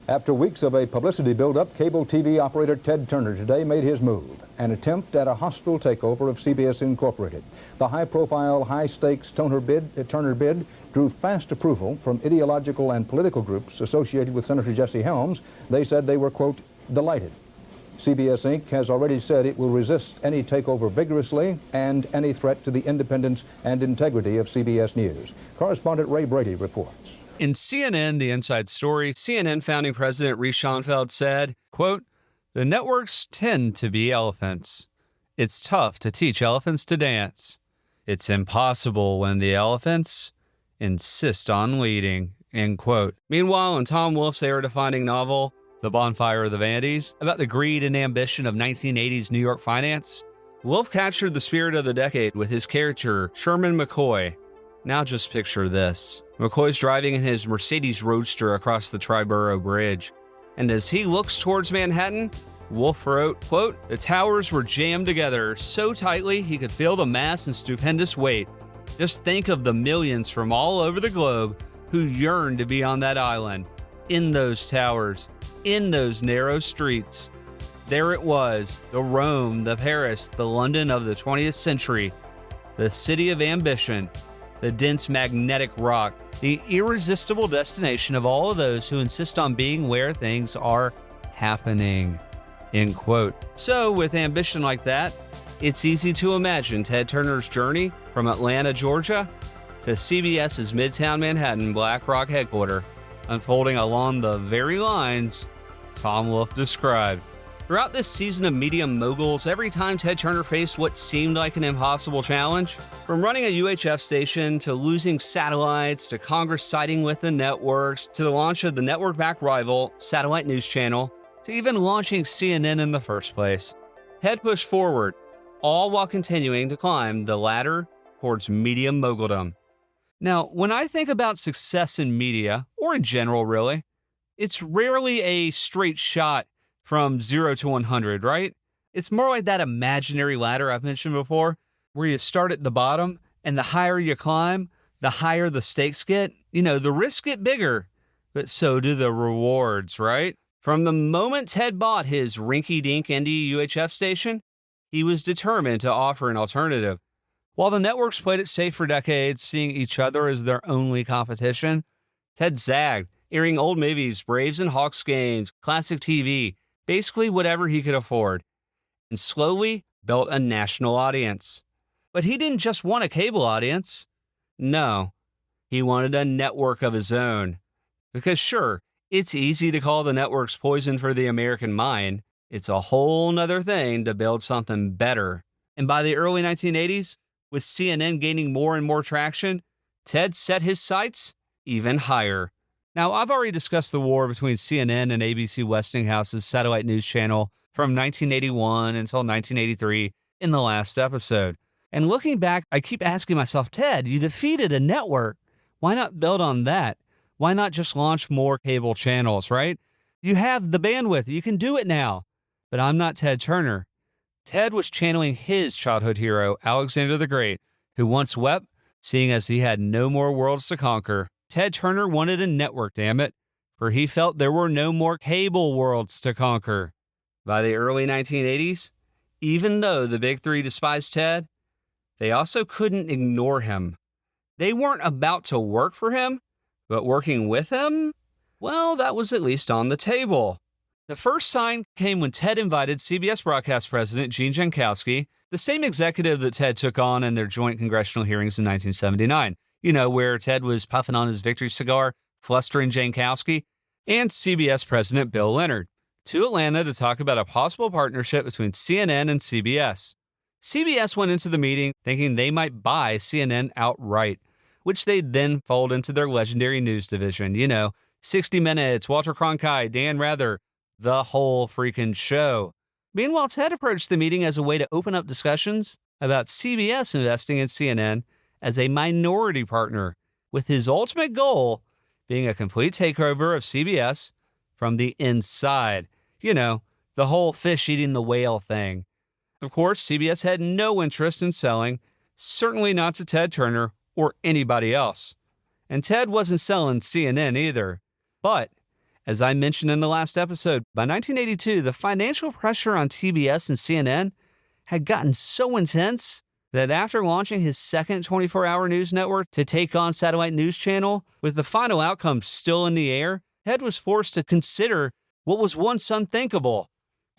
After weeks of a publicity buildup, cable TV operator Ted Turner today made his move, an attempt at a hostile takeover of CBS Incorporated. The high-profile, high-stakes Turner bid drew fast approval from ideological and political groups associated with Senator Jesse Helms. They said they were, quote, delighted. CBS Inc. has already said it will resist any takeover vigorously and any threat to the independence and integrity of CBS News. Correspondent Ray Brady reports. In CNN, The Inside Story, CNN founding president Reese Schonfeld said, quote, "The networks tend to be elephants. It's tough to teach elephants to dance. It's impossible when the elephants insist on leading," end quote. Meanwhile, in Tom Wolfe's era-defining novel, The Bonfire of the Vanities, about the greed and ambition of 1980s New York finance, Wolfe captured the spirit of the decade with his character, Sherman McCoy. Now just picture this. McCoy's driving in his Mercedes Roadster across the Triborough Bridge, and as he looks towards Manhattan, Wolfe wrote, quote, "The towers were jammed together so tightly he could feel the mass and stupendous weight. Just think of the millions from all over the globe who yearned to be on that island, in those towers, in those narrow streets. There it was, the Rome, the Paris, the London of the 20th century, the city of ambition, the dense magnetic rock, the irresistible destination of all of those who insist on being where things are happening," end quote. So with ambition like that, it's easy to imagine Ted Turner's journey from Atlanta, Georgia to CBS's Midtown Manhattan Black Rock headquarters unfolding along the very lines Tom Wolfe described. Throughout this season of media moguls, every time Ted Turner faced what seemed like an impossible challenge, from running a UHF station to losing satellites to Congress siding with the networks to the launch of the network-backed rival satellite news channel to even launching CNN in the first place, Ted pushed forward, all while continuing to climb the ladder towards media moguldom. Now, when I think about success in media, or in general really, it's rarely a straight shot from 0 to 100, right? It's more like that imaginary ladder I've mentioned before, where you start at the bottom, and the higher you climb, the higher the stakes get. You know, the risks get bigger, but so do the rewards, right? From the moment Ted bought his rinky-dink indie UHF station, he was determined to offer an alternative. While the networks played it safe for decades, seeing each other as their only competition, Ted zagged, airing old movies, Braves and Hawks games, classic TV, basically whatever he could afford, and slowly built a national audience. But he didn't just want a cable audience. No, he wanted a network of his own. Because sure, it's easy to call the networks poison for the American mind. It's a whole nother thing to build something better. And by the early 1980s, with CNN gaining more and more traction, Ted set his sights even higher. Now, I've already discussed the war between CNN and ABC Westinghouse's satellite news channel from 1981 until 1983 in the last episode. And looking back, I keep asking myself, Ted, you defeated a network. Why not build on that? Why not just launch more cable channels, right? You have the bandwidth. You can do it now. But I'm not Ted Turner. Ted was channeling his childhood hero, Alexander the Great, who once wept, seeing as he had no more worlds to conquer. Ted Turner wanted a network, damn it, for he felt there were no more cable worlds to conquer. By the early 1980s, even though the Big Three despised Ted, they also couldn't ignore him. They weren't about to work for him, but working with him? Well, that was at least on the table. The first sign came when Ted invited CBS broadcast president Gene Jankowski, the same executive that Ted took on in their joint congressional hearings in 1979. You know, where Ted was puffing on his victory cigar, flustering Jankowski, and CBS President Bill Leonard, to Atlanta to talk about a possible partnership between CNN and CBS. CBS went into the meeting thinking they might buy CNN outright, which they'd then fold into their legendary news division. You know, 60 Minutes, Walter Cronkite, Dan Rather, the whole freaking show. Meanwhile, Ted approached the meeting as a way to open up discussions about CBS investing in CNN as a minority partner, with his ultimate goal being a complete takeover of CBS from the inside. You know, the whole fish eating the whale thing. Of course, CBS had no interest in selling, certainly not to Ted Turner or anybody else. And Ted wasn't selling CNN either. But As I mentioned in the last episode, by 1982, the financial pressure on TBS and CNN had gotten so intense that after launching his second 24-hour news network to take on satellite news channel, with the final outcome still in the air, Ted was forced to consider what was once unthinkable,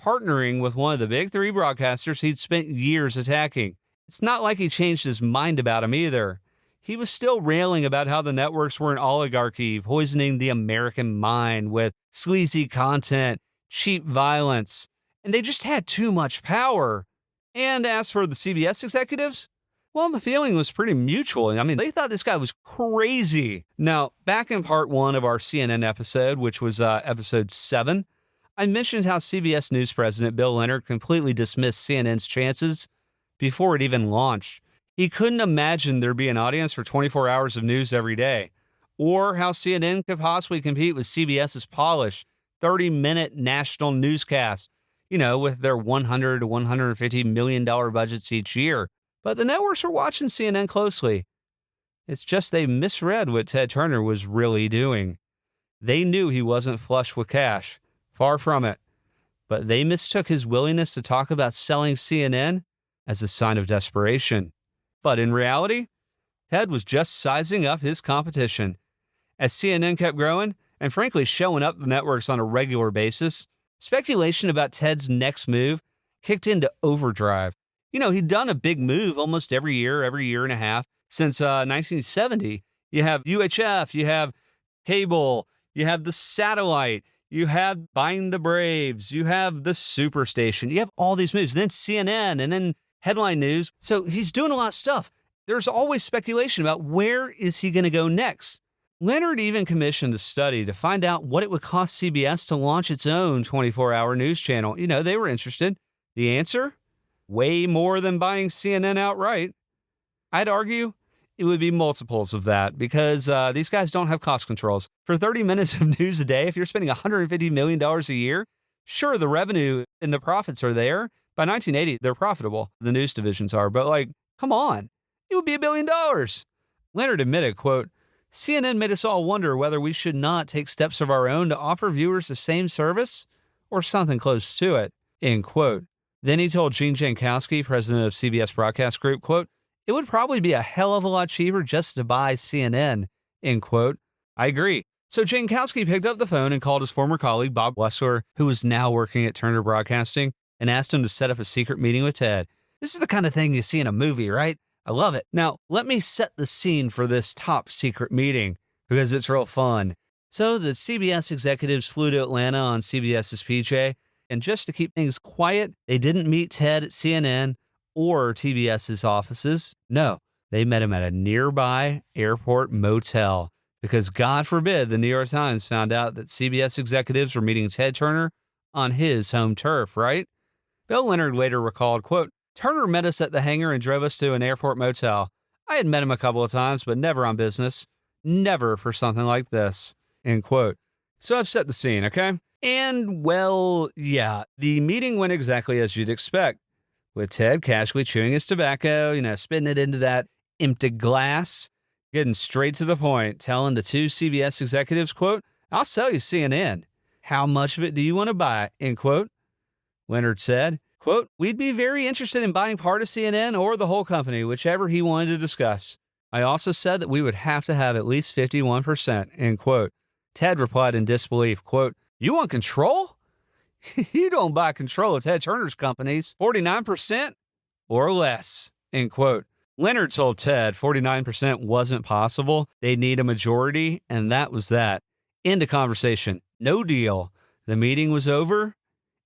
partnering with one of the big three broadcasters he'd spent years attacking. It's not like he changed his mind about him either. He was still railing about how the networks were an oligarchy, poisoning the American mind with sleazy content, cheap violence, and they just had too much power. And as for the CBS executives, well, the feeling was pretty mutual. I mean, they thought this guy was crazy. Now, back in part 1 of our CNN episode, which was episode 7, I mentioned how CBS News President Bill Leonard completely dismissed CNN's chances before it even launched. He couldn't imagine there'd be an audience for 24 hours of news every day, or how CNN could possibly compete with CBS's polished 30-minute national newscast, with their $100 to $150 million budgets each year. But the networks were watching CNN closely. It's just they misread what Ted Turner was really doing. They knew he wasn't flush with cash. Far from it. But they mistook his willingness to talk about selling CNN as a sign of desperation. But in reality, Ted was just sizing up his competition. As CNN kept growing, and frankly showing up the networks on a regular basis, speculation about Ted's next move kicked into overdrive. He'd done a big move almost every year and a half since 1970. You have UHF, you have cable, you have the satellite, you have buying the Braves, you have the Superstation, you have all these moves, then CNN, and then headline news. So he's doing a lot of stuff. There's always speculation about where is he going to go next. Leonard even commissioned a study to find out what it would cost CBS to launch its own 24-hour news channel. They were interested. The answer? Way more than buying CNN outright. I'd argue it would be multiples of that because these guys don't have cost controls. For 30 minutes of news a day, if you're spending $150 million a year, sure, the revenue and the profits are there. By 1980, they're profitable. The news divisions are. But come on. It would be $1 billion. Leonard admitted, quote, CNN made us all wonder whether we should not take steps of our own to offer viewers the same service or something close to it, end quote. Then he told Gene Jankowski, president of CBS Broadcast Group, quote, it would probably be a hell of a lot cheaper just to buy CNN, end quote. I agree. So Jankowski picked up the phone and called his former colleague, Bob Wessler, who was now working at Turner Broadcasting, and asked him to set up a secret meeting with Ted. This is the kind of thing you see in a movie, right? I love it. Now, let me set the scene for this top secret meeting because it's real fun. So the CBS executives flew to Atlanta on CBS's PJ, and just to keep things quiet, they didn't meet Ted at CNN or TBS's offices. No, they met him at a nearby airport motel because God forbid the New York Times found out that CBS executives were meeting Ted Turner on his home turf, right? Bill Leonard later recalled, quote, Turner met us at the hangar and drove us to an airport motel. I had met him a couple of times, but never on business. Never for something like this, end quote. So I've set the scene, okay? And, well, yeah, the meeting went exactly as you'd expect, with Ted casually chewing his tobacco, spitting it into that empty glass, getting straight to the point, telling the two CBS executives, quote, I'll sell you CNN. How much of it do you want to buy, end quote. Leonard said, quote, we'd be very interested in buying part of CNN or the whole company, whichever he wanted to discuss. I also said that we would have to have at least 51%, end quote. Ted replied in disbelief, quote, you want control? You don't buy control of Ted Turner's companies. 49% or less, end quote. Leonard told Ted 49% wasn't possible. They'd need a majority, and that was that. End of conversation. No deal. The meeting was over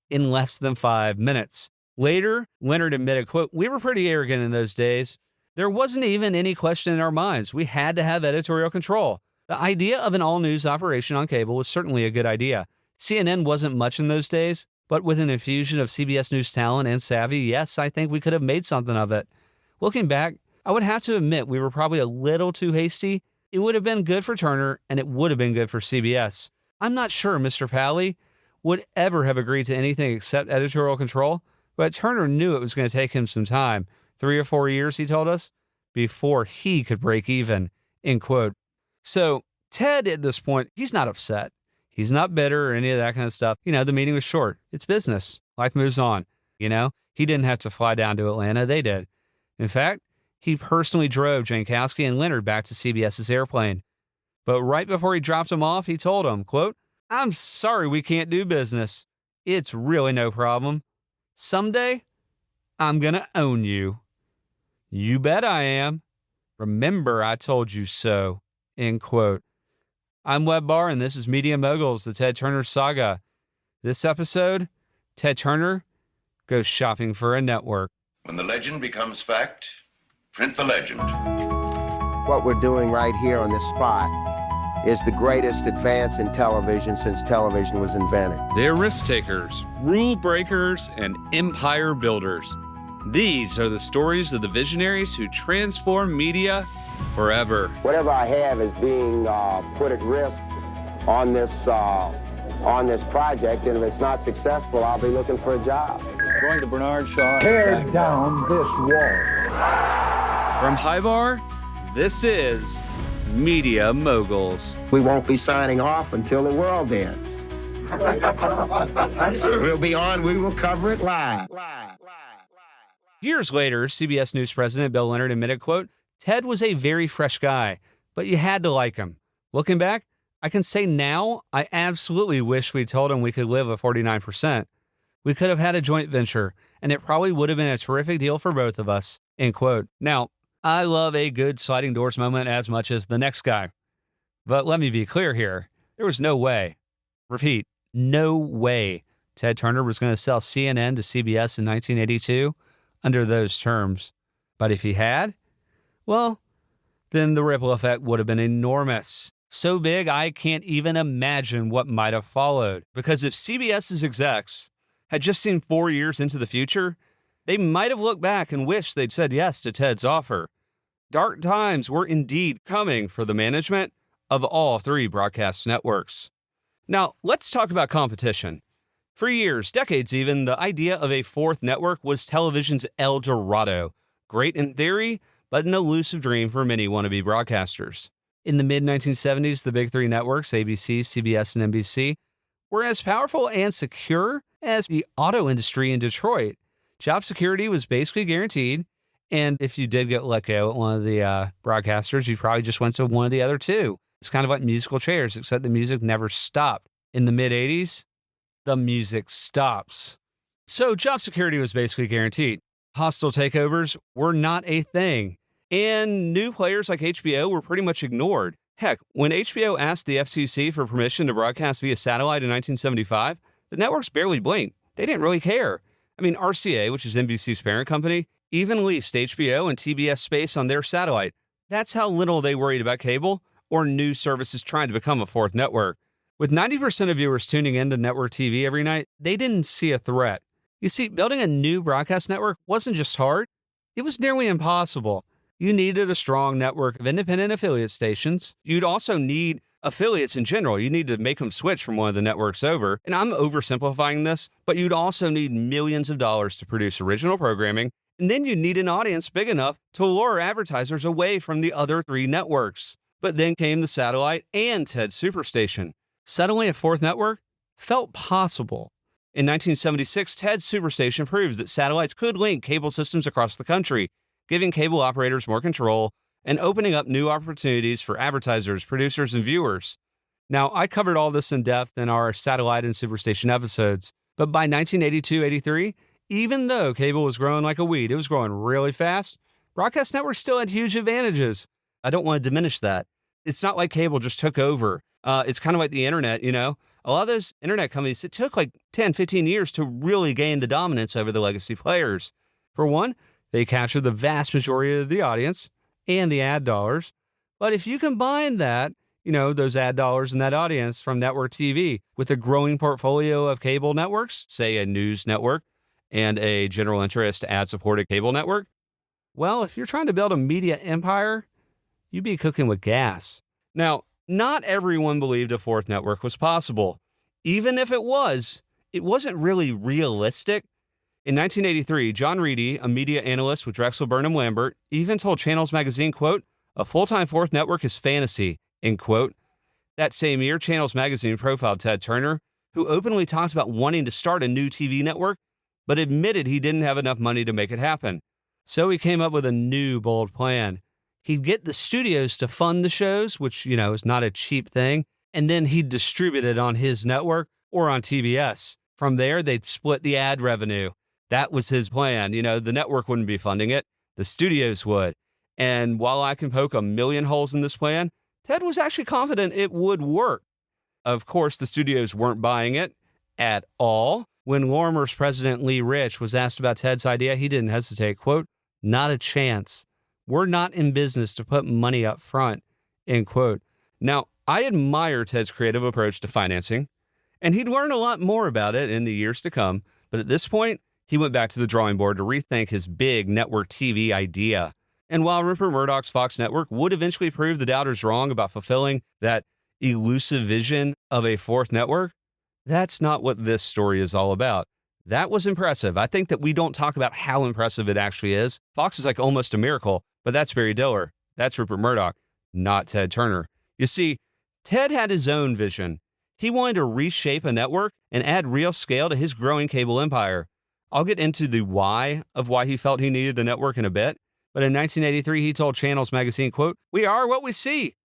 in less than 5 minutes. Later, Leonard admitted, quote, we were pretty arrogant in those days. There wasn't even any question in our minds. We had to have editorial control. The idea of an all-news operation on cable was certainly a good idea. CNN wasn't much in those days, but with an infusion of CBS News talent and savvy, yes, I think we could have made something of it. Looking back, I would have to admit we were probably a little too hasty. It would have been good for Turner, and it would have been good for CBS. I'm not sure Mr. Pally would ever have agreed to anything except editorial control, but Turner knew it was going to take him some time, 3 or 4 years, he told us, before he could break even, end quote. So Ted, at this point, he's not upset. He's not bitter or any of that kind of stuff. The meeting was short. It's business. Life moves on. He didn't have to fly down to Atlanta. They did. In fact, he personally drove Jankowski and Leonard back to CBS's airplane. But right before he dropped them off, he told them, quote, "I'm sorry we can't do business. It's really no problem. Someday, I'm going to own you. You bet I am. Remember, I told you so." End quote. I'm Web Barr, and this is Media Moguls, the Ted Turner Saga. This episode, Ted Turner goes shopping for a network. When the legend becomes fact, print the legend. What we're doing right here on this spot is the greatest advance in television since television was invented. They're risk takers, rule breakers, and empire builders. These are the stories of the visionaries who transform media forever. Whatever I have is being put at risk on this project, and if it's not successful, I'll be looking for a job. Going to Bernard Shaw. Tear down this wall. From High Bar, this is Media Moguls. We won't be signing off until the world ends. We'll be on, we will cover it live. Years later, CBS News president Bill Leonard admitted, quote, "Ted was a very fresh guy, but you had to like him. Looking back, I can say now I absolutely wish we told him we could live at 49%. We could have had a joint venture, and it probably would have been a terrific deal for both of us." End quote. Now, I love a good sliding doors moment as much as the next guy. But let me be clear here. There was no way, repeat, no way Ted Turner was going to sell CNN to CBS in 1982 under those terms. But if he had, well, then the ripple effect would have been enormous. So big, I can't even imagine what might have followed. Because if CBS's execs had just seen 4 years into the future, they might have looked back and wished they'd said yes to Ted's offer. Dark times were indeed coming for the management of all three broadcast networks. Now, let's talk about competition. For years, decades even, the idea of a fourth network was television's El Dorado. Great in theory, but an elusive dream for many wannabe broadcasters. In the mid-1970s, the big three networks, ABC, CBS, and NBC, were as powerful and secure as the auto industry in Detroit. Job security was basically guaranteed, and if you did get let go at one of the broadcasters, you probably just went to one of the other two. It's kind of like musical chairs, except the music never stopped. In the mid-80s, the music stops. So job security was basically guaranteed. Hostile takeovers were not a thing, and new players like HBO were pretty much ignored. Heck, when HBO asked the FCC for permission to broadcast via satellite in 1975, the networks barely blinked. They didn't really care. I mean, RCA, which is NBC's parent company, even leased HBO and TBS space on their satellite. That's how little they worried about cable or news services trying to become a fourth network. With 90% of viewers tuning into network TV every night, they didn't see a threat. You see, building a new broadcast network wasn't just hard, it was nearly impossible. You needed a strong network of independent affiliate stations. You'd also need affiliates in general. You need to make them switch from one of the networks over. And I'm oversimplifying this, but you'd also need millions of dollars to produce original programming. And then you'd need an audience big enough to lure advertisers away from the other three networks. But then came the satellite and Ted's Superstation. Suddenly, a fourth network felt possible. In 1976, Ted's Superstation proves that satellites could link cable systems across the country, giving cable operators more control and opening up new opportunities for advertisers, producers, and viewers. Now, I covered all this in depth in our satellite and Superstation episodes, but by 1982-83, even though cable was growing like a weed, it was growing really fast, broadcast networks still had huge advantages. I don't want to diminish that. It's not like cable just took over. It's kind of like the internet, you know? A lot of those internet companies, it took like 10, 15 years to really gain the dominance over the legacy players. For one, they captured the vast majority of the audience and the ad dollars. But if you combine that, you know, those ad dollars and that audience from network TV with a growing portfolio of cable networks, say a news network and a general interest ad-supported cable network, well, if you're trying to build a media empire, you'd be cooking with gas. Now, not everyone believed a fourth network was possible. Even if it wasn't really realistic. In 1983, John Reedy, a media analyst with Drexel Burnham Lambert, even told Channels Magazine, quote, "A full-time fourth network is fantasy," end quote. That same year, Channels Magazine profiled Ted Turner, who openly talked about wanting to start a new TV network, but admitted he didn't have enough money to make it happen. So he came up with a new, bold plan. He'd get the studios to fund the shows, which, is not a cheap thing, and then he'd distribute it on his network or on TBS. From there, they'd split the ad revenue. That was his plan. The network wouldn't be funding it. The studios would. And while I can poke a million holes in this plan, Ted was actually confident it would work. Of course, the studios weren't buying it at all. When Lorimer's president Lee Rich was asked about Ted's idea, he didn't hesitate. Quote, "Not a chance. We're not in business to put money up front," end quote. Now, I admire Ted's creative approach to financing, and he'd learn a lot more about it in the years to come. But at this point, he went back to the drawing board to rethink his big network TV idea. And while Rupert Murdoch's Fox network would eventually prove the doubters wrong about fulfilling that elusive vision of a fourth network, that's not what this story is all about. That was impressive. I think that we don't talk about how impressive it actually is. Fox is like almost a miracle, but that's Barry Diller. That's Rupert Murdoch, not Ted Turner. You see, Ted had his own vision. He wanted to reshape a network and add real scale to his growing cable empire. I'll get into the why of why he felt he needed a network in a bit. But in 1983, he told Channels Magazine, quote, "We are what we see,"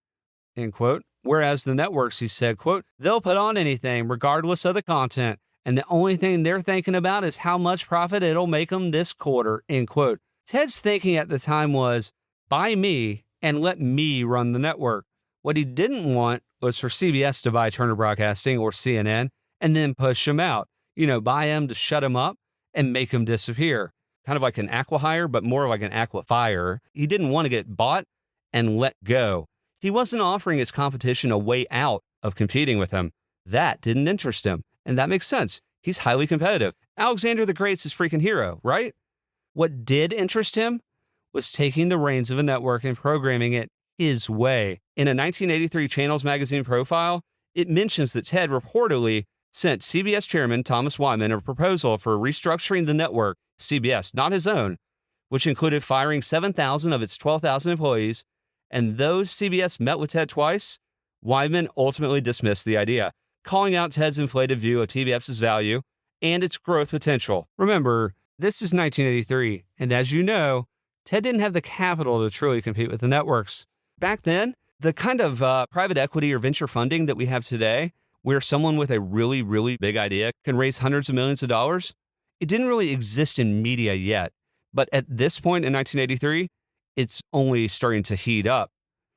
end quote. Whereas the networks, he said, quote, "They'll put on anything regardless of the content. And the only thing they're thinking about is how much profit it'll make them this quarter," end quote. Ted's thinking at the time was, buy me and let me run the network. What he didn't want was for CBS to buy Turner Broadcasting or CNN and then push him out. Buy him to shut him up and make him disappear. Kind of like an acqui-hire, but more like an aqua-fire. He didn't want to get bought and let go. He wasn't offering his competition a way out of competing with him. That didn't interest him. And that makes sense. He's highly competitive. Alexander the Great's his freaking hero, right? What did interest him was taking the reins of a network and programming it his way. In a 1983 Channels Magazine profile, it mentions that Ted reportedly sent CBS chairman Thomas Wyman a proposal for restructuring the network, CBS, not his own, which included firing 7,000 of its 12,000 employees. And though CBS met with Ted twice, Wyman ultimately dismissed the idea, calling out Ted's inflated view of TBS's value and its growth potential. Remember, this is 1983, and as you know, Ted didn't have the capital to truly compete with the networks. Back then, the kind of private equity or venture funding that we have today, where someone with a really, really big idea can raise hundreds of millions of dollars, it didn't really exist in media yet. But at this point in 1983, it's only starting to heat up.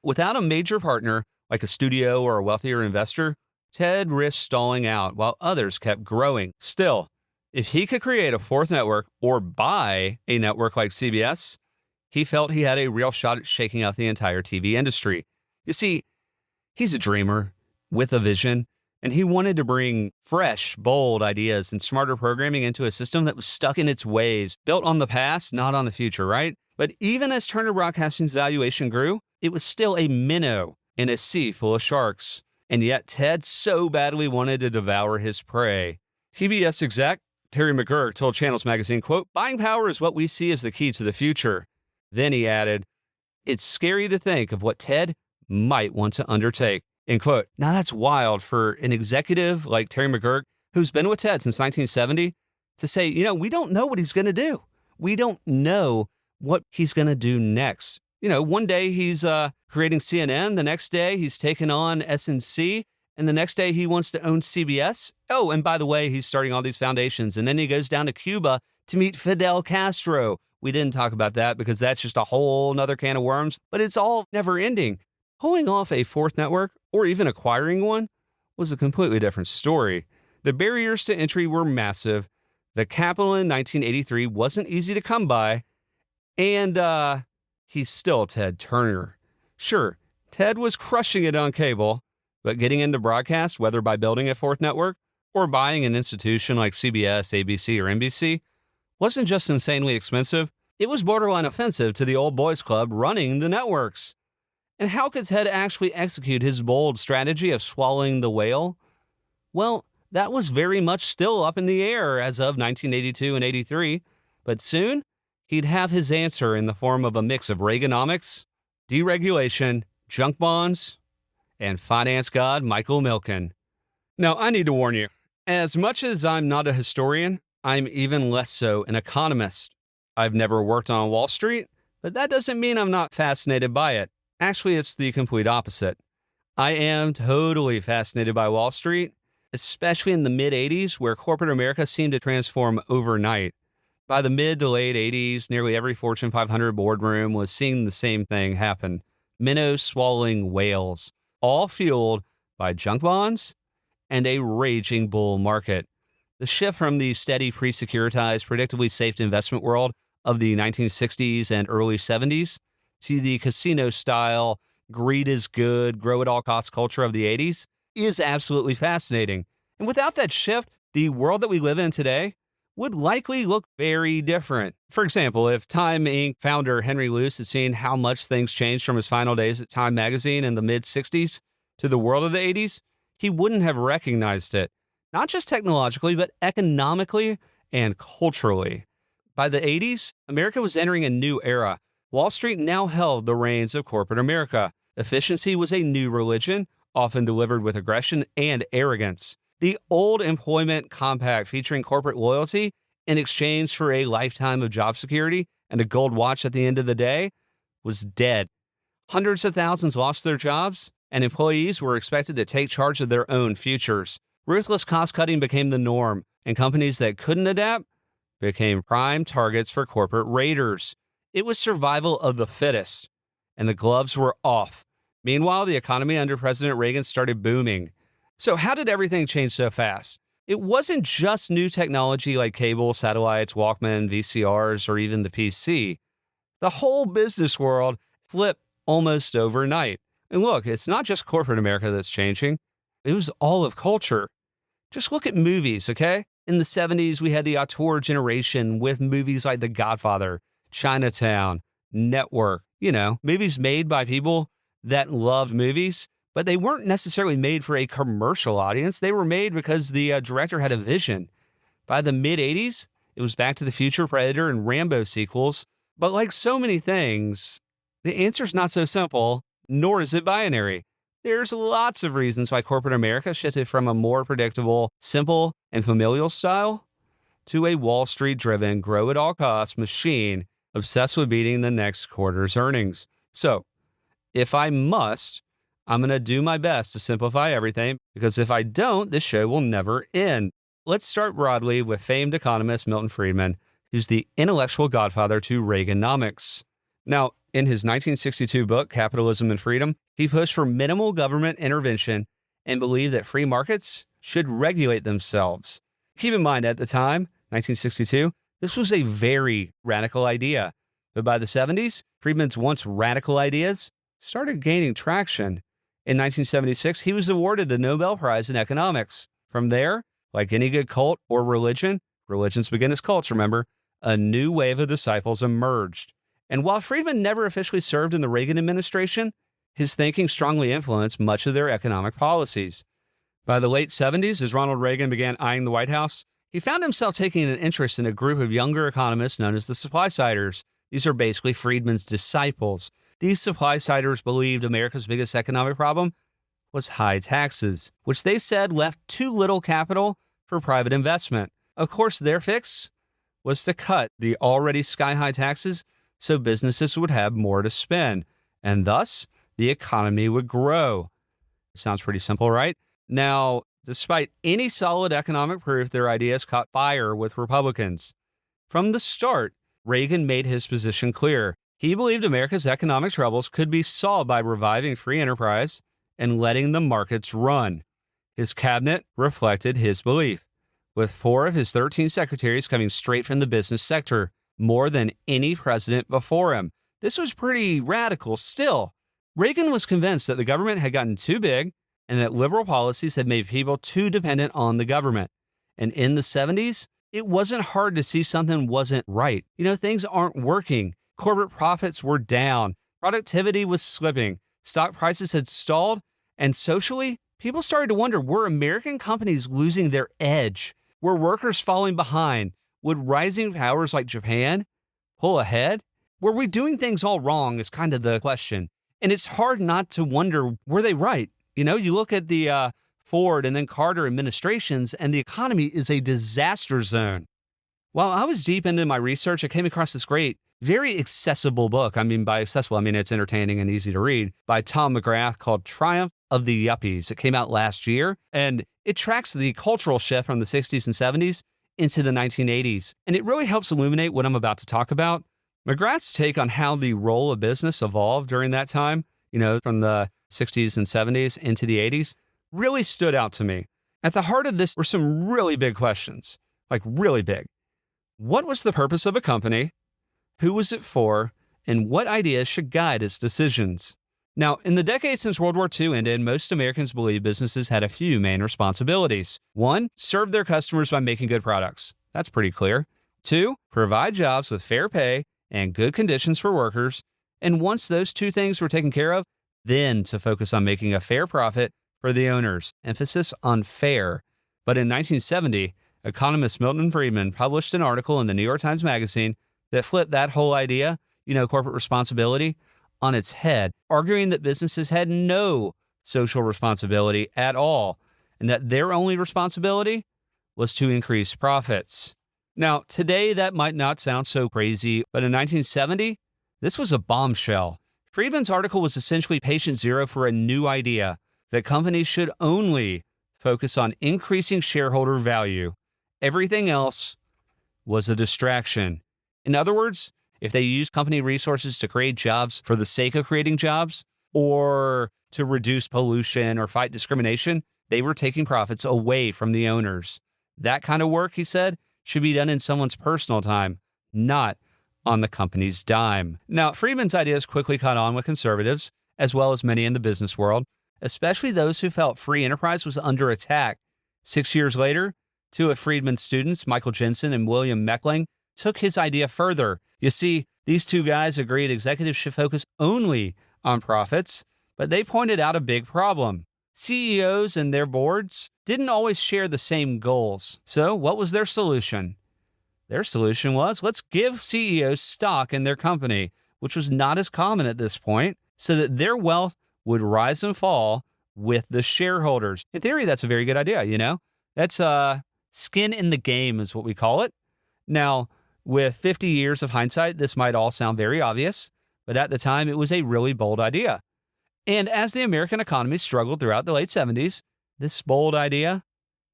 Without a major partner, like a studio or a wealthier investor, Ted risked stalling out while others kept growing. Still, if he could create a fourth network or buy a network like CBS, he felt he had a real shot at shaking out the entire TV industry. You see, he's a dreamer with a vision, and he wanted to bring fresh, bold ideas and smarter programming into a system that was stuck in its ways, built on the past, not on the future, right? But even as Turner Broadcasting's valuation grew, it was still a minnow in a sea full of sharks. And yet Ted so badly wanted to devour his prey. TBS exec Terry McGurk told Channels Magazine, quote, "Buying power is what we see as the key to the future." Then he added, "It's scary to think of what Ted might want to undertake," end quote. Now that's wild for an executive like Terry McGurk, who's been with Ted since 1970, to say, we don't know what he's going to do. We don't know what he's going to do next. One day he's creating CNN, the next day he's taking on SNC, and the next day he wants to own CBS. Oh, and by the way, he's starting all these foundations, and then he goes down to Cuba to meet Fidel Castro. We didn't talk about that because that's just a whole nother can of worms, but it's all never ending. Pulling off a fourth network, or even acquiring one, was a completely different story. The barriers to entry were massive. The capital in 1983 wasn't easy to come by, and he's still Ted Turner. Sure, Ted was crushing it on cable, but getting into broadcast, whether by building a fourth network or buying an institution like CBS, ABC, or NBC, wasn't just insanely expensive, it was borderline offensive to the old boys club running the networks. And how could Ted actually execute his bold strategy of swallowing the whale? Well, that was very much still up in the air as of 1982 and 83, but soon he'd have his answer in the form of a mix of Reaganomics, deregulation, junk bonds, and finance god Michael Milken. Now, I need to warn you, as much as I'm not a historian, I'm even less so an economist. I've never worked on Wall Street, but that doesn't mean I'm not fascinated by it. Actually, it's the complete opposite. I am totally fascinated by Wall Street, especially in the mid-'80s, where corporate America seemed to transform overnight. By the mid to late 80s, nearly every Fortune 500 boardroom was seeing the same thing happen. Minnows swallowing whales, all fueled by junk bonds and a raging bull market. The shift from the steady, pre-securitized, predictably safe investment world of the 1960s and early 70s to the casino-style, greed is good, grow-at-all-costs culture of the 80s is absolutely fascinating. And without that shift, the world that we live in today would likely look very different. For example, if Time Inc. founder Henry Luce had seen how much things changed from his final days at Time magazine in the mid-'60s to the world of the 80s, he wouldn't have recognized it, not just technologically, but economically and culturally. By the 80s, America was entering a new era. Wall Street now held the reins of corporate America. Efficiency was a new religion, often delivered with aggression and arrogance. The old employment compact featuring corporate loyalty in exchange for a lifetime of job security and a gold watch at the end of the day was dead. Hundreds of thousands lost their jobs, and employees were expected to take charge of their own futures. Ruthless cost-cutting became the norm, and companies that couldn't adapt became prime targets for corporate raiders. It was survival of the fittest, and the gloves were off. Meanwhile, the economy under President Reagan started booming. So how did everything change so fast? It wasn't just new technology like cable, satellites, Walkman, VCRs, or even the PC. The whole business world flipped almost overnight. And look, it's not just corporate America that's changing. It was all of culture. Just look at movies, okay? In the 70s, we had the auteur generation with movies like The Godfather, Chinatown, Network, movies made by people that loved movies, but they weren't necessarily made for a commercial audience. They were made because the director had a vision. By the mid-'80s, it was Back to the Future, Predator, and Rambo sequels. But like so many things, the answer's not so simple, nor is it binary. There's lots of reasons why corporate America shifted from a more predictable, simple, and familial style to a Wall Street-driven, grow-at-all-costs machine obsessed with beating the next quarter's earnings. So, if I must, I'm going to do my best to simplify everything, because if I don't, this show will never end. Let's start broadly with famed economist Milton Friedman, who's the intellectual godfather to Reaganomics. Now, in his 1962 book, Capitalism and Freedom, he pushed for minimal government intervention and believed that free markets should regulate themselves. Keep in mind, at the time, 1962, this was a very radical idea. But by the 70s, Friedman's once radical ideas started gaining traction. In 1976, he was awarded the Nobel Prize in Economics. From there, like any good cult or religion, religions begin as cults, remember, a new wave of disciples emerged. And while Friedman never officially served in the Reagan administration, his thinking strongly influenced much of their economic policies. By the late 70s, as Ronald Reagan began eyeing the White House, he found himself taking an interest in a group of younger economists known as the supply-siders. These are basically Friedman's disciples. These supply-siders believed America's biggest economic problem was high taxes, which they said left too little capital for private investment. Of course, their fix was to cut the already sky-high taxes so businesses would have more to spend, and thus the economy would grow. Sounds pretty simple, right? Now, despite any solid economic proof, their ideas caught fire with Republicans. From the start, Reagan made his position clear. He believed America's economic troubles could be solved by reviving free enterprise and letting the markets run. His cabinet reflected his belief, with 4 of his 13 secretaries coming straight from the business sector, more than any president before him. This was pretty radical still. Reagan was convinced that the government had gotten too big and that liberal policies had made people too dependent on the government. And in the 70s, it wasn't hard to see something wasn't right. Things aren't working. Corporate profits were down. Productivity was slipping. Stock prices had stalled. And socially, people started to wonder, were American companies losing their edge? Were workers falling behind? Would rising powers like Japan pull ahead? Were we doing things all wrong is kind of the question. And it's hard not to wonder, were they right? You know, you look at the Ford and then Carter administrations, and the economy is a disaster zone. While I was deep into my research, I came across this great, very accessible book. I mean, by accessible, I mean it's entertaining and easy to read, by Tom McGrath called Triumph of the Yuppies. It came out last year, and it tracks the cultural shift from the 60s and 70s into the 1980s. And it really helps illuminate what I'm about to talk about. McGrath's take on how the role of business evolved during that time, you know, from the 60s and 70s into the 80s, really stood out to me. At the heart of this were some really big questions, like really big. What was the purpose of a company? Who was it for? And what ideas should guide its decisions? Now, in the decades since World War II ended, most Americans believe businesses had a few main responsibilities. 1, serve their customers by making good products. That's pretty clear. 2, provide jobs with fair pay and good conditions for workers. And once those 2 things were taken care of, then to focus on making a fair profit for the owners. Emphasis on fair. But in 1970, economist Milton Friedman published an article in the New York Times Magazine that flipped that whole idea, you know, corporate responsibility, on its head, arguing that businesses had no social responsibility at all, and that their only responsibility was to increase profits. Now, today that might not sound so crazy, but in 1970, this was a bombshell. Friedman's article was essentially patient zero for a new idea that companies should only focus on increasing shareholder value. Everything else was a distraction. In other words, if they use company resources to create jobs for the sake of creating jobs or to reduce pollution or fight discrimination, they were taking profits away from the owners. That kind of work, he said, should be done in someone's personal time, not on the company's dime. Now, Friedman's ideas quickly caught on with conservatives, as well as many in the business world, especially those who felt free enterprise was under attack. 6 years later, 2 of Friedman's students, Michael Jensen and William Meckling, took his idea further. You see, these 2 guys agreed executives should focus only on profits, but they pointed out a big problem. CEOs and their boards didn't always share the same goals. So what was their solution? Their solution was, let's give CEOs stock in their company, which was not as common at this point, so that their wealth would rise and fall with the shareholders. In theory, that's a very good idea, you know? That's skin in the game is what we call it. Now, with 50 years of hindsight, this might all sound very obvious, but at the time, it was a really bold idea. And as the American economy struggled throughout the late 70s, this bold idea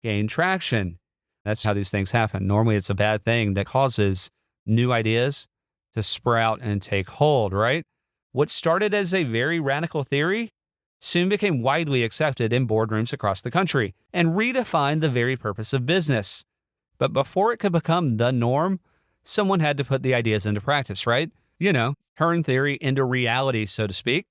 gained traction. That's how these things happen. Normally, it's a bad thing that causes new ideas to sprout and take hold, right? What started as a very radical theory soon became widely accepted in boardrooms across the country and redefined the very purpose of business. But before it could become the norm, someone had to put the ideas into practice, right? You know, turn theory into reality, so to speak.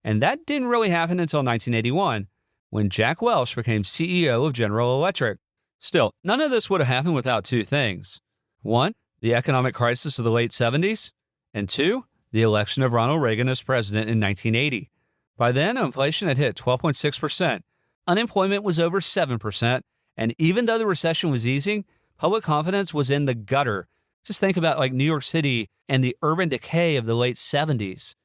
And that didn't really happen until 1981, when Jack Welch became CEO of General Electric. Still, none of this would have happened without 2 things. 1, the economic crisis of the late 70s, and 2, the election of Ronald Reagan as president in 1980. By then, inflation had hit 12.6%. Unemployment was over 7%. And even though the recession was easing, public confidence was in the gutter. Just think about like New York City and the urban decay of the late 70s.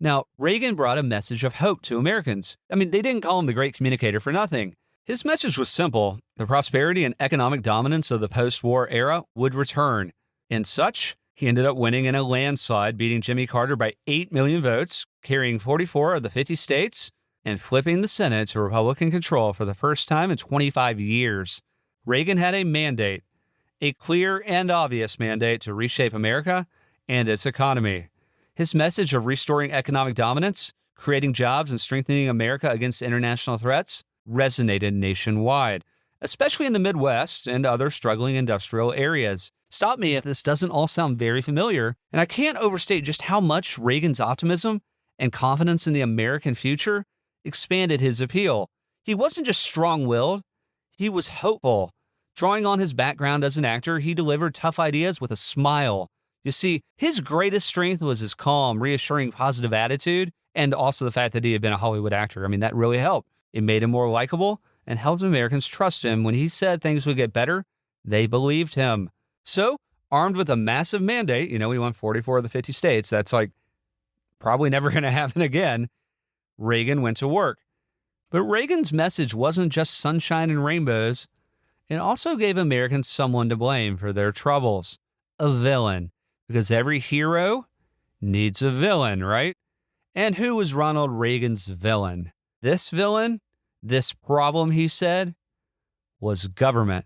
Now, Reagan brought a message of hope to Americans. I mean, they didn't call him the great communicator for nothing. His message was simple. The prosperity and economic dominance of the post-war era would return. And such, he ended up winning in a landslide, beating Jimmy Carter by 8 million votes, carrying 44 of the 50 states, and flipping the Senate to Republican control for the first time in 25 years. Reagan had a mandate, a clear and obvious mandate to reshape America and its economy. His message of restoring economic dominance, creating jobs, and strengthening America against international threats resonated nationwide, especially in the Midwest and other struggling industrial areas. Stop me if this doesn't all sound very familiar, and I can't overstate just how much Reagan's optimism and confidence in the American future expanded his appeal. He wasn't just strong-willed, he was hopeful. Drawing on his background as an actor, he delivered tough ideas with a smile. You see, his greatest strength was his calm, reassuring, positive attitude, and also the fact that he had been a Hollywood actor. I mean, that really helped. It made him more likable and helped Americans trust him. When he said things would get better, they believed him. So, armed with a massive mandate, he won 44 of the 50 states. That's like probably never going to happen again. Reagan went to work. But Reagan's message wasn't just sunshine and rainbows. It also gave Americans someone to blame for their troubles, a villain, because every hero needs a villain, right? And who was Ronald Reagan's villain? This villain, this problem, he said, was government.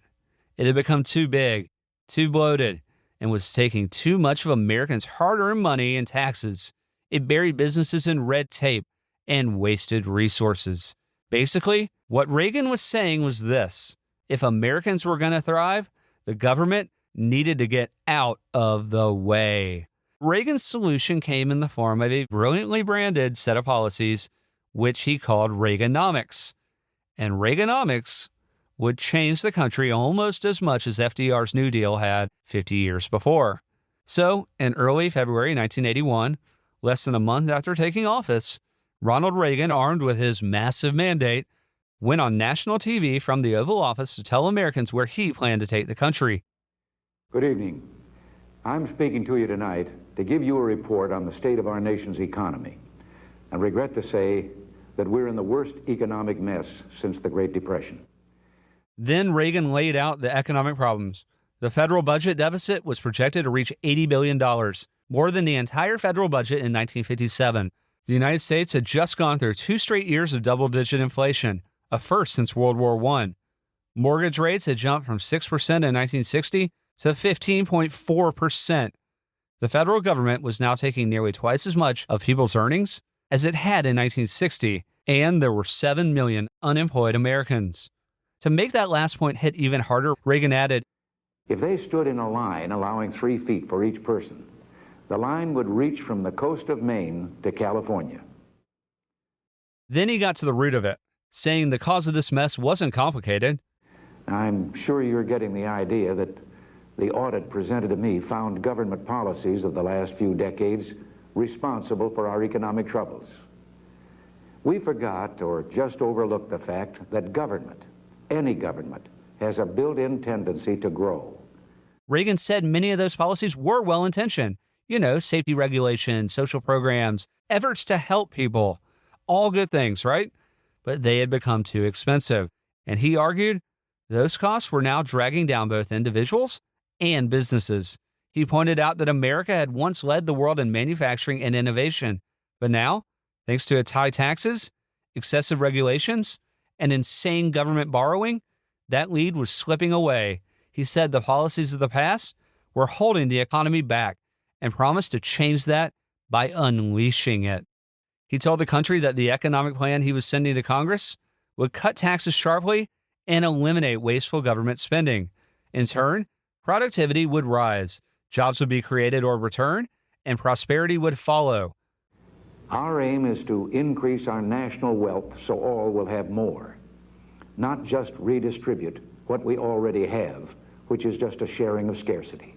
It had become too big, too bloated, and was taking too much of Americans' hard-earned money and taxes. It buried businesses in red tape and wasted resources. Basically, what Reagan was saying was this: if Americans were going to thrive, the government needed to get out of the way. Reagan's solution came in the form of a brilliantly branded set of policies, which he called Reaganomics. And Reaganomics would change the country almost as much as FDR's New Deal had 50 years before. So, in early February 1981, less than a month after taking office, Ronald Reagan, armed with his massive mandate, went on national TV from the Oval Office to tell Americans where he planned to take the country. Good evening. I'm speaking to you tonight to give you a report on the state of our nation's economy. I regret to say that we're in the worst economic mess since the Great Depression. Then Reagan laid out the economic problems. The federal budget deficit was projected to reach $80 billion, more than the entire federal budget in 1957. The United States had just gone through 2 straight years of double-digit inflation, a first since World War I. Mortgage rates had jumped from 6% in 1960 to 15.4%. The federal government was now taking nearly twice as much of people's earnings as it had in 1960, and there were 7 million unemployed Americans. To make that last point hit even harder, Reagan added, If they stood in a line allowing 3 feet for each person, the line would reach from the coast of Maine to California. Then he got to the root of it, saying the cause of this mess wasn't complicated. I'm sure you're getting the idea that the audit presented to me found government policies of the last few decades responsible for our economic troubles. We forgot or just overlooked the fact that government, any government, has a built-in tendency to grow. Reagan said many of those policies were well-intentioned. Safety regulations, social programs, efforts to help people. All good things, right? But they had become too expensive. And he argued those costs were now dragging down both individuals and businesses. He pointed out that America had once led the world in manufacturing and innovation. But now, thanks to its high taxes, excessive regulations, and insane government borrowing, that lead was slipping away. He said the policies of the past were holding the economy back and promised to change that by unleashing it. He told the country that the economic plan he was sending to Congress would cut taxes sharply and eliminate wasteful government spending. In turn, productivity would rise, jobs would be created or return, and prosperity would follow. Our aim is to increase our national wealth so all will have more, not just redistribute what we already have, which is just a sharing of scarcity.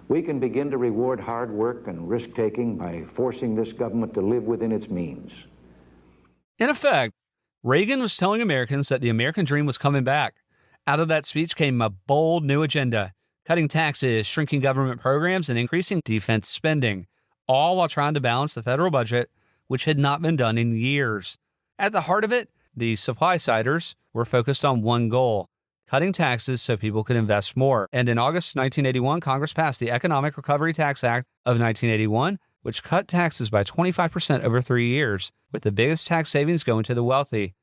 We can begin to reward hard work and risk-taking by forcing this government to live within its means. In effect, Reagan was telling Americans that the American dream was coming back. Out of that speech came a bold new agenda: cutting taxes, shrinking government programs, and increasing defense spending, all while trying to balance the federal budget, which had not been done in years. At the heart of it, the supply-siders were focused on one goal: cutting taxes so people could invest more. And in August 1981, Congress passed the Economic Recovery Tax Act of 1981, which cut taxes by 25% over 3 years, with the biggest tax savings going to the wealthy.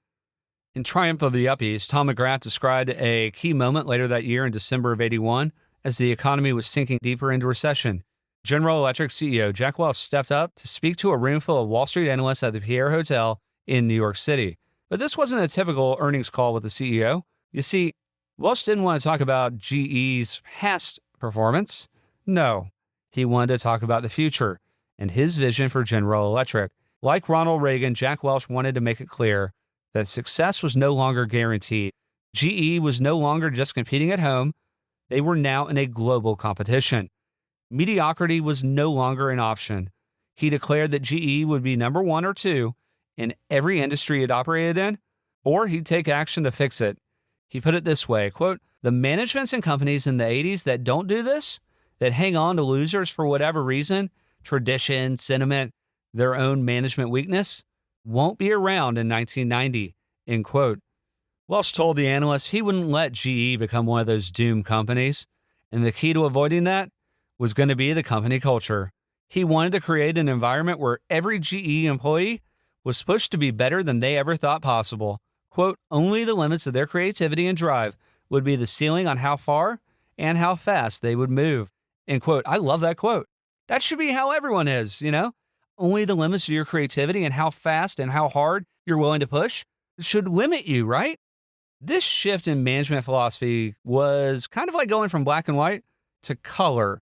In Triumph of the Yuppies, Tom McGrath described a key moment later that year in December of 81 as the economy was sinking deeper into recession. General Electric CEO Jack Welch stepped up to speak to a room full of Wall Street analysts at the Pierre Hotel in New York City. But this wasn't a typical earnings call with the CEO. You see, Welch didn't want to talk about GE's past performance. No, he wanted to talk about the future and his vision for General Electric. Like Ronald Reagan, Jack Welch wanted to make it clear that success was no longer guaranteed. GE was no longer just competing at home. They were now in a global competition. Mediocrity was no longer an option. He declared that GE would be number 1 or 2 in every industry it operated in, or he'd take action to fix it. He put it this way, quote, "The managements and companies in the 80s that don't do this, that hang on to losers for whatever reason, tradition, sentiment, their own management weakness, won't be around in 1990. end quote. Welch told the analyst he wouldn't let GE become one of those doomed companies, and the key to avoiding that was going to be the company culture. He wanted to create an environment where every GE employee was pushed to be better than they ever thought possible. Quote, only the limits of their creativity and drive would be the ceiling on how far and how fast they would move. End quote. I love that quote. That should be how everyone is, you know? Only the limits of your creativity and how fast and how hard you're willing to push should limit you, right? This shift in management philosophy was kind of like going from black and white to color,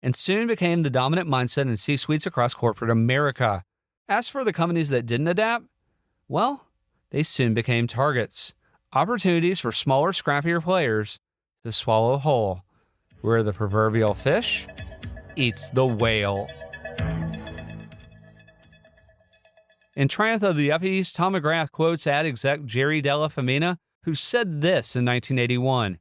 and soon became the dominant mindset in C-suites across corporate America. As for the companies that didn't adapt, well, they soon became targets, opportunities for smaller, scrappier players to swallow whole, where the proverbial fish eats the whale. In Triumph of the Yuppies, Tom McGrath quotes ad exec Jerry Della Femina, who said this in 1981.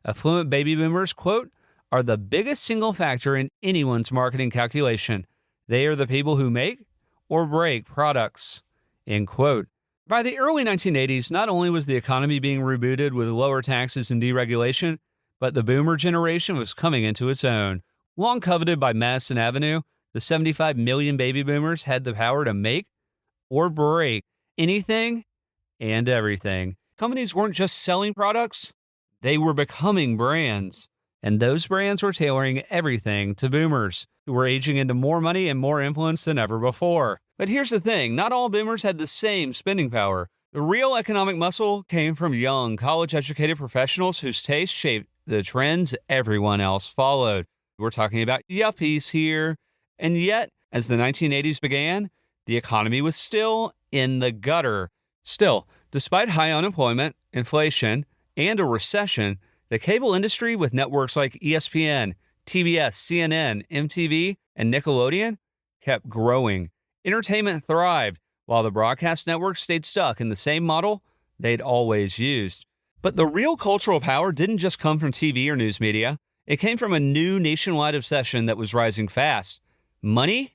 Affluent baby boomers, quote, are the biggest single factor in anyone's marketing calculation. They are the people who make or break products, end quote. By the early 1980s, not only was the economy being rebooted with lower taxes and deregulation, but the boomer generation was coming into its own. Long coveted by Madison Avenue, the 75 million baby boomers had the power to make or break anything and everything. Companies weren't just selling products, they were becoming brands. And those brands were tailoring everything to boomers, who were aging into more money and more influence than ever before. But here's the thing, not all boomers had the same spending power. The real economic muscle came from young, college-educated professionals whose taste shaped the trends everyone else followed. We're talking about yuppies here. And yet, as the 1980s began, the economy was still in the gutter. Still, despite high unemployment, inflation, and a recession, the cable industry with networks like ESPN, TBS, CNN, MTV, and Nickelodeon kept growing. Entertainment thrived, while the broadcast networks stayed stuck in the same model they'd always used. But the real cultural power didn't just come from TV or news media. It came from a new nationwide obsession that was rising fast: money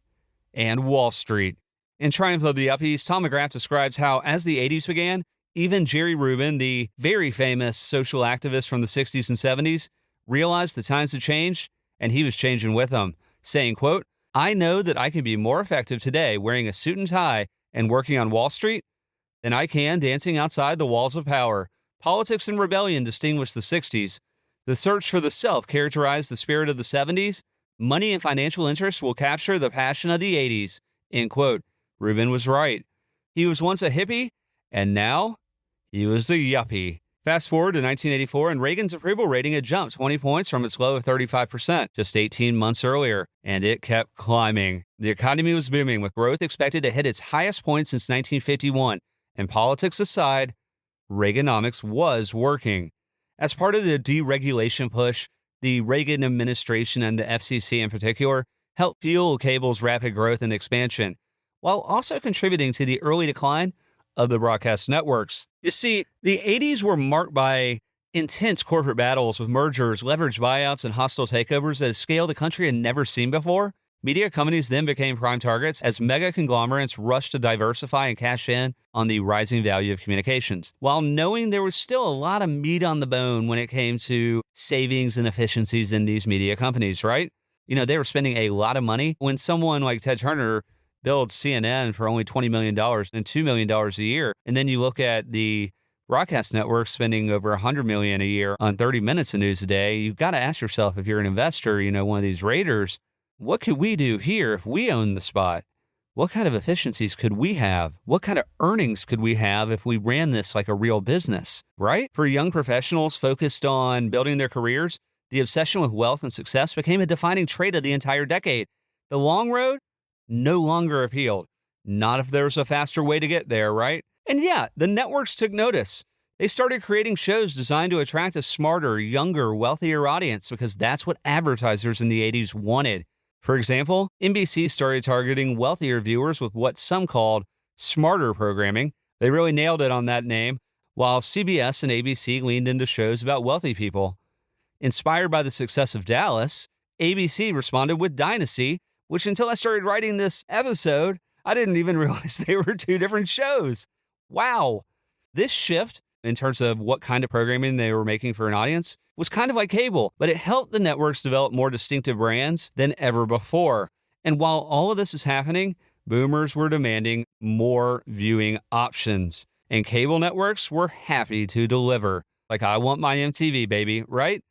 and Wall Street. In Triumph of the Yuppies, Tom McGrath describes how, as the 80s began, even Jerry Rubin, the very famous social activist from the 60s and 70s, realized the times had changed, and he was changing with them, saying, quote, I know that I can be more effective today wearing a suit and tie and working on Wall Street than I can dancing outside the walls of power. Politics and rebellion distinguished the 60s. The search for the self characterized the spirit of the 70s. Money and financial interests will capture the passion of the 80s, end quote. Rubin was right. He was once a hippie, and now he was a yuppie. Fast forward to 1984, and Reagan's approval rating had jumped 20 points from its low of 35% just 18 months earlier, and it kept climbing. The economy was booming, with growth expected to hit its highest point since 1951. And politics aside, Reaganomics was working. As part of the deregulation push, the Reagan administration and the FCC in particular helped fuel cable's rapid growth and expansion, while also contributing to the early decline of the broadcast networks. You see, the 80s were marked by intense corporate battles with mergers, leveraged buyouts, and hostile takeovers at a scale the country had never seen before. Media companies then became prime targets as mega conglomerates rushed to diversify and cash in on the rising value of communications, while knowing there was still a lot of meat on the bone when it came to savings and efficiencies in these media companies, right? You know, they were spending a lot of money. When someone like Ted Turner builds CNN for only $20 million and $2 million a year, and then you look at the broadcast network spending over $100 million a year on 30 minutes of news a day, you've got to ask yourself, if you're an investor, you know, one of these raiders, what could we do here if we own the spot? What kind of efficiencies could we have? What kind of earnings could we have if we ran this like a real business, right? For young professionals focused on building their careers, the obsession with wealth and success became a defining trait of the entire decade. The long road no longer appealed. Not if there was a faster way to get there, right? And yeah, the networks took notice. They started creating shows designed to attract a smarter, younger, wealthier audience because that's what advertisers in the 80s wanted. For example, NBC started targeting wealthier viewers with what some called smarter programming. They really nailed it on that name, while CBS and ABC leaned into shows about wealthy people. Inspired by the success of Dallas, ABC responded with Dynasty, which until I started writing this episode, I didn't even realize they were two different shows. Wow. This shift, in terms of what kind of programming they were making for an audience, was kind of like cable, but it helped the networks develop more distinctive brands than ever before. And while all of this is happening, boomers were demanding more viewing options, and cable networks were happy to deliver. Like, I want my MTV, baby, right?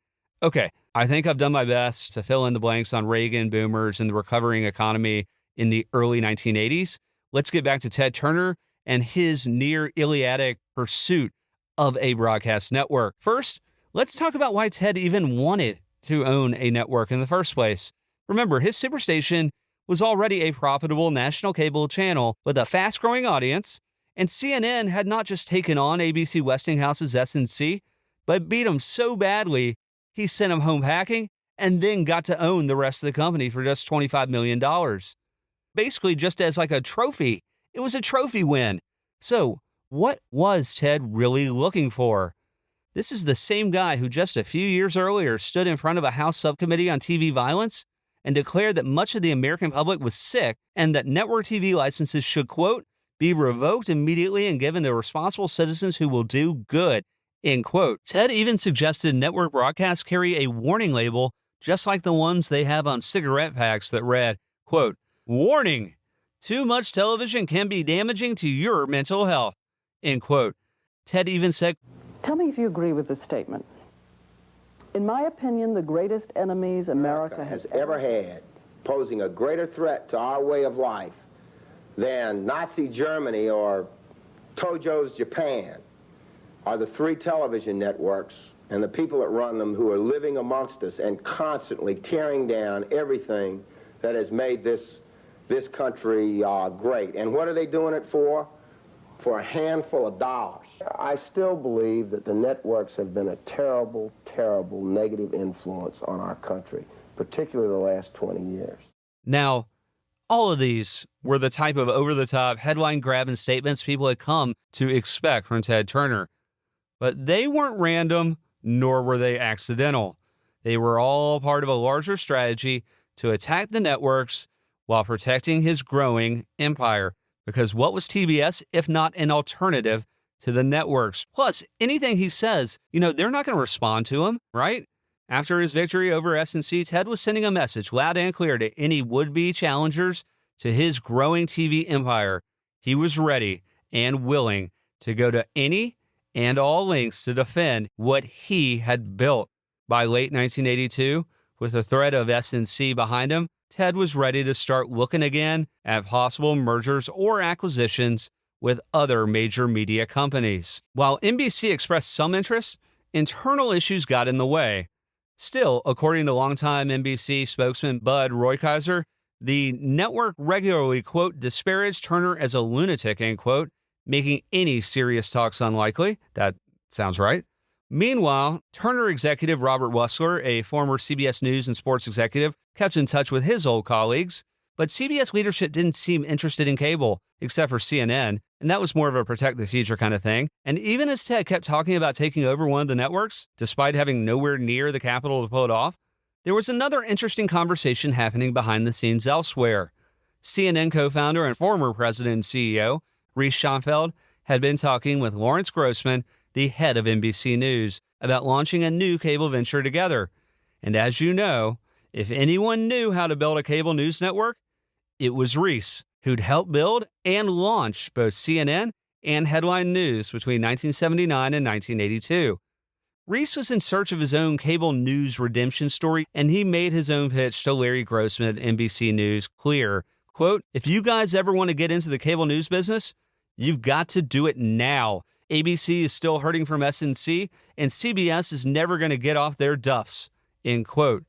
Okay, I think I've done my best to fill in the blanks on Reagan, boomers, and the recovering economy in the early 1980s. Let's get back to Ted Turner and his near Iliadic pursuit of a broadcast network. First, let's talk about why Ted even wanted to own a network in the first place. Remember, his Superstation was already a profitable national cable channel with a fast-growing audience, and CNN had not just taken on ABC Westinghouse's SNC, but beat him so badly, he sent him home packing and then got to own the rest of the company for just $25 million. Basically, just as like a trophy. It was a trophy win. So, what was Ted really looking for? This is the same guy who just a few years earlier stood in front of a House subcommittee on TV violence and declared that much of the American public was sick and that network TV licenses should, quote, be revoked immediately and given to responsible citizens who will do good, end quote. Ted even suggested network broadcasts carry a warning label just like the ones they have on cigarette packs that read, quote, warning, too much television can be damaging to your mental health, end quote. Ted even said, tell me if you agree with this statement. In my opinion, the greatest enemies America has ever had, posing a greater threat to our way of life than Nazi Germany or Tojo's Japan, are the three television networks and the people that run them who are living amongst us and constantly tearing down everything that has made this country great. And what are they doing it for? For a handful of dollars. I still believe that the networks have been a terrible, terrible negative influence on our country, particularly the last 20 years. Now, all of these were the type of over-the-top, headline-grabbing statements people had come to expect from Ted Turner. But they weren't random, nor were they accidental. They were all part of a larger strategy to attack the networks while protecting his growing empire. Because what was TBS if not an alternative to the networks? Plus, anything he says, they're not going to respond to him, right? After his victory over SNC, Ted was sending a message loud and clear to any would-be challengers to his growing TV empire. He was ready and willing to go to any and all lengths to defend what he had built. By late 1982, with the threat of SNC behind him, Ted was ready to start looking again at possible mergers or acquisitions with other major media companies. While NBC expressed some interest, internal issues got in the way. Still, according to longtime NBC spokesman Bud Roykaiser, the network regularly, quote, disparaged Turner as a lunatic, end quote, making any serious talks unlikely. That sounds right. Meanwhile, Turner executive Robert Wussler, a former CBS News and sports executive, kept in touch with his old colleagues, but CBS leadership didn't seem interested in cable, except for CNN, and that was more of a protect the future kind of thing. And even as Ted kept talking about taking over one of the networks, despite having nowhere near the capital to pull it off, there was another interesting conversation happening behind the scenes elsewhere. CNN co-founder and former president and CEO, Reese Schonfeld, had been talking with Lawrence Grossman, the head of NBC News, about launching a new cable venture together. And as you know, if anyone knew how to build a cable news network, it was Reese, who'd helped build and launch both CNN and Headline News between 1979 and 1982. Reese was in search of his own cable news redemption story, and he made his own pitch to Larry Grossman at NBC News clear, quote, if you guys ever want to get into the cable news business, you've got to do it now. ABC is still hurting from SNC, and CBS is never going to get off their duffs, end quote.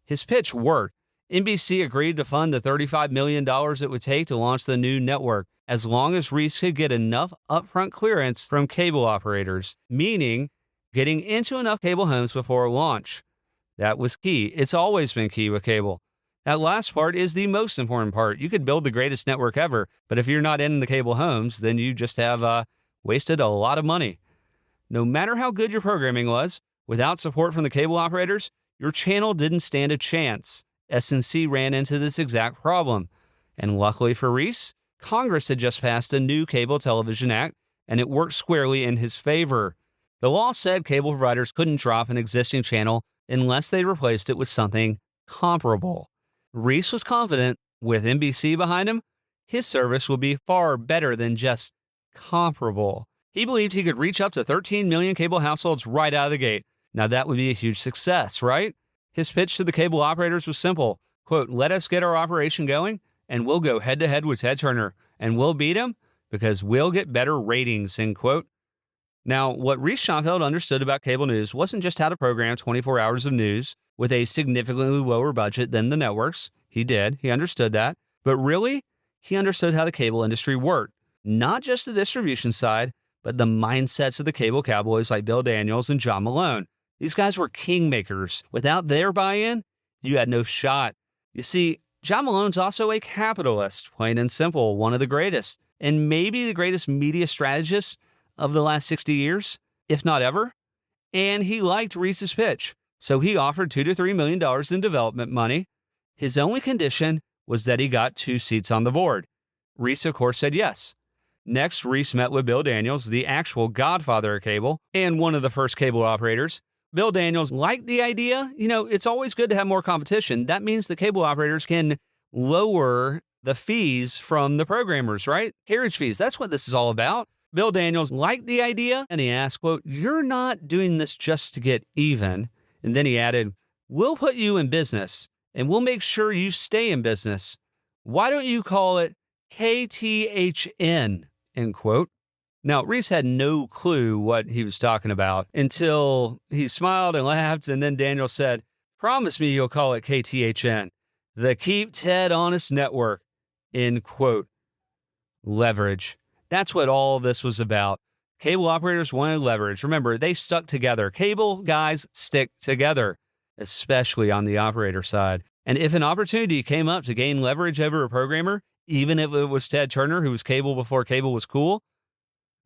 His pitch worked. NBC agreed to fund the $35 million it would take to launch the new network, as long as Reese could get enough upfront clearance from cable operators, meaning getting into enough cable homes before launch. That was key. It's always been key with cable. That last part is the most important part. You could build the greatest network ever, but if you're not in the cable homes, then you just have wasted a lot of money. No matter how good your programming was, without support from the cable operators, your channel didn't stand a chance. SNC ran into this exact problem. And luckily for Reese, Congress had just passed a new Cable Television Act and it worked squarely in his favor. The law said cable providers couldn't drop an existing channel unless they replaced it with something comparable. Reese was confident, with NBC behind him, his service would be far better than just comparable. He believed he could reach up to 13 million cable households right out of the gate. Now that would be a huge success, right? His pitch to the cable operators was simple. Quote, let us get our operation going, and we'll go head-to-head with Ted Turner, and we'll beat him because we'll get better ratings, end quote. Now, what Reese Schonfeld understood about cable news wasn't just how to program 24 hours of news with a significantly lower budget than the networks. He did. He understood that. But really, he understood how the cable industry worked. Not just the distribution side, but the mindsets of the cable cowboys like Bill Daniels and John Malone. These guys were kingmakers. Without their buy-in, you had no shot. You see, John Malone's also a capitalist, plain and simple, one of the greatest, and maybe the greatest media strategist of the last 60 years, if not ever. And he liked Reese's pitch, so he offered $2 to $3 million in development money. His only condition was that he got 2 seats on the board. Reese, of course, said yes. Next, Reese met with Bill Daniels, the actual godfather of cable, and one of the first cable operators. Bill Daniels liked the idea. You know, it's always good to have more competition. That means the cable operators can lower the fees from the programmers, right? Carriage fees. That's what this is all about. Bill Daniels liked the idea, and he asked, quote, you're not doing this just to get even. And then he added, we'll put you in business, and we'll make sure you stay in business. Why don't you call it KTHN, end quote. Now, Reese had no clue what he was talking about until he smiled and laughed, and then Daniel said, promise me you'll call it KTHN, the Keep Ted Honest Network, end quote. Leverage. That's what all this was about. Cable operators wanted leverage. Remember, they stuck together. Cable guys stick together, especially on the operator side. And if an opportunity came up to gain leverage over a programmer, even if it was Ted Turner, who was cable before cable was cool,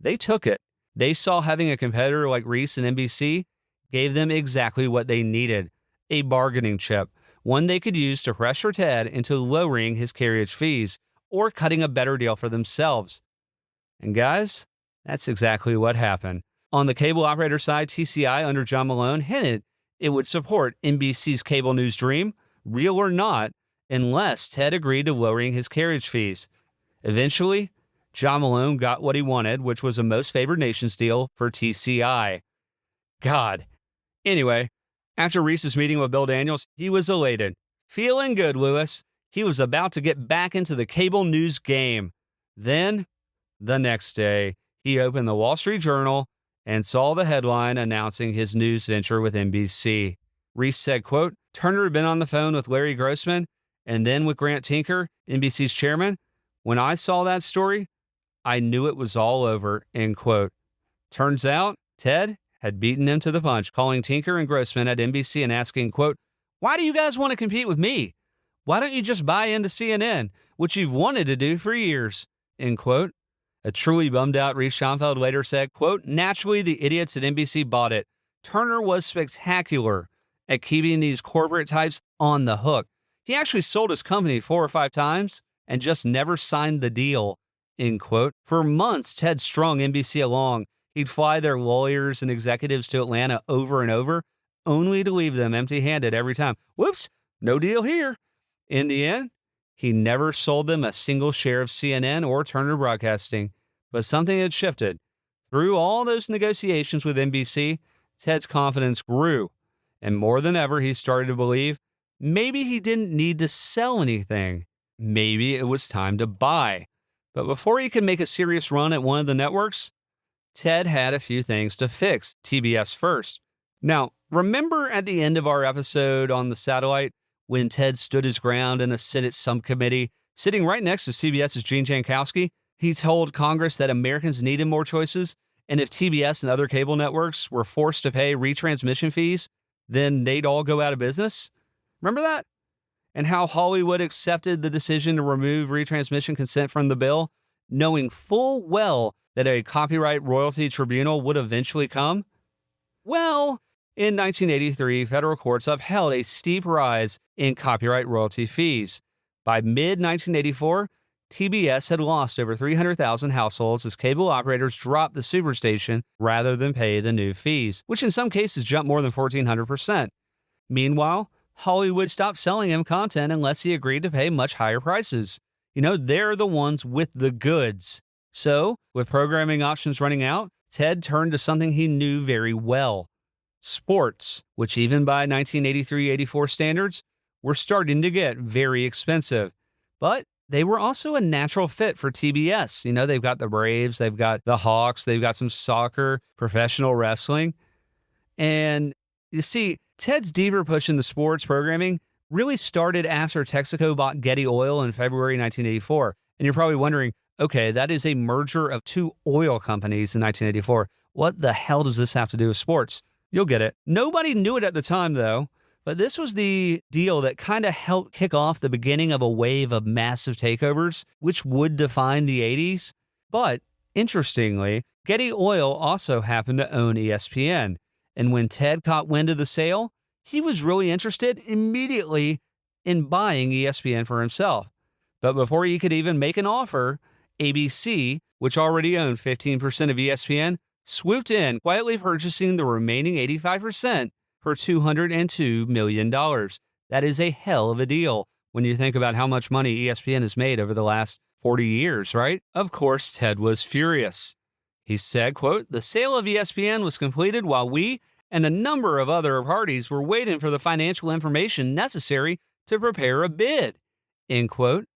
they took it. They saw having a competitor like Reese and NBC gave them exactly what they needed, a bargaining chip, one they could use to pressure Ted into lowering his carriage fees or cutting a better deal for themselves. And guys, that's exactly what happened. On the cable operator side, TCI under John Malone hinted it would support NBC's cable news dream, real or not, unless Ted agreed to lowering his carriage fees. Eventually, John Malone got what he wanted, which was a most favored nations deal for TCI. God. Anyway, after Reese's meeting with Bill Daniels, he was elated. Feeling good, Lewis. He was about to get back into the cable news game. Then, the next day, he opened the Wall Street Journal and saw the headline announcing his news venture with NBC. Reese said, quote, Turner had been on the phone with Larry Grossman and then with Grant Tinker, NBC's chairman. When I saw that story, I knew it was all over, end quote. Turns out, Ted had beaten him to the punch, calling Tinker and Grossman at NBC and asking, quote, why do you guys want to compete with me? Why don't you just buy into CNN, which you've wanted to do for years, end quote. A truly bummed out Reese Schonfeld later said, quote, naturally, the idiots at NBC bought it. Turner was spectacular at keeping these corporate types on the hook. He actually sold his company 4 or 5 times and just never signed the deal, end quote. For months, Ted strung NBC along. He'd fly their lawyers and executives to Atlanta over and over, only to leave them empty-handed every time. Whoops, no deal here. In the end, he never sold them a single share of CNN or Turner Broadcasting, but something had shifted. Through all those negotiations with NBC, Ted's confidence grew, and more than ever, he started to believe maybe he didn't need to sell anything. Maybe it was time to buy. But before he could make a serious run at one of the networks, Ted had a few things to fix, TBS first. Now, remember at the end of our episode on the satellite when Ted stood his ground in a Senate subcommittee, sitting right next to CBS's Gene Jankowski? He told Congress that Americans needed more choices, and if TBS and other cable networks were forced to pay retransmission fees, then they'd all go out of business. Remember that? And how Hollywood accepted the decision to remove retransmission consent from the bill, knowing full well that a copyright royalty tribunal would eventually come? Well, in 1983, federal courts upheld a steep rise in copyright royalty fees. By mid-1984, TBS had lost over 300,000 households as cable operators dropped the Superstation rather than pay the new fees, which in some cases jumped more than 1,400%. Meanwhile, Hollywood stopped selling him content unless he agreed to pay much higher prices. They're the ones with the goods. So, with programming options running out, Ted turned to something he knew very well: sports, which even by 1983-84 standards, were starting to get very expensive. But they were also a natural fit for TBS. They've got the Braves, they've got the Hawks, they've got some soccer, professional wrestling. And you see, Ted's deeper push into sports programming really started after Texaco bought Getty Oil in February 1984. And you're probably wondering, okay, that is a merger of two oil companies in 1984. What the hell does this have to do with sports? You'll get it. Nobody knew it at the time, though, but this was the deal that kind of helped kick off the beginning of a wave of massive takeovers, which would define the 80s. But interestingly, Getty Oil also happened to own ESPN. And when Ted caught wind of the sale, he was really interested immediately in buying ESPN for himself. But before he could even make an offer, ABC, which already owned 15% of ESPN, swooped in, quietly purchasing the remaining 85% for $202 million. That is a hell of a deal when you think about how much money ESPN has made over the last 40 years, right? Of course, Ted was furious. He said, quote, "The sale of ESPN was completed while we and a number of other parties were waiting for the financial information necessary to prepare a bid," end quote.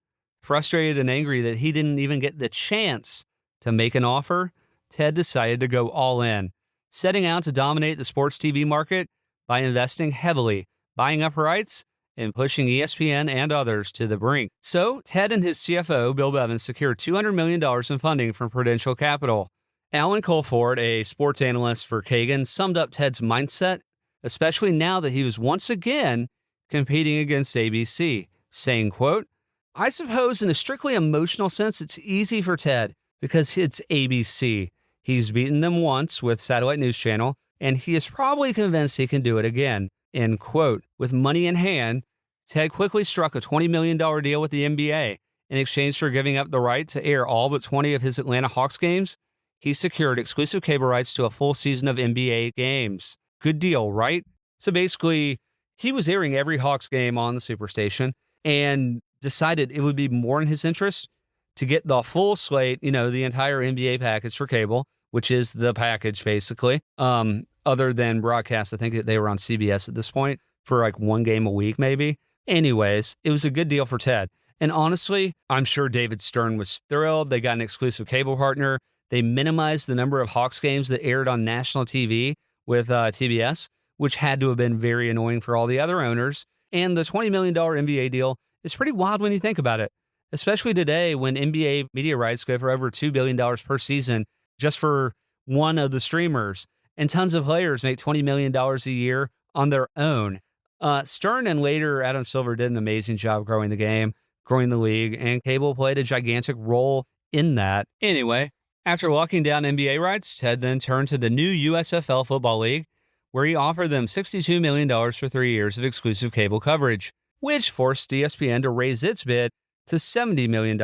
Frustrated and angry that he didn't even get the chance to make an offer, Ted decided to go all in, setting out to dominate the sports TV market by investing heavily, buying up rights, and pushing ESPN and others to the brink. So, Ted and his CFO, Bill Bevins, secured $200 million in funding from Prudential Capital. Alan Colford, a sports analyst for Kagan, summed up Ted's mindset, especially now that he was once again competing against ABC, saying, quote, "I suppose in a strictly emotional sense, it's easy for Ted because it's ABC. He's beaten them once with Satellite News Channel, and he is probably convinced he can do it again," end quote. With money in hand, Ted quickly struck a $20 million deal with the NBA. In exchange for giving up the right to air all but 20 of his Atlanta Hawks games, he secured exclusive cable rights to a full season of NBA games. Good deal, right? So basically, he was airing every Hawks game on the Superstation and decided it would be more in his interest to get the full slate, the entire NBA package for cable, which is the package basically, other than broadcast. I think they were on CBS at this point for like one game a week maybe. Anyways, it was a good deal for Ted. And honestly, I'm sure David Stern was thrilled. They got an exclusive cable partner. They minimized the number of Hawks games that aired on national TV with TBS, which had to have been very annoying for all the other owners. And the $20 million NBA deal is pretty wild when you think about it, especially today when NBA media rights go for over $2 billion per season just for one of the streamers, and tons of players make $20 million a year on their own. Stern and later Adam Silver did an amazing job growing the game, growing the league, and cable played a gigantic role in that. Anyway, after locking down NBA rights, Ted then turned to the new USFL Football League, where he offered them $62 million for 3 years of exclusive cable coverage, which forced ESPN to raise its bid to $70 million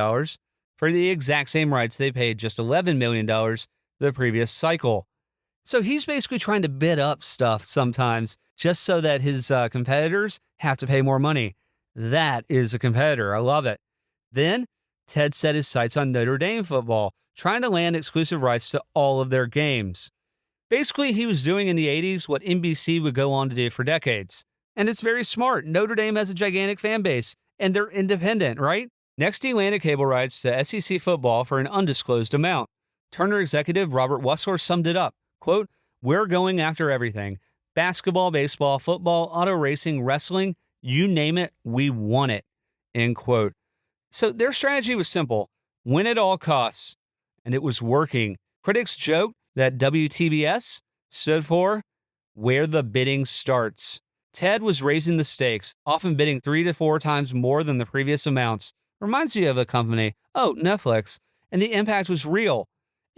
for the exact same rights they paid just $11 million the previous cycle. So he's basically trying to bid up stuff sometimes just so that his competitors have to pay more money. That is a competitor. I love it. Then Ted set his sights on Notre Dame football, trying to land exclusive rights to all of their games. Basically, he was doing in the 80s what NBC would go on to do for decades. And it's very smart. Notre Dame has a gigantic fan base, and they're independent, right? Next, he landed cable rights to SEC football for an undisclosed amount. Turner executive Robert Wussler summed it up, quote, "We're going after everything. Basketball, baseball, football, auto racing, wrestling, you name it, we want it," end quote. So their strategy was simple: win at all costs. And it was working. Critics joked that WTBS stood for where the bidding starts. Ted was raising the stakes, often bidding 3 to 4 times more than the previous amounts. Reminds you of a company, Netflix. And the impact was real.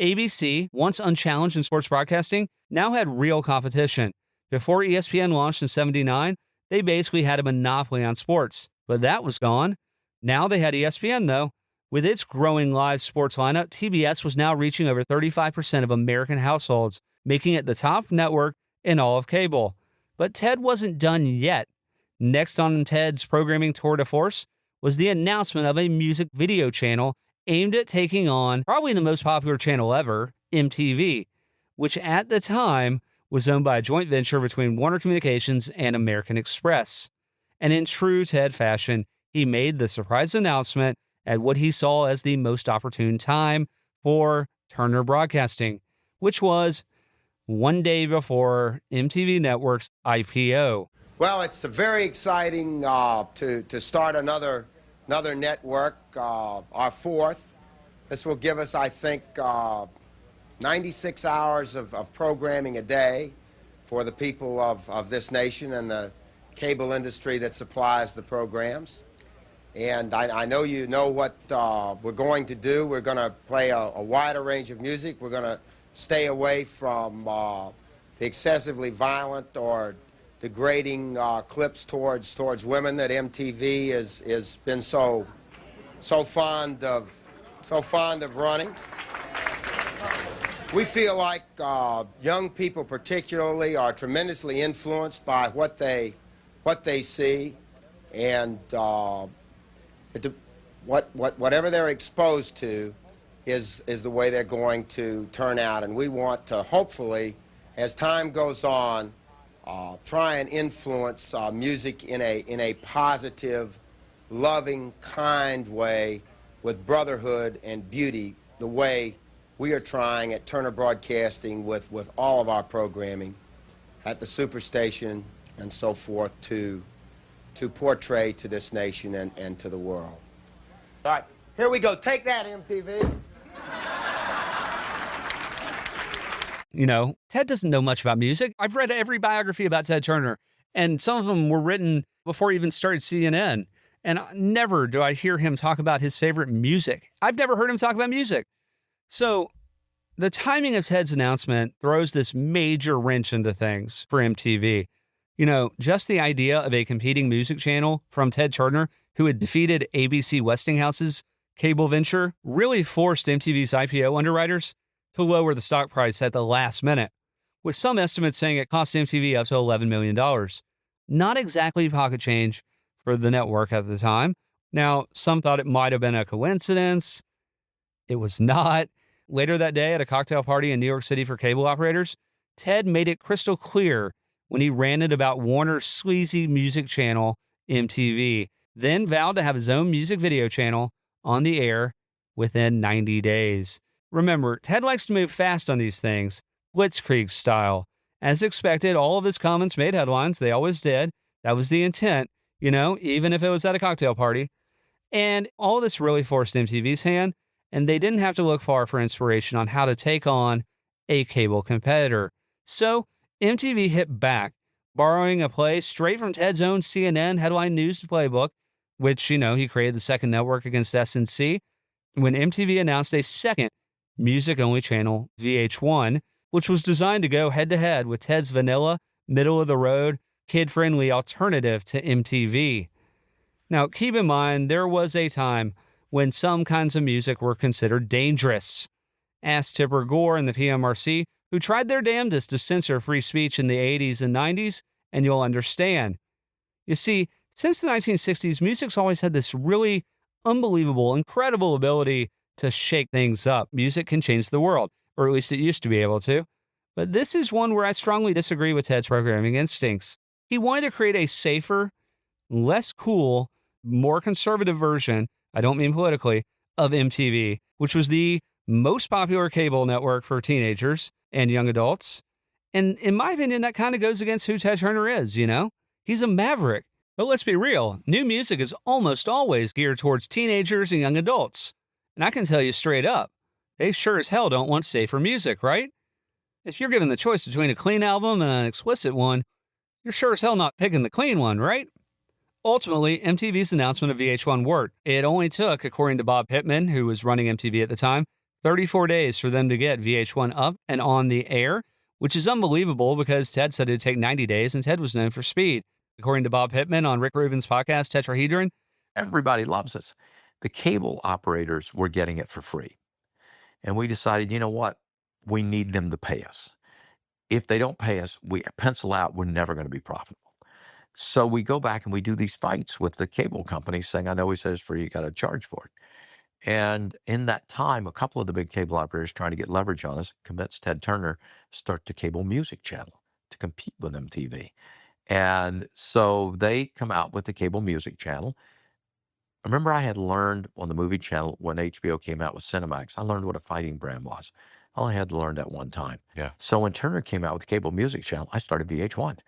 ABC, once unchallenged in sports broadcasting, now had real competition. Before ESPN launched in '79, they basically had a monopoly on sports. But that was gone. Now they had ESPN, though, With its growing live sports lineup, TBS was now reaching over 35% of American households, making it the top network in all of cable. But Ted wasn't done yet. Next on Ted's programming tour de force was the announcement of a music video channel aimed at taking on probably the most popular channel ever, MTV, which at the time was owned by a joint venture between Warner Communications and American Express. And in true Ted fashion, he made the surprise announcement at what he saw as the most opportune time for Turner Broadcasting, which was one day before MTV Network's IPO. Well, it's very exciting to start another network, our fourth. This will give us, I think, 96 hours of programming a day for the people of this nation and the cable industry that supplies the programs. And I know you know what we're going to do. We're going to play a wider range of music. We're going to stay away from the excessively violent or degrading clips towards women that MTV has been so fond of running. We feel like young people particularly are tremendously influenced by what they see, and whatever they're exposed to is the way they're going to turn out. And we want to hopefully, as time goes on, try and influence music in a positive, loving, kind way with brotherhood and beauty, the way we are trying at Turner Broadcasting with all of our programming at the Superstation and so forth to portray to this nation and to the world. All right, here we go. Take that, MTV. You know, Ted doesn't know much about music. I've read every biography about Ted Turner, and some of them were written before he even started CNN. And never do I hear him talk about his favorite music. I've never heard him talk about music. So the timing of Ted's announcement throws this major wrench into things for MTV. You know, just the idea of a competing music channel from Ted Turner, who had defeated ABC Westinghouse's cable venture, really forced MTV's IPO underwriters to lower the stock price at the last minute, with some estimates saying it cost MTV up to $11 million. Not exactly pocket change for the network at the time. Now, some thought it might have been a coincidence. It was not. Later that day at a cocktail party in New York City for cable operators, Ted made it crystal clear when he ranted about Warner's sleazy music channel, MTV, then vowed to have his own music video channel on the air within 90 days. Remember, Ted likes to move fast on these things, blitzkrieg style. As expected, all of his comments made headlines. They always did. That was the intent, you know, even if it was at a cocktail party. And all of this really forced MTV's hand, and they didn't have to look far for inspiration on how to take on a cable competitor. So MTV hit back, borrowing a play straight from Ted's own CNN headline news playbook, which, you know, he created the second network against SNC, when MTV announced a second music-only channel, VH1, which was designed to go head-to-head with Ted's vanilla, middle-of-the-road, kid-friendly alternative to MTV. Now, keep in mind, there was a time when some kinds of music were considered dangerous. Ask Tipper Gore and the PMRC, who tried their damnedest to censor free speech in the 80s and 90s, and you'll understand. You see, since the 1960s, music's always had this really unbelievable, incredible ability to shake things up. Music can change the world, or at least it used to be able to. But this is one where I strongly disagree with Ted's programming instincts. He wanted to create a safer, less cool, more conservative version, I don't mean politically, of MTV, which was the most popular cable network for teenagers and young adults. And in my opinion, that kind of goes against who Ted Turner is, you know? He's a maverick. But let's be real, new music is almost always geared towards teenagers and young adults. And I can tell you straight up, they sure as hell don't want safer music, right? If you're given the choice between a clean album and an explicit one, you're sure as hell not picking the clean one, right? Ultimately, MTV's announcement of VH1 worked. It only took, according to Bob Pittman, who was running MTV at the time, 34 days for them to get VH1 up and on the air, which is unbelievable because Ted said it'd take 90 days, and Ted was known for speed. According to Bob Pittman on Rick Rubin's podcast, Tetrahedron, everybody loves us. the cable operators were getting it for free. And we decided, you know what? We need them to pay us. If they don't pay us, we pencil out we're never going to be profitable. So we go back and we do these fights with the cable companies saying, I know we said it's free, you got to charge for it. And in that time, a couple of the big cable operators trying to get leverage on us convinced Ted Turner to start the cable music channel to compete with MTV. And so they come out with the cable music channel. I remember I had learned on the movie channel when HBO came out with Cinemax, I learned what a fighting brand was. I only had to learn that one time. Yeah. So when Turner came out with the cable music channel, I started VH1.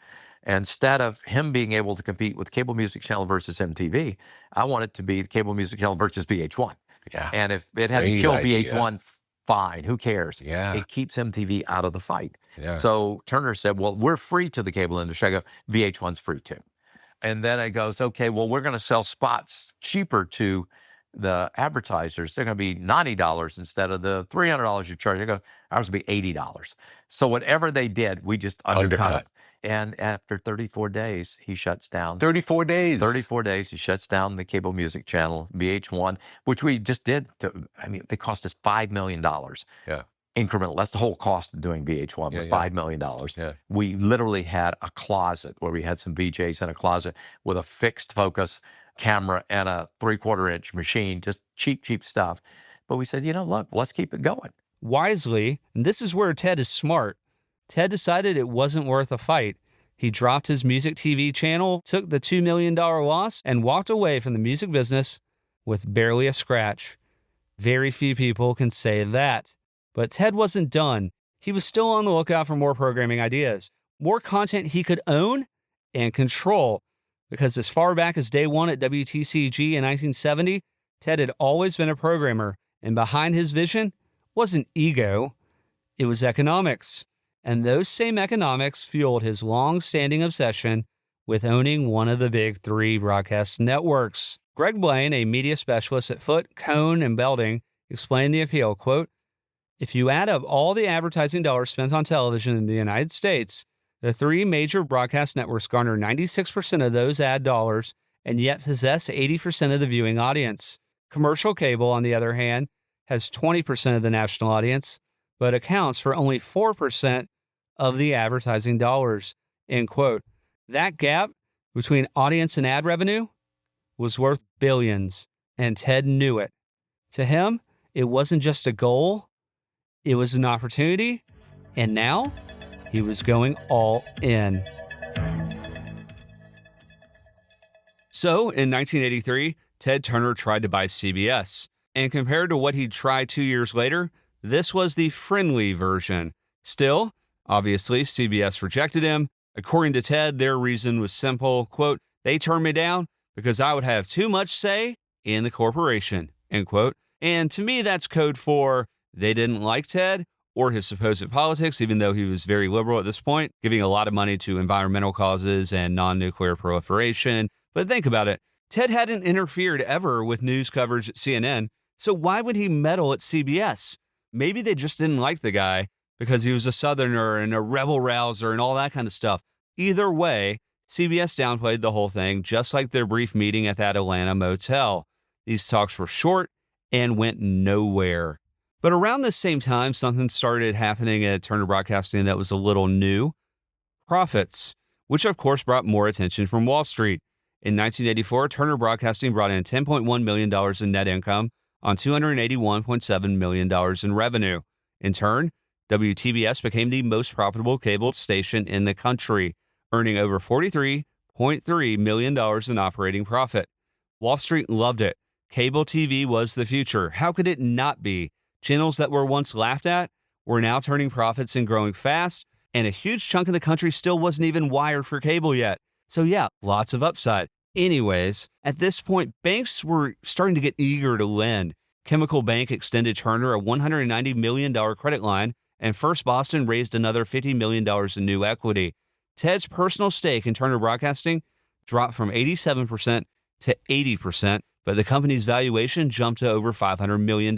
And instead of him being able to compete with cable music channel versus MTV, I wanted to be the cable music channel versus VH1. Yeah. And if it had to Great kill idea. VH1, fine, who cares? Yeah. It keeps MTV out of the fight. Yeah. So Turner said, well, we're free to the cable industry. I go, VH1's free too. And then it goes, okay, well, we're going to sell spots cheaper to the advertisers. They're going to be $90 instead of the $300 you charge. They go, ours will be $80. So whatever they did, we just undercut it. And after 34 days, he shuts down. 34 days. 34 days, he shuts down the cable music channel, VH1, which we just did. They cost us $5 million. Yeah. Incremental. That's the whole cost of doing VH1 was $5 million. Yeah. We literally had a closet where we had some VJs in a closet with a fixed focus camera and a 3/4 inch machine, just cheap stuff. But we said, look, let's keep it going. Wisely, and this is where Ted is smart, Ted decided it wasn't worth a fight. He dropped his music TV channel, took the $2 million loss, and walked away from the music business with barely a scratch. Very few people can say that. But Ted wasn't done. He was still on the lookout for more programming ideas, more content he could own and control. Because as far back as day one at WTCG in 1970, Ted had always been a programmer, and behind his vision wasn't ego, it was economics. And those same economics fueled his long-standing obsession with owning one of the big three broadcast networks. Greg Blaine, a media specialist at Foote, Cone, and Belding, explained the appeal, quote, if you add up all the advertising dollars spent on television in the United States, the three major broadcast networks garner 96% of those ad dollars and yet possess 80% of the viewing audience. Commercial cable, on the other hand, has 20% of the national audience, but accounts for only 4% of the advertising dollars, end quote. That gap between audience and ad revenue was worth billions, and Ted knew it. To him, it wasn't just a goal, it was an opportunity, and now he was going all in. So, in 1983, Ted Turner tried to buy CBS, and compared to what he'd tried 2 years later, this was the friendly version. Still, obviously, CBS rejected him. According to Ted, their reason was simple, quote, they turned me down because I would have too much say in the corporation, end quote. And to me, that's code for they didn't like Ted or his supposed politics, even though he was very liberal at this point, giving a lot of money to environmental causes and non-nuclear proliferation. But think about it. Ted hadn't interfered ever with news coverage at CNN, so why would he meddle at CBS? Maybe they just didn't like the guy because he was a Southerner and a rebel rouser and all that kind of stuff. Either way, CBS downplayed the whole thing, just like their brief meeting at that Atlanta motel. These talks were short and went nowhere. But around this same time, something started happening at Turner Broadcasting that was a little new. Profits, which of course brought more attention from Wall Street. In 1984, Turner Broadcasting brought in $10.1 million in net income on $281.7 million in revenue. In turn, WTBS became the most profitable cable station in the country, earning over $43.3 million in operating profit. Wall Street loved it. Cable TV was the future. How could it not be? Channels that were once laughed at were now turning profits and growing fast, and a huge chunk of the country still wasn't even wired for cable yet. So yeah, lots of upside. Anyways, at this point, banks were starting to get eager to lend. Chemical Bank extended Turner a $190 million credit line, and First Boston raised another $50 million in new equity. Ted's personal stake in Turner Broadcasting dropped from 87% to 80%, but the company's valuation jumped to over $500 million.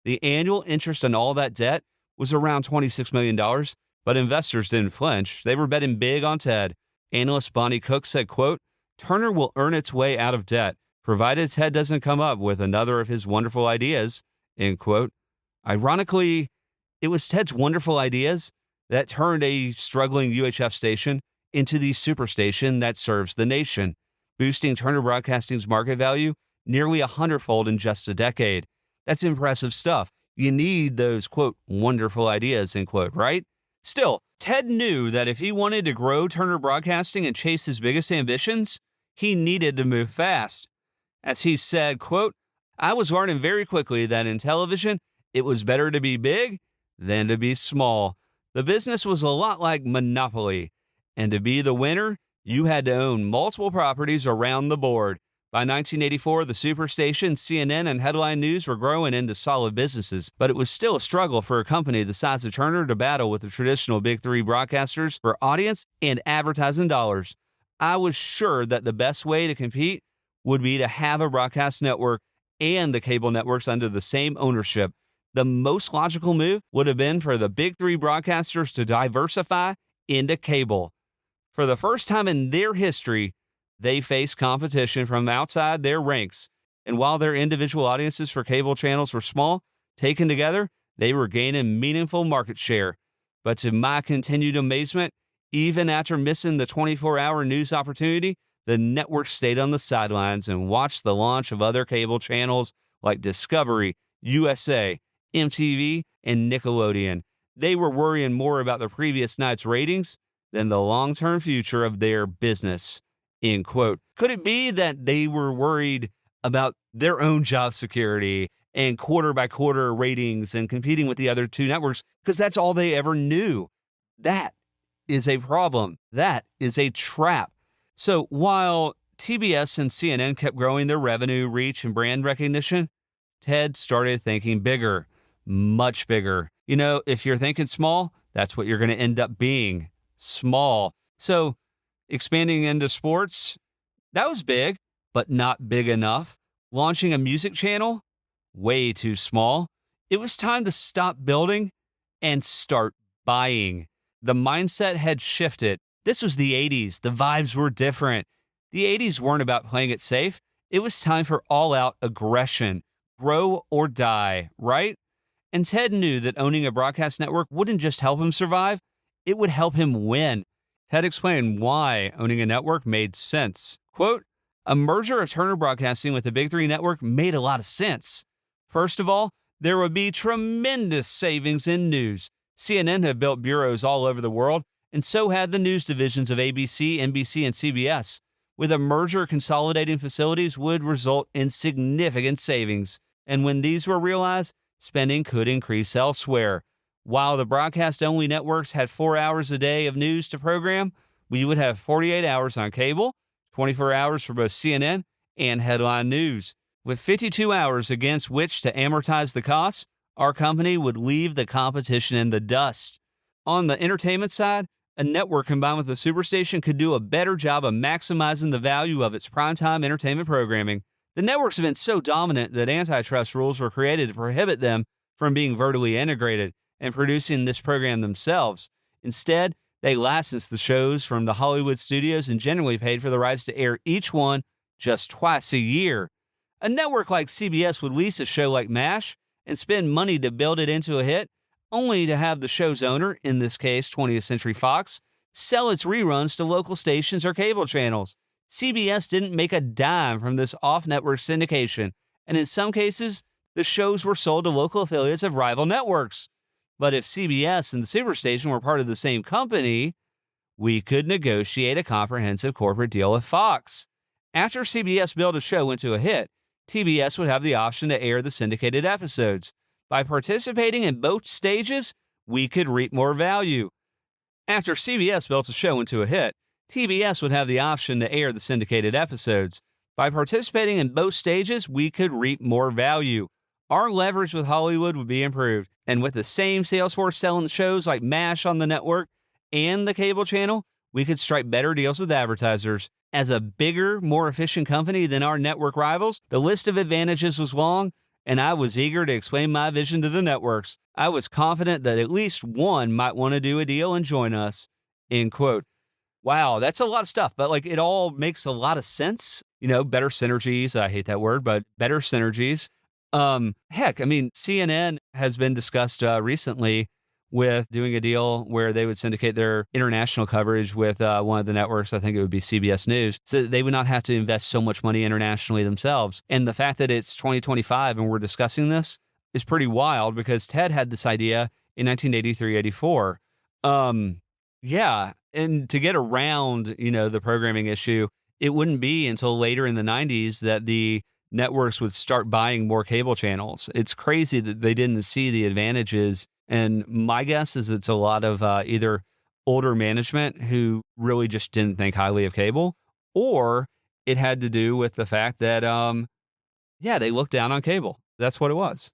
The annual interest on all that debt was around $26 million, but investors didn't flinch. They were betting big on Ted. Analyst Bonnie Cook said, quote, Turner will earn its way out of debt. provided Ted doesn't come up with another of his wonderful ideas, end quote. Ironically, it was Ted's wonderful ideas that turned a struggling UHF station into the Superstation that serves the nation, boosting Turner Broadcasting's market value nearly 100-fold in just a decade. That's impressive stuff. You need those, quote, wonderful ideas, end quote, right? Still, Ted knew that if he wanted to grow Turner Broadcasting and chase his biggest ambitions, he needed to move fast. As he said, quote, I was learning very quickly that in television, it was better to be big than to be small. The business was a lot like Monopoly, and to be the winner, you had to own multiple properties around the board. By 1984, the Superstation, CNN, and Headline News were growing into solid businesses, but it was still a struggle for a company the size of Turner to battle with the traditional Big Three broadcasters for audience and advertising dollars. I was sure that the best way to compete would be to have a broadcast network and the cable networks under the same ownership. The most logical move would have been for the Big Three broadcasters to diversify into cable. For the first time in their history, they faced competition from outside their ranks, and while their individual audiences for cable channels were small, taken together, they were gaining meaningful market share. But to my continued amazement, even after missing the 24-hour news opportunity, the network stayed on the sidelines and watched the launch of other cable channels like Discovery, USA, MTV, and Nickelodeon. They were worrying more about the previous night's ratings than the long-term future of their business. End quote. Could it be that they were worried about their own job security and quarter-by-quarter ratings and competing with the other two networks because that's all they ever knew? That is a problem. That is a trap. So while TBS and CNN kept growing their revenue, reach, and brand recognition, Ted started thinking bigger, much bigger. You know, if you're thinking small, that's what you're going to end up being, small. So expanding into sports, that was big, but not big enough. Launching a music channel, way too small. It was time to stop building and start buying. The mindset had shifted. This was the 80s. The vibes were different. The 80s weren't about playing it safe. It was time for all-out aggression. Grow or die, right? And Ted knew that owning a broadcast network wouldn't just help him survive, it would help him win. Ted explained why owning a network made sense. Quote, a merger of Turner Broadcasting with the Big Three network made a lot of sense. First of all, there would be tremendous savings in news. CNN had built bureaus all over the world, and so had the news divisions of ABC, NBC, and CBS. With a merger, consolidating facilities would result in significant savings. And when these were realized, spending could increase elsewhere. While the broadcast-only networks had 4 hours a day of news to program, we would have 48 hours on cable, 24 hours for both CNN and Headline News. With 52 hours against which to amortize the costs, our company would leave the competition in the dust. On the entertainment side, a network combined with the Superstation could do a better job of maximizing the value of its primetime entertainment programming. The networks have been so dominant that antitrust rules were created to prohibit them from being vertically integrated and producing this program themselves. Instead, they licensed the shows from the Hollywood studios and generally paid for the rights to air each one just twice a year. A network like CBS would lease a show like MASH and spend money to build it into a hit, only to have the show's owner, in this case 20th Century Fox, sell its reruns to local stations or cable channels. CBS didn't make a dime from this off-network syndication, and in some cases, the shows were sold to local affiliates of rival networks. But if CBS and the Superstation were part of the same company, we could negotiate a comprehensive corporate deal with Fox. After CBS built a show into a hit, TBS would have the option to air the syndicated episodes. By participating in both stages, we could reap more value. After CBS built a show into a hit, TBS would have the option to air the syndicated episodes. By participating in both stages, we could reap more value. Our leverage with Hollywood would be improved, and with the same sales force selling shows like MASH on the network and the cable channel, we could strike better deals with advertisers. As a bigger, more efficient company than our network rivals, the list of advantages was long, and I was eager to explain my vision to the networks. I was confident that at least one might want to do a deal and join us. End quote. Wow, that's a lot of stuff, but it all makes a lot of sense. better synergies. I hate that word, but better synergies. Heck, I mean, CNN has been discussed recently with doing a deal where they would syndicate their international coverage with one of the networks. I think it would be CBS News, so that they would not have to invest so much money internationally themselves. And the fact that it's 2025 and we're discussing this is pretty wild, because Ted had this idea in 1983, 84. Yeah. And to get around, the programming issue, it wouldn't be until later in the 90s that the networks would start buying more cable channels. It's crazy that they didn't see the advantages. And my guess is it's a lot of either older management who really just didn't think highly of cable, or it had to do with the fact that, they looked down on cable. That's what it was.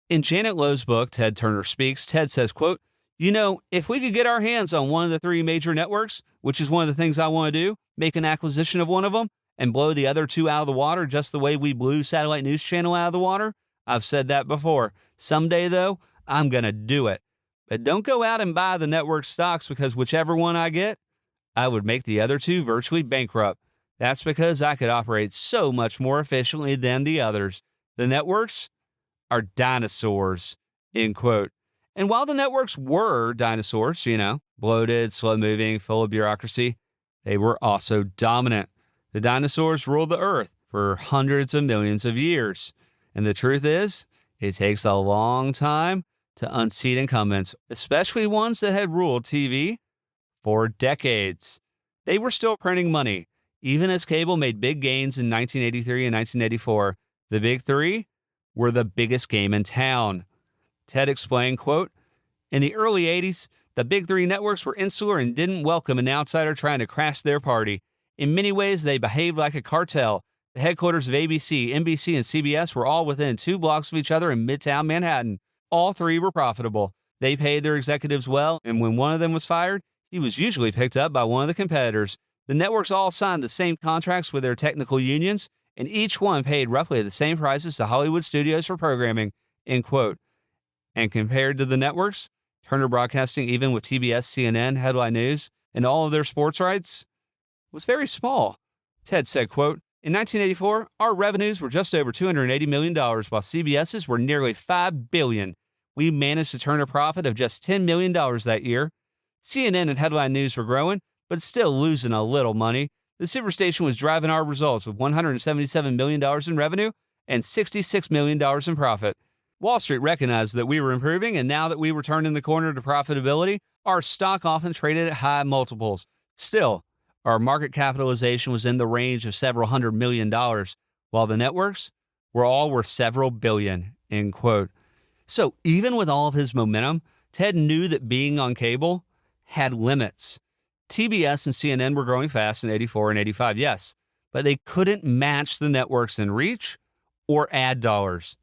In Janet Lowe's book, Ted Turner Speaks, Ted says, quote, if we could get our hands on one of the three major networks, which is one of the things I want to do, make an acquisition of one of them and blow the other two out of the water just the way we blew Satellite News Channel out of the water. I've said that before. Someday, though, I'm going to do it. But don't go out and buy the network stocks, because whichever one I get, I would make the other two virtually bankrupt. That's because I could operate so much more efficiently than the others. The networks are dinosaurs, end quote. And while the networks were dinosaurs, bloated, slow-moving, full of bureaucracy, they were also dominant. The dinosaurs ruled the earth for hundreds of millions of years. And the truth is, it takes a long time to unseat incumbents, especially ones that had ruled TV for decades. They were still printing money, even as cable made big gains in 1983 and 1984. The big three were the biggest game in town. Ted explained, quote, in the early 80s, the big three networks were insular and didn't welcome an outsider trying to crash their party. In many ways, they behaved like a cartel. The headquarters of ABC, NBC, and CBS were all within 2 blocks of each other in Midtown Manhattan. All three were profitable. They paid their executives well, and when one of them was fired, he was usually picked up by one of the competitors. The networks all signed the same contracts with their technical unions, and each one paid roughly the same prices to Hollywood studios for programming, end quote. And compared to the networks, Turner Broadcasting, even with TBS, CNN, Headline News, and all of their sports rights, was very small. Ted said, quote, in 1984, our revenues were just over $280 million, while CBS's were nearly $5 billion. We managed to turn a profit of just $10 million that year. CNN and Headline News were growing, but still losing a little money. The Superstation was driving our results with $177 million in revenue and $66 million in profit. Wall Street recognized that we were improving, and now that we were turning the corner to profitability, our stock often traded at high multiples. Still, our market capitalization was in the range of several $100 million, while the networks were all worth several billion, end quote. So even with all of his momentum, Ted knew that being on cable had limits. TBS and CNN were growing fast in 84 and 85, yes, but they couldn't match the networks in reach or ad dollars.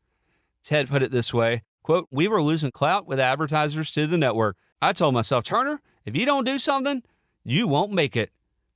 Ted put it this way, quote, we were losing clout with advertisers to the network. I told myself, Turner, if you don't do something, you won't make it.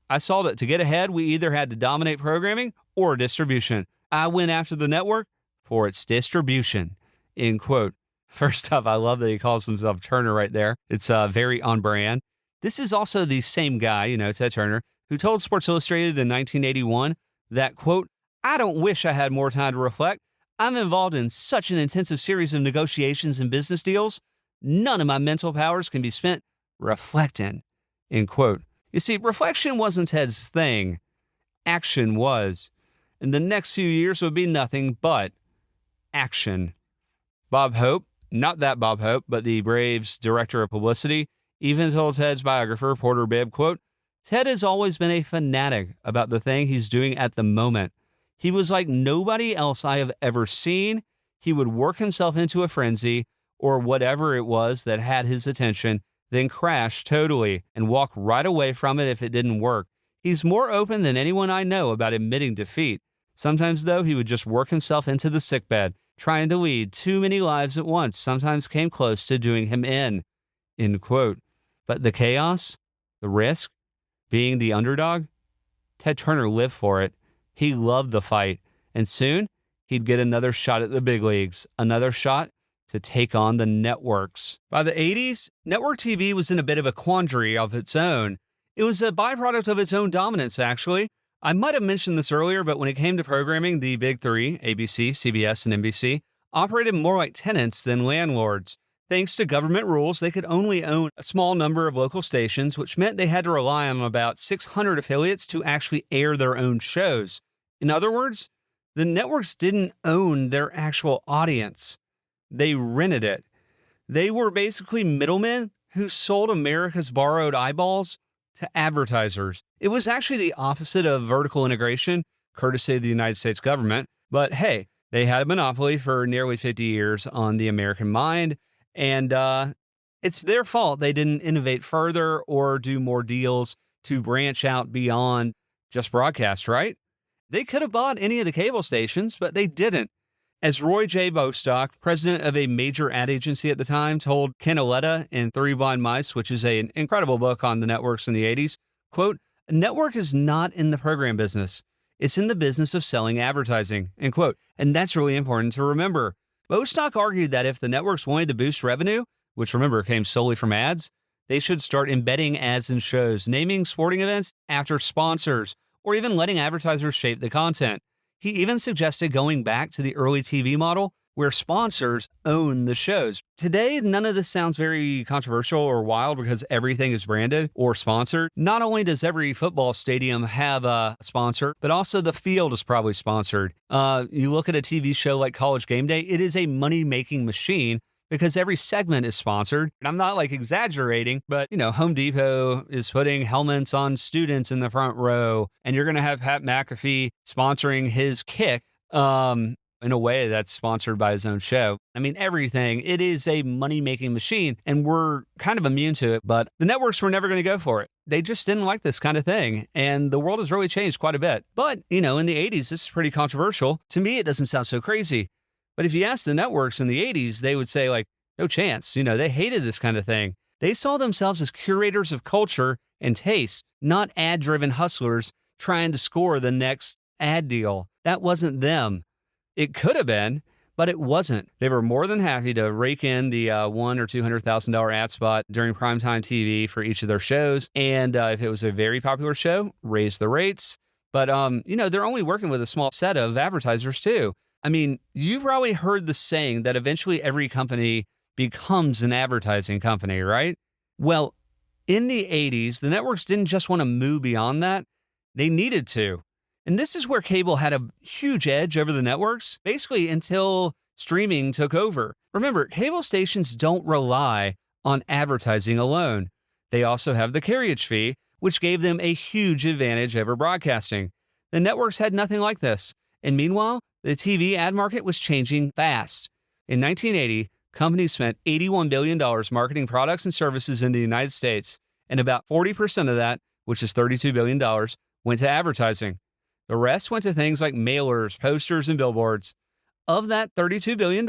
I saw that to get ahead, we either had to dominate programming or distribution. I went after the network for its distribution, end quote. First off, I love that he calls himself Turner right there. It's very on brand. This is also the same guy, Ted Turner, who told Sports Illustrated in 1981 that, quote, I don't wish I had more time to reflect. I'm involved in such an intensive series of negotiations and business deals. None of my mental powers can be spent reflecting, end quote. You see, reflection wasn't Ted's thing. Action was. And the next few years would be nothing but action. Bob Hope, not that Bob Hope, but the Braves' director of publicity, even told Ted's biographer, Porter Bibb, quote, Ted has always been a fanatic about the thing he's doing at the moment. He was like nobody else I have ever seen. He would work himself into a frenzy or whatever it was that had his attention, then crash totally and walk right away from it if it didn't work. He's more open than anyone I know about admitting defeat. Sometimes, though, he would just work himself into the sickbed, trying to lead too many lives at once, sometimes came close to doing him in, end quote. But the chaos, the risk, being the underdog, Ted Turner lived for it. He loved the fight, and soon he'd get another shot at the big leagues, another shot to take on the networks. By the 80s, network TV was in a bit of a quandary of its own. It was a byproduct of its own dominance, actually. I might have mentioned this earlier, but when it came to programming, the big three, ABC, CBS, and NBC, operated more like tenants than landlords. Thanks to government rules, they could only own a small number of local stations, which meant they had to rely on about 600 affiliates to actually air their own shows. In other words, the networks didn't own their actual audience. They rented it. They were basically middlemen who sold America's borrowed eyeballs to advertisers. It was actually the opposite of vertical integration, courtesy of the United States government. But hey, they had a monopoly for nearly 50 years on the American mind, and it's their fault they didn't innovate further or do more deals to branch out beyond just broadcast, right? They could have bought any of the cable stations, but they didn't. As Roy J. Bostock, president of a major ad agency at the time, told Ken Aletta in Three Blind Mice, which is an incredible book on the networks in the 80s, quote, "A network is not in the program business. It's in the business of selling advertising," end quote. And that's really important to remember. Bostock argued that if the networks wanted to boost revenue, which remember came solely from ads, they should start embedding ads in shows, naming sporting events after sponsors, or even letting advertisers shape the content. He even suggested going back to the early TV model where sponsors own the shows. Today, none of this sounds very controversial or wild because everything is branded or sponsored. Not only does every football stadium have a sponsor, but also the field is probably sponsored. You look at a TV show like College Game Day, it is a money-making machine because every segment is sponsored. And I'm not like exaggerating, but Home Depot is putting helmets on students in the front row, and you're going to have Pat McAfee sponsoring his kick in a way that's sponsored by his own show. I mean, everything. It is a money-making machine, and we're kind of immune to it, but the networks were never going to go for it. They just didn't like this kind of thing, and the world has really changed quite a bit. But, in the 80s, this is pretty controversial. To me, it doesn't sound so crazy. But if you ask the networks in the 80s, they would say, like, no chance. They hated this kind of thing. They saw themselves as curators of culture and taste, not ad-driven hustlers trying to score the next ad deal. That wasn't them. It could have been, but it wasn't. They were more than happy to rake in the $100,000 or $200,000 ad spot during primetime TV for each of their shows. And if it was a very popular show, raise the rates. But, they're only working with a small set of advertisers, too. I mean, you've probably heard the saying that eventually every company becomes an advertising company, right? Well, in the 80s, the networks didn't just want to move beyond that. They needed to. And this is where cable had a huge edge over the networks, basically until streaming took over. Remember, cable stations don't rely on advertising alone. They also have the carriage fee, which gave them a huge advantage over broadcasting. The networks had nothing like this. And meanwhile, the TV ad market was changing fast. In 1980, companies spent $81 billion marketing products and services in the United States, and about 40% of that, which is $32 billion, went to advertising. The rest went to things like mailers, posters, and billboards. Of that $32 billion,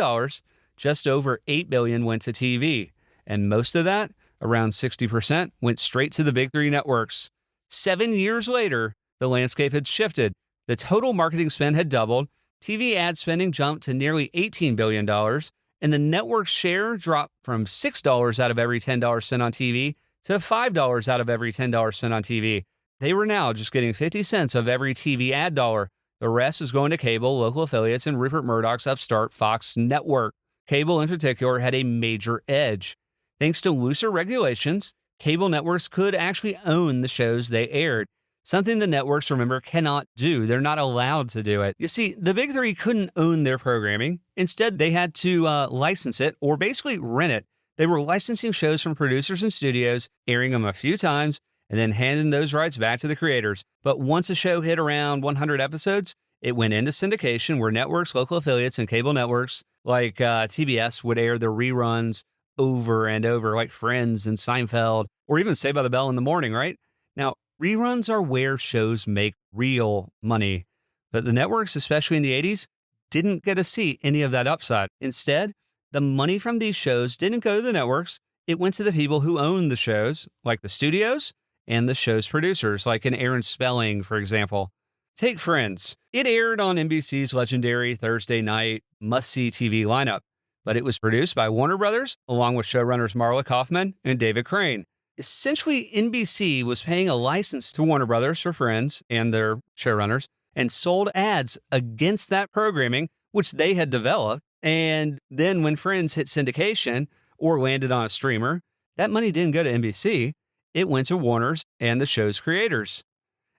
just over $8 billion went to TV, and most of that, around 60%, went straight to the big three networks. 7 years later, the landscape had shifted. The total marketing spend had doubled, TV ad spending jumped to nearly $18 billion, and the network share dropped from $6 out of every $10 spent on TV to $5 out of every $10 spent on TV. They were now just getting 50 cents of every TV ad dollar. The rest was going to cable, local affiliates, and Rupert Murdoch's upstart Fox network. Cable in particular had a major edge. Thanks to looser regulations, cable networks could actually own the shows they aired. Something the networks, remember, cannot do. They're not allowed to do it. You see, the big three couldn't own their programming. Instead, they had to license it or basically rent it. They were licensing shows from producers and studios, airing them a few times, and then handing those rights back to the creators. But once a show hit around 100 episodes, it went into syndication where networks, local affiliates, and cable networks like CBS would air the reruns over and over, like Friends and Seinfeld, or even Saved by the Bell in the morning, right? Now, reruns are where shows make real money. But the networks, especially in the 80s, didn't get to see any of that upside. Instead, the money from these shows didn't go to the networks. It went to the people who owned the shows, like the studios and the show's producers, like an Aaron Spelling, for example. Take Friends. It aired on NBC's legendary Thursday night must-see TV lineup, but it was produced by Warner Brothers, along with showrunners Marla Kaufman and David Crane. essentially NBC was paying a license to Warner Brothers for Friends and their showrunners and sold ads against that programming, which they had developed. And then when Friends hit syndication or landed on a streamer, that money didn't go to NBC. It went to Warner's and the show's creators.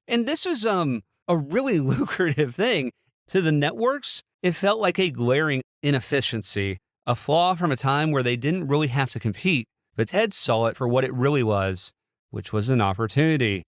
And this was a really lucrative thing. To the networks, it felt like a glaring inefficiency, a flaw from a time where they didn't really have to compete. But Ted saw it for what it really was, which was an opportunity.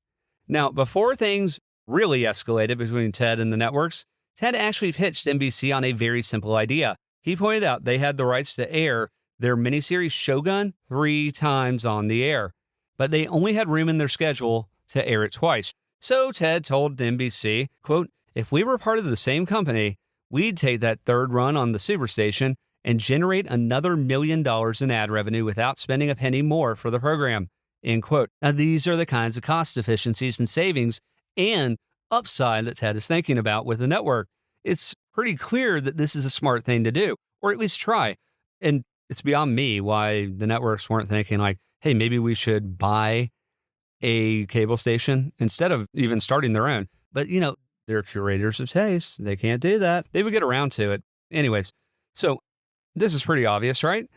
Now, before things really escalated between Ted and the networks, Ted actually pitched NBC on a very simple idea. He pointed out they had the rights to air their miniseries Shogun 3 times on the air, but they only had room in their schedule to air it twice. So Ted told NBC, quote, if we were part of the same company, we'd take that third run on the Superstation and generate another $1 million in ad revenue without spending a penny more for the program, end quote. Now, these are the kinds of cost efficiencies and savings and upside that Ted is thinking about with the network. It's pretty clear that this is a smart thing to do, or at least try. And it's beyond me why the networks weren't thinking like, hey, maybe we should buy a cable station instead of even starting their own. But, you know, they're curators of taste. They can't do that. They would get around to it. Anyways, so this is pretty obvious, right?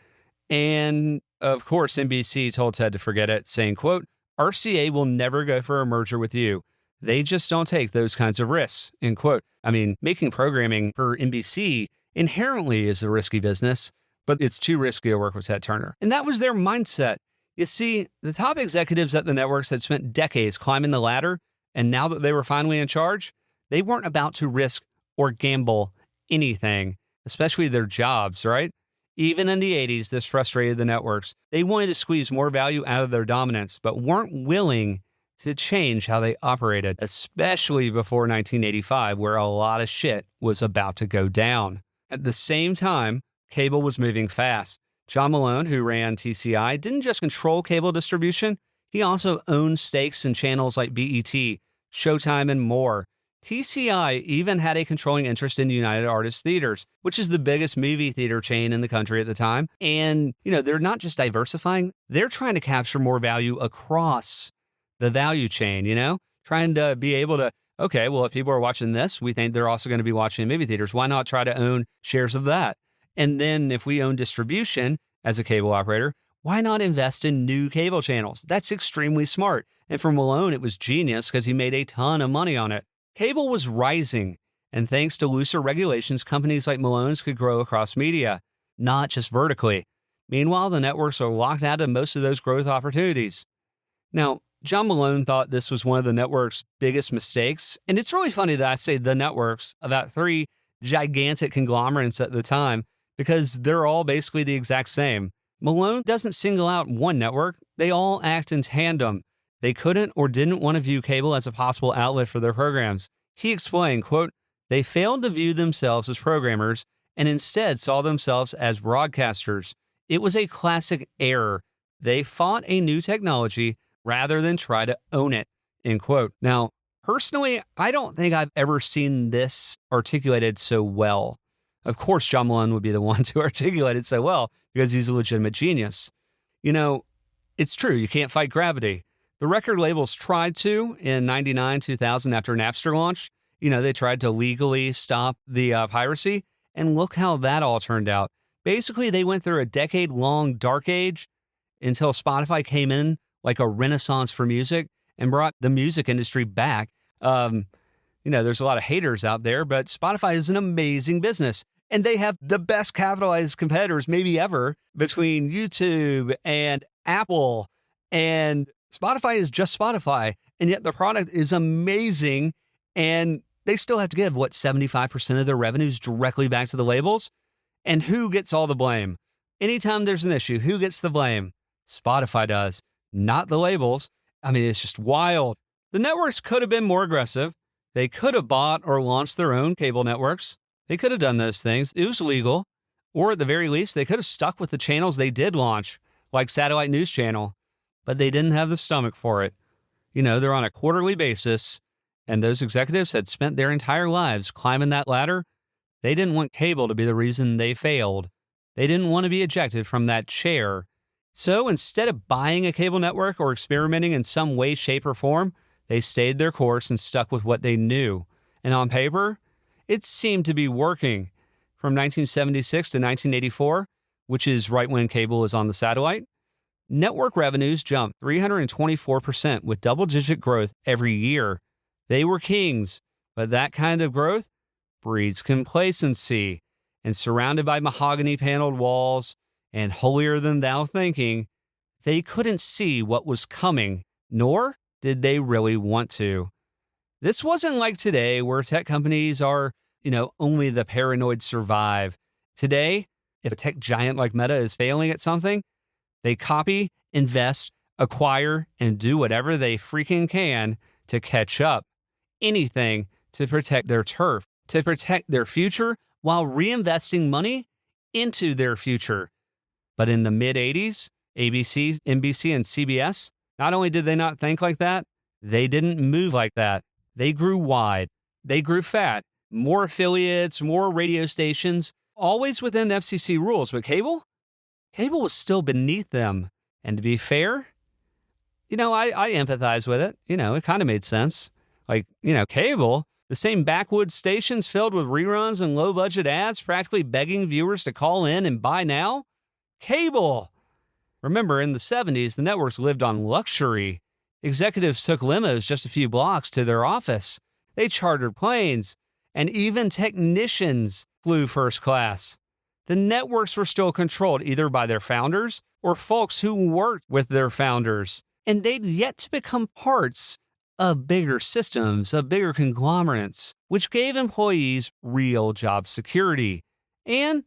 And of course, NBC told Ted to forget it, saying, quote, RCA will never go for a merger with you. They just don't take those kinds of risks, end quote. I mean, making programming for NBC inherently is a risky business, but it's too risky to work with Ted Turner. And that was their mindset. You see, the top executives at the networks had spent decades climbing the ladder, and now that they were finally in charge, they weren't about to risk or gamble anything, especially their jobs, right? Even in the 80s, this frustrated the networks. They wanted to squeeze more value out of their dominance, but weren't willing to change how they operated, especially before 1985, where a lot of shit was about to go down. At the same time, cable was moving fast. John Malone, who ran TCI, didn't just control cable distribution, he also owned stakes in channels like BET, Showtime, and more. TCI even had a controlling interest in United Artists Theaters, which is the biggest movie theater chain in the country at the time. And, you know, they're not just diversifying, they're trying to capture more value across the value chain, you know, trying to be able to, okay, well, if people are watching this, we think they're also going to be watching in movie theaters. Why not try to own shares of that? And then if we own distribution as a cable operator, why not invest in new cable channels? That's extremely smart. And for Malone, it was genius because he made a ton of money on it. Cable was rising, and thanks to looser regulations, companies like Malone's could grow across media, not just vertically. Meanwhile, the networks are locked out of most of those growth opportunities. Now, John Malone thought this was one of the network's biggest mistakes, and it's really funny that I say the networks about 3 gigantic conglomerates at the time, because they're all basically the exact same. Malone doesn't single out one network, they all act in tandem. They couldn't or didn't want to view cable as a possible outlet for their programs. He explained, quote, they failed to view themselves as programmers and instead saw themselves as broadcasters. It was a classic error. They fought a new technology rather than try to own it, end quote. Now, personally, I don't think I've ever seen this articulated so well. Of course, John Malone would be the one to articulate it so well because he's a legitimate genius. You know, it's true. You can't fight gravity. The record labels tried to in 99, 2000 after Napster launched. You know, they tried to legally stop the piracy, and look how that all turned out. Basically, they went through a decade-long dark age until Spotify came in like a renaissance for music and brought the music industry back. You know, there's a lot of haters out there, but Spotify is an amazing business, and they have the best capitalized competitors maybe ever between YouTube and Apple, and Spotify is just Spotify, and yet the product is amazing, and they still have to give, 75% of their revenues directly back to the labels? And who gets all the blame? Anytime there's an issue, who gets the blame? Spotify does, not the labels. I mean, it's just wild. The networks could have been more aggressive. They could have bought or launched their own cable networks. They could have done those things. It was legal. Or at the very least, they could have stuck with the channels they did launch, like Satellite News Channel. But they didn't have the stomach for it. You know, they're on a quarterly basis, and those executives had spent their entire lives climbing that ladder. They didn't want cable to be the reason they failed. They didn't want to be ejected from that chair So instead of buying a cable network or experimenting in some way, shape, or form, they stayed their course and stuck with what they knew. And on paper, it seemed to be working. From 1976 to 1984, which is right when cable is on the satellite, network revenues jumped 324% with double-digit growth every year. They were kings, but that kind of growth breeds complacency. And surrounded by mahogany-paneled walls and holier-than-thou thinking, they couldn't see what was coming, nor did they really want to. This wasn't like today where tech companies are, only the paranoid survive. Today, if a tech giant like Meta is failing at something, they copy, invest, acquire, and do whatever they freaking can to catch up. Anything to protect their turf, to protect their future while reinvesting money into their future. But in the mid-'80s, ABC, NBC, and CBS, not only did they not think like that, they didn't move like that. They grew wide. They grew fat. More affiliates, more radio stations, always within FCC rules. But cable was still beneath them. And to be fair, I empathize with it. It kind of made sense. Cable, the same backwoods stations filled with reruns and low-budget ads practically begging viewers to call in and buy now. Cable. Remember, in the 70s, the networks lived on luxury. Executives took limos just a few blocks to their office. They chartered planes, and even technicians flew first class. The networks were still controlled either by their founders or folks who worked with their founders, and they'd yet to become parts of bigger systems, of bigger conglomerates, which gave employees real job security and,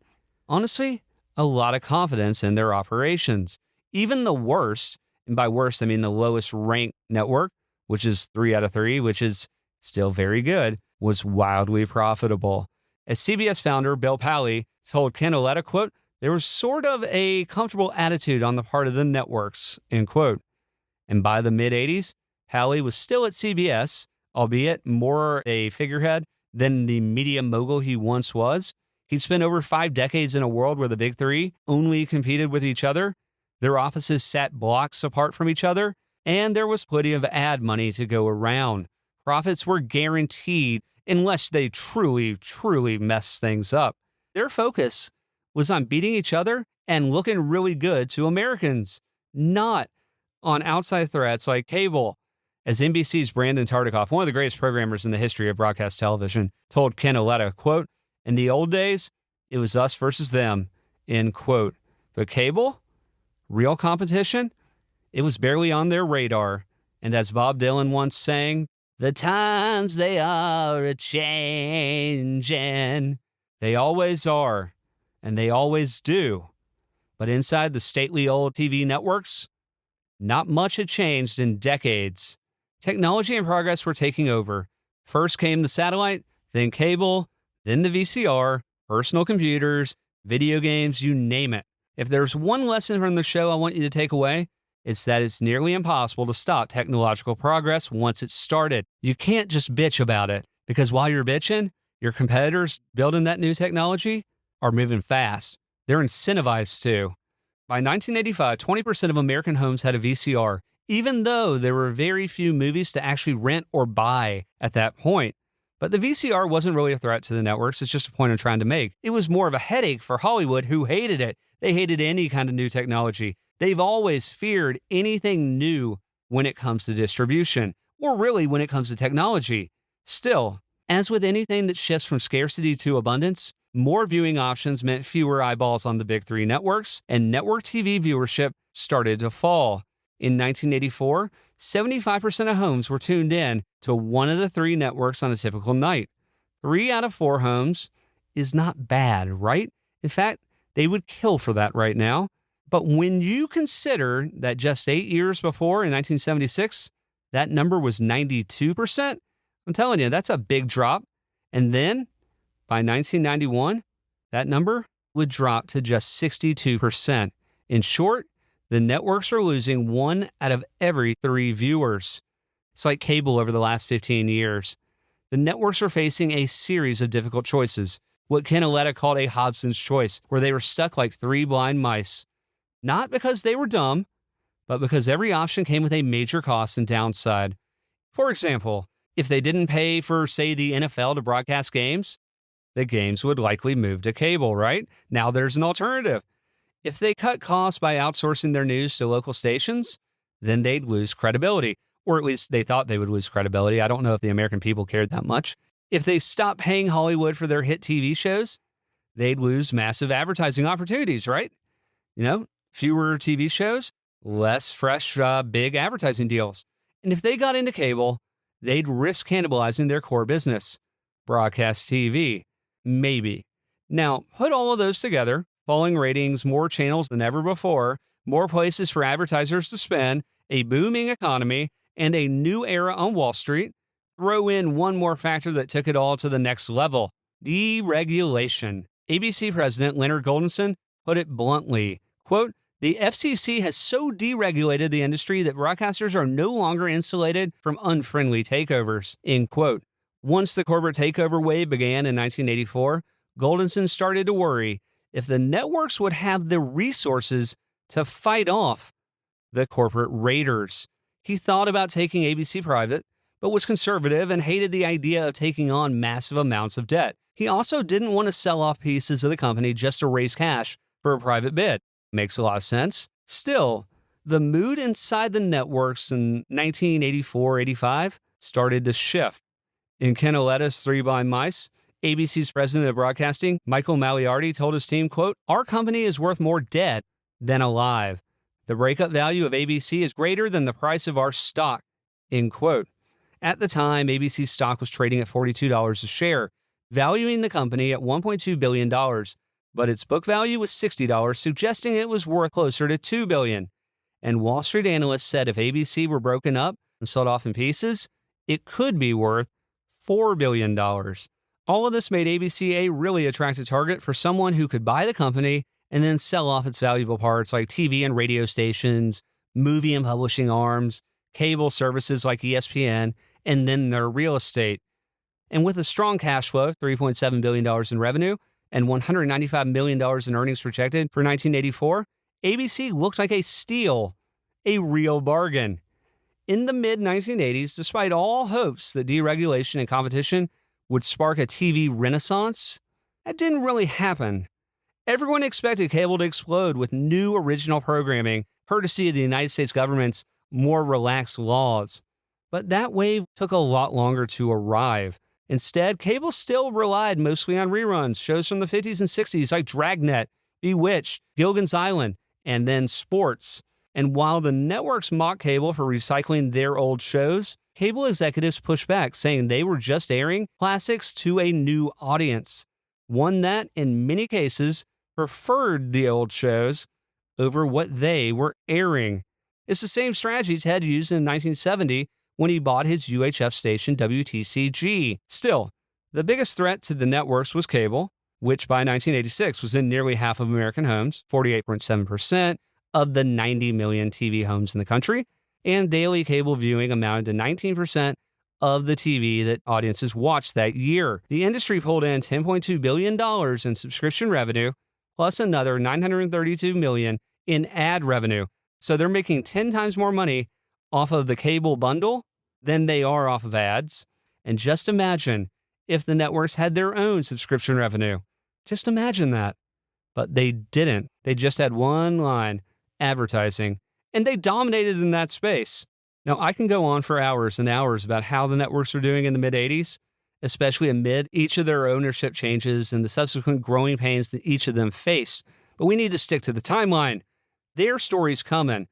honestly, a lot of confidence in their operations. Even the worst, and by worst I mean the lowest ranked network, which is 3 out of 3, which is still very good, was wildly profitable. As CBS founder Bill Pally told Ken Auletta, quote, "There was sort of a comfortable attitude on the part of the networks," end quote. And by the mid-'80s, Pally was still at CBS, albeit more a figurehead than the media mogul he once was. He'd spent over 5 decades in a world where the big three only competed with each other. Their offices sat blocks apart from each other, and there was plenty of ad money to go around. Profits were guaranteed unless they truly, truly messed things up. Their focus was on beating each other and looking really good to Americans, not on outside threats like cable. As NBC's Brandon Tartikoff, one of the greatest programmers in the history of broadcast television, told Ken Auletta, quote, "In the old days, it was us versus them," end quote. But cable, real competition, it was barely on their radar. And as Bob Dylan once sang, "The times they are a-changin'." They always are, and they always do. But inside the stately old TV networks, not much had changed in decades. Technology and progress were taking over. First came the satellite, then cable, then the VCR, personal computers, video games, you name it. If there's one lesson from the show I want you to take away, it's that it's nearly impossible to stop technological progress once it's started. You can't just bitch about it, because while you're bitching, your competitors building that new technology are moving fast. They're incentivized to. By 1985, 20% of American homes had a VCR, even though there were very few movies to actually rent or buy at that point. But the VCR wasn't really a threat to the networks. It's just a point I'm trying to make. It was more of a headache for Hollywood, who hated it. They hated any kind of new technology. They've always feared anything new when it comes to distribution, or really when it comes to technology. Still, as with anything that shifts from scarcity to abundance, more viewing options meant fewer eyeballs on the big three networks, and network TV viewership started to fall. In 1984, 75% of homes were tuned in to one of the three networks on a typical night. 3 out of 4 homes is not bad, right? In fact, they would kill for that right now. But when you consider that just 8 years before, in 1976, that number was 92%, I'm telling you, that's a big drop. And then, by 1991, that number would drop to just 62%. In short, the networks are losing 1 out of every 3 viewers. It's like cable over the last 15 years. The networks are facing a series of difficult choices, what Ken Auletta called a Hobson's choice, where they were stuck like 3 blind mice. not because they were dumb, but because every option came with a major cost and downside. For example, if they didn't pay for, say, the NFL to broadcast games, the games would likely move to cable, right? Now there's an alternative. If they cut costs by outsourcing their news to local stations, then they'd lose credibility, or at least they thought they would lose credibility. I don't know if the American people cared that much. If they stopped paying Hollywood for their hit TV shows, they'd lose massive advertising opportunities, right? Fewer TV shows, less fresh, big advertising deals. And if they got into cable, they'd risk cannibalizing their core business, broadcast TV. Maybe. Now, put all of those together, falling ratings, more channels than ever before, more places for advertisers to spend, a booming economy, and a new era on Wall Street. Throw in one more factor that took it all to the next level: deregulation. ABC President Leonard Goldenson put it bluntly, quote, "The FCC has so deregulated the industry that broadcasters are no longer insulated from unfriendly takeovers," end quote. Once the corporate takeover wave began in 1984, Goldenson started to worry if the networks would have the resources to fight off the corporate raiders. He thought about taking ABC private, but was conservative and hated the idea of taking on massive amounts of debt. He also didn't want to sell off pieces of the company just to raise cash for a private bid. Makes a lot of sense. Still, the mood inside the networks in 1984-85 started to shift. In Ken Auletta's Three Blind Mice, ABC's president of broadcasting, Michael Maliarty, told his team, quote, "Our company is worth more dead than alive. The breakup value of ABC is greater than the price of our stock," end quote. At the time, ABC's stock was trading at $42 a share, valuing the company at $1.2 billion, but its book value was $60, suggesting it was worth closer to $2 billion. And Wall Street analysts said if ABC were broken up and sold off in pieces, it could be worth $4 billion. All of this made ABC a really attractive target for someone who could buy the company and then sell off its valuable parts like TV and radio stations, movie and publishing arms, cable services like ESPN, and then their real estate. And with a strong cash flow, $3.7 billion in revenue, and $195 million in earnings projected for 1984, ABC looked like a steal, a real bargain. In the mid-1980s, despite all hopes that deregulation and competition would spark a TV renaissance, that didn't really happen. Everyone expected cable to explode with new original programming, courtesy of the United States government's more relaxed laws. But that wave took a lot longer to arrive. Instead, cable still relied mostly on reruns, shows from the 50s and 60s like Dragnet, Bewitched, Gilligan's Island, and then sports. And while the networks mocked cable for recycling their old shows, cable executives pushed back, saying they were just airing classics to a new audience, one that, in many cases, preferred the old shows over what they were airing. It's the same strategy Ted used in 1970 when he bought his UHF station WTCG. Still, the biggest threat to the networks was cable, which by 1986 was in nearly half of American homes, 48.7% of the 90 million TV homes in the country, and daily cable viewing amounted to 19% of the TV that audiences watched that year. The industry pulled in $10.2 billion in subscription revenue, plus another $932 million in ad revenue. So they're making 10 times more money off of the cable bundle than they are off of ads. And just imagine if the networks had their own subscription revenue. Just imagine that. But they didn't. They just had one line, advertising, and they dominated in that space. Now, I can go on for hours and hours about how the networks were doing in the mid-'80s, especially amid each of their ownership changes and the subsequent growing pains that each of them faced. But we need to stick to the timeline. Their story's coming,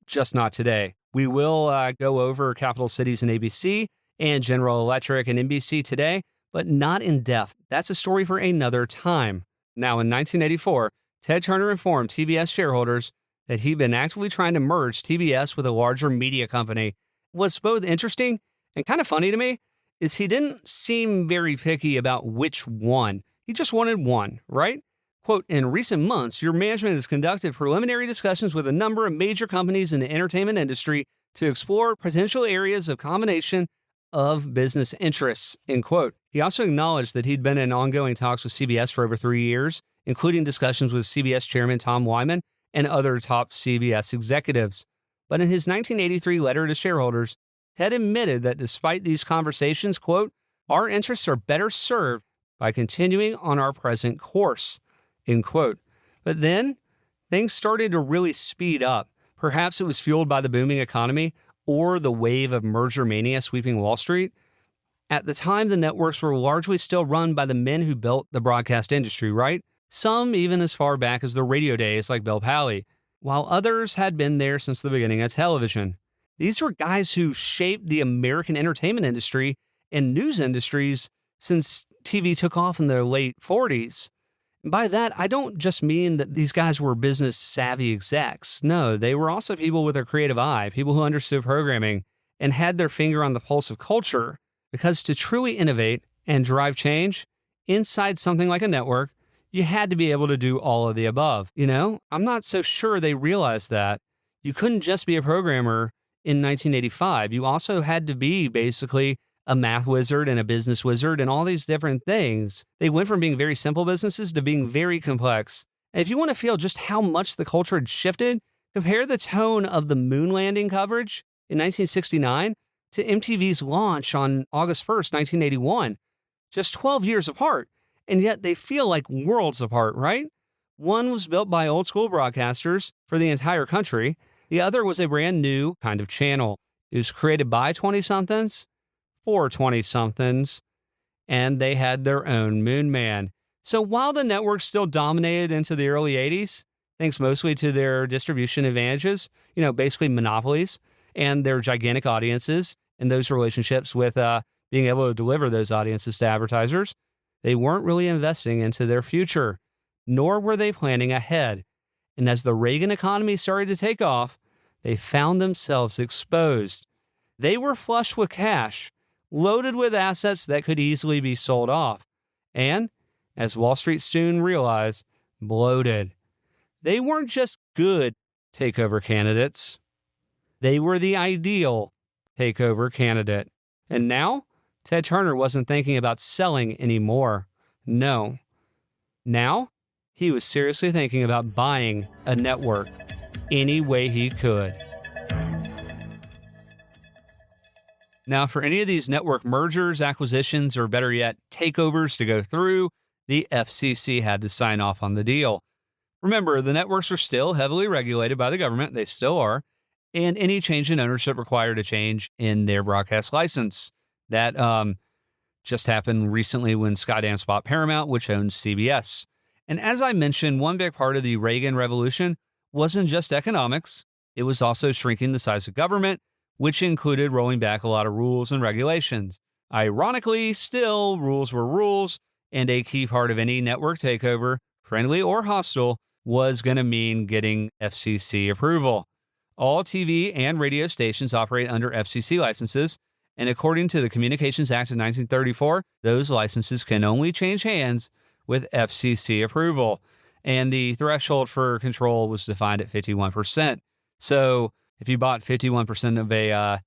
just not today. We will go over Capital Cities and ABC and General Electric and NBC today, but not in depth. That's a story for another time. Now, in 1984, Ted Turner informed TBS shareholders that he'd been actively trying to merge TBS with a larger media company. What's both interesting and kind of funny to me is he didn't seem very picky about which one. He just wanted one, right? Quote, "In recent months, your management has conducted preliminary discussions with a number of major companies in the entertainment industry to explore potential areas of combination of business interests," end quote. He also acknowledged that he'd been in ongoing talks with CBS for over 3 years, including discussions with CBS chairman Tom Wyman and other top CBS executives. But in his 1983 letter to shareholders, Ted admitted that despite these conversations, quote, our interests are better served by continuing on our present course, end quote. But then things started to really speed up. Perhaps it was fueled by the booming economy or the wave of merger mania sweeping Wall Street. At the time, the networks were largely still run by the men who built the broadcast industry, right? Some even as far back as the radio days like Bill Pally, while others had been there since the beginning of television. These were guys who shaped the American entertainment industry and news industries since TV took off in the late 40s. By that, I don't just mean that these guys were business savvy execs. No, they were also people with a creative eye, people who understood programming and had their finger on the pulse of culture. Because to truly innovate and drive change inside something like a network, you had to be able to do all of the above. You know, I'm not so sure they realized that. You couldn't just be a programmer in 1985. You also had to be basically a math wizard and a business wizard and all these different things. They went from being very simple businesses to being very complex. And if you want to feel just how much the culture had shifted, compare the tone of the moon landing coverage in 1969 to MTV's launch on August 1st, 1981, just 12 years apart. And yet they feel like worlds apart, right? One was built by old school broadcasters for the entire country. The other was a brand new kind of channel. It was created by 20-somethings for 20-somethings, and they had their own moon man. So while the network still dominated into the early 80s, thanks mostly to their distribution advantages, you know, basically monopolies, and their gigantic audiences and those relationships with being able to deliver those audiences to advertisers, they weren't really investing into their future, nor were they planning ahead. And as the Reagan economy started to take off, they found themselves exposed. They were flush with cash, loaded with assets that could easily be sold off, and, as Wall Street soon realized, bloated. They weren't just good takeover candidates. They were the ideal takeover candidate. And now, Ted Turner wasn't thinking about selling anymore. No. Now, he was seriously thinking about buying a network any way he could. Now, for any of these network mergers, acquisitions, or better yet, takeovers to go through, the FCC had to sign off on the deal. Remember, the networks were still heavily regulated by the government. They still are. And any change in ownership required a change in their broadcast license. That just happened recently when Skydance bought Paramount, which owns CBS. And as I mentioned, one big part of the Reagan Revolution wasn't just economics. It was also shrinking the size of government, which included rolling back a lot of rules and regulations. Ironically, still, rules were rules, and a key part of any network takeover, friendly or hostile, was going to mean getting FCC approval. All TV and radio stations operate under FCC licenses, and according to the Communications Act of 1934, those licenses can only change hands with FCC approval, and the threshold for control was defined at 51%. So if you bought 51% of a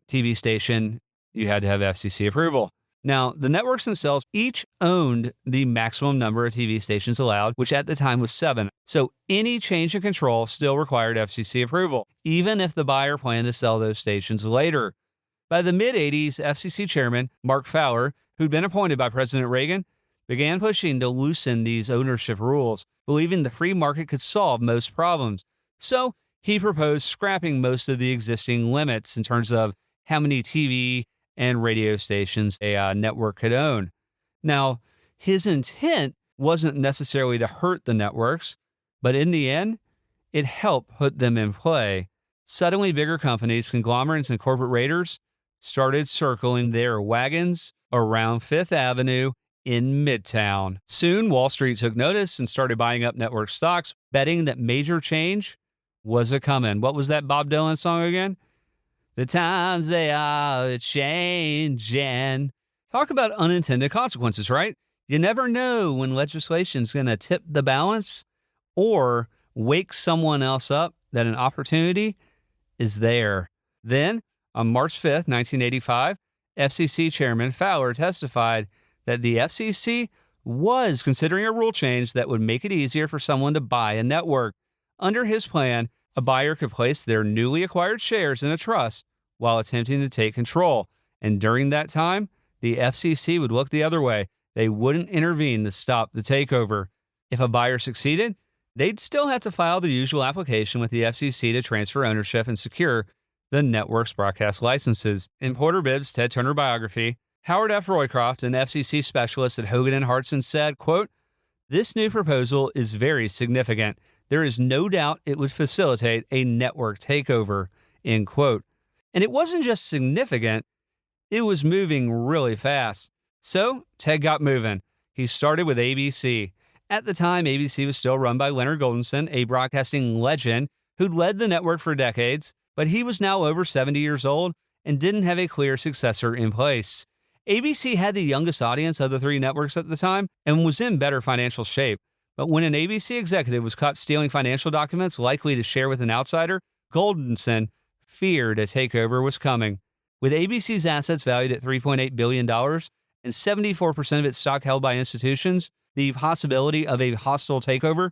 TV station, you had to have FCC approval. Now, the networks themselves each owned the maximum number of TV stations allowed, which at the time was 7. So any change in control still required FCC approval, even if the buyer planned to sell those stations later. By the mid-'80s, FCC chairman Mark Fowler, who'd been appointed by President Reagan, began pushing to loosen these ownership rules, believing the free market could solve most problems. So he proposed scrapping most of the existing limits in terms of how many TV and radio stations a network could own. Now, his intent wasn't necessarily to hurt the networks, but in the end, it helped put them in play. Suddenly, bigger companies, conglomerates, and corporate raiders started circling their wagons around Fifth Avenue in Midtown. Soon, Wall Street took notice and started buying up network stocks, betting that major change was a-comin'. What was that Bob Dylan song again? The times they are changing. Talk about unintended consequences, right? You never know when legislation's going to tip the balance or wake someone else up that an opportunity is there. Then, on March 5th, 1985, FCC Chairman Fowler testified that the FCC was considering a rule change that would make it easier for someone to buy a network. Under his plan, a buyer could place their newly acquired shares in a trust while attempting to take control. And during that time, the FCC would look the other way. They wouldn't intervene to stop the takeover. If a buyer succeeded, they'd still have to file the usual application with the FCC to transfer ownership and secure the network's broadcast licenses. In Porter Bibb's Ted Turner biography, Howard F. Roycroft, an FCC specialist at Hogan and Hartson, said, quote, "This new proposal is very significant. There is no doubt it would facilitate a network takeover," end quote. And it wasn't just significant, it was moving really fast. So Ted got moving. He started with ABC. At the time, ABC was still run by Leonard Goldenson, a broadcasting legend who'd led the network for decades, but he was now over 70 years old and didn't have a clear successor in place. ABC had the youngest audience of the three networks at the time and was in better financial shape. But when an ABC executive was caught stealing financial documents likely to share with an outsider, Goldenson feared a takeover was coming. With ABC's assets valued at $3.8 billion and 74% of its stock held by institutions, the possibility of a hostile takeover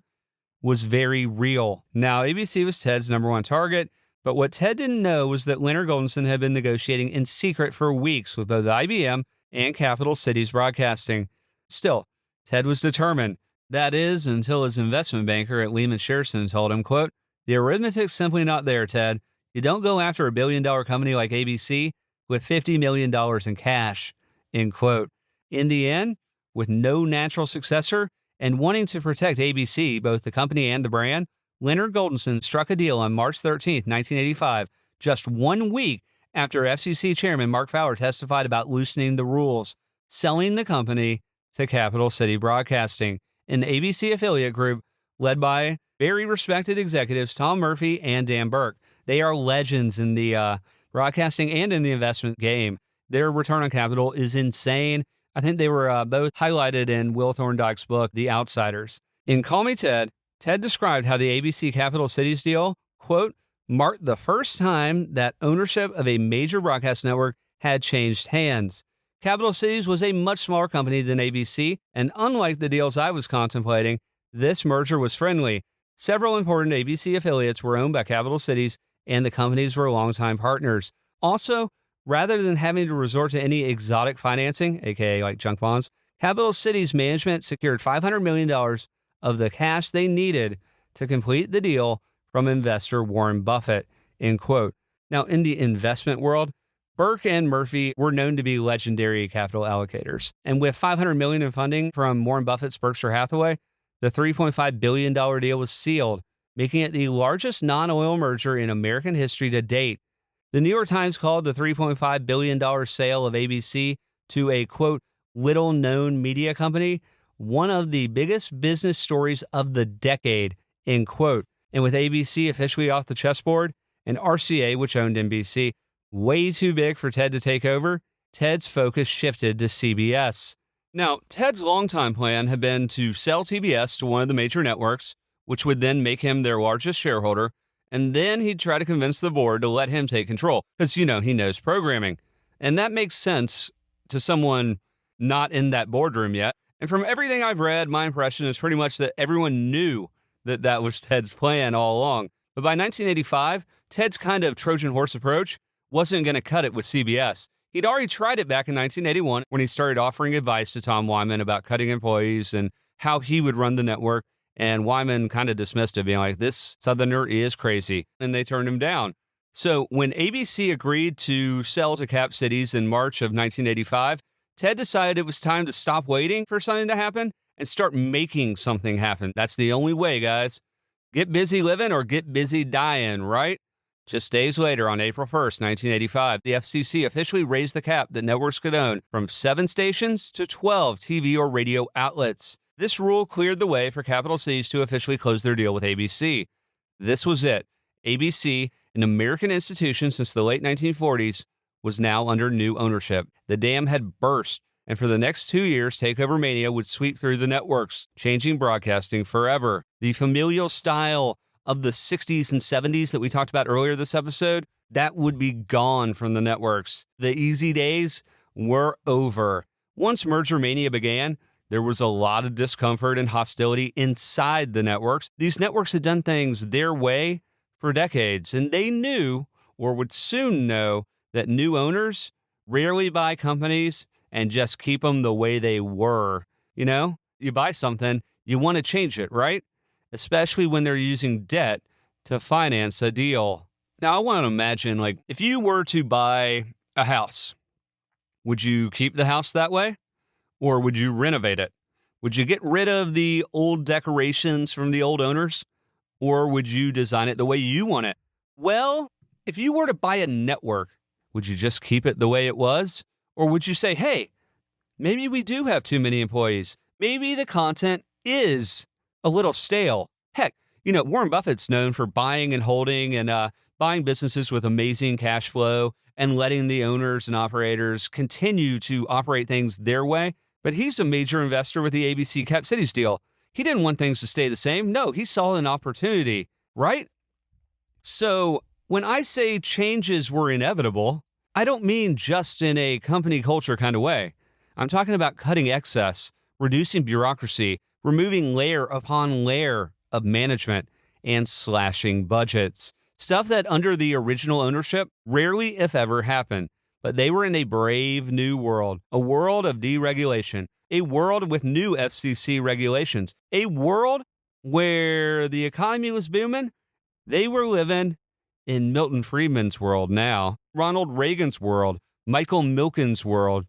was very real. Now, ABC was Ted's number one target, but what Ted didn't know was that Leonard Goldenson had been negotiating in secret for weeks with both IBM and Capital Cities Broadcasting. Still, Ted was determined. That is, until his investment banker at Lehman Sherson told him, quote, "The arithmetic's simply not there, Ted. You don't go after $1 billion company like ABC with $50 million in cash," end quote. In the end, with no natural successor and wanting to protect ABC, both the company and the brand, Leonard Goldenson struck a deal on March 13, 1985, just 1 week after FCC Chairman Mark Fowler testified about loosening the rules, selling the company to Capital City Broadcasting, an ABC affiliate group led by very respected executives Tom Murphy and Dan Burke. They are legends in the broadcasting and in the investment game. Their return on capital is insane. I think they were both highlighted in Will Thorndike's book, The Outsiders. In Call Me Ted, Ted described how the ABC Capital Cities deal, quote, marked the first time that ownership of a major broadcast network had changed hands. Capital Cities was a much smaller company than ABC, and unlike the deals I was contemplating, this merger was friendly. Several important ABC affiliates were owned by Capital Cities, and the companies were longtime partners. Also, rather than having to resort to any exotic financing, aka like junk bonds, Capital Cities management secured $500 million of the cash they needed to complete the deal from investor Warren Buffett, end quote. Now, in the investment world, Burke and Murphy were known to be legendary capital allocators. And with $500 million in funding from Warren Buffett's Berkshire Hathaway, the $3.5 billion deal was sealed, making it the largest non-oil merger in American history to date. The New York Times called the $3.5 billion sale of ABC to a, quote, little-known media company one of the biggest business stories of the decade, end quote. And with ABC officially off the chessboard, and RCA, which owned NBC, way too big for Ted to take over, Ted's focus shifted to CBS. Now, Ted's longtime plan had been to sell TBS to one of the major networks, which would then make him their largest shareholder, and then he'd try to convince the board to let him take control, because, he knows programming. And that makes sense to someone not in that boardroom yet. And from everything I've read, my impression is pretty much that everyone knew that that was Ted's plan all along. But by 1985, Ted's kind of Trojan horse approach wasn't going to cut it with CBS. He'd already tried it back in 1981 when he started offering advice to Tom Wyman about cutting employees and how he would run the network. And Wyman kind of dismissed it, being like, this Southerner is crazy. And they turned him down. So when ABC agreed to sell to Cap Cities in March of 1985, Ted decided it was time to stop waiting for something to happen and start making something happen. That's the only way, guys. Get busy living or get busy dying, right? Just days later, on April 1st, 1985, the FCC officially raised the cap that networks could own from 7 stations to 12 TV or radio outlets. This rule cleared the way for Capital Cities to officially close their deal with ABC. This was it. ABC, an American institution since the late 1940s, was now under new ownership. The dam had burst, and for the next 2 years, takeover mania would sweep through the networks, changing broadcasting forever. The familial style of the 60s and 70s that we talked about earlier this episode, that would be gone from the networks. The easy days were over. Once merger mania began, There was a lot of discomfort and hostility inside the networks. These networks had done things their way for decades, and they knew, or would soon know, that new owners rarely buy companies and just keep them the way they were. You know, you buy something, you want to change it, right? Especially when they're using debt to finance a deal. Now, I want to imagine, like, if you were to buy a house, would you keep the house that way? Or would you renovate it? Would you get rid of the old decorations from the old owners? Or would you design it the way you want it? Well, if you were to buy a network, would you just keep it the way it was? Or would you say, hey, maybe we do have too many employees. Maybe the content is a little stale. Heck, you know, Warren Buffett's known for buying and holding and buying businesses with amazing cash flow and letting the owners and operators continue to operate things their way. But he's a major investor with the ABC Cap Cities deal. He didn't want things to stay the same. No, he saw an opportunity, right? So when I say changes were inevitable, I don't mean just in a company culture kind of way. I'm talking about cutting excess, reducing bureaucracy, removing layer upon layer of management, and slashing budgets. Stuff that under the original ownership rarely, if ever, happened. But they were in a brave new world, a world of deregulation, a world with new FCC regulations, a world where the economy was booming. They were living in Milton Friedman's world now, Ronald Reagan's world, Michael Milken's world,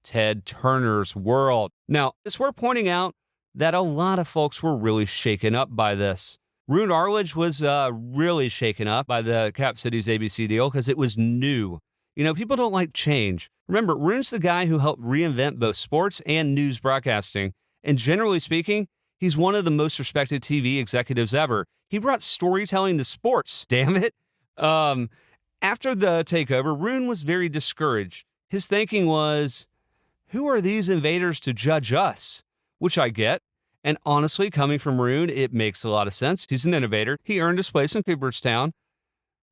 Ted Turner's world. Now, it's worth pointing out that a lot of folks were really shaken up by this. Roone Arledge was really shaken up by the Cap Cities ABC deal because it was new. You know, people don't like change. Remember, Roone's the guy who helped reinvent both sports and news broadcasting. And generally speaking, he's one of the most respected TV executives ever. He brought storytelling to sports, damn it. After the takeover, Roone was very discouraged. His thinking was, who are these invaders to judge us? Which I get. And honestly, coming from Roone, it makes a lot of sense. He's an innovator. He earned his place in Cooperstown.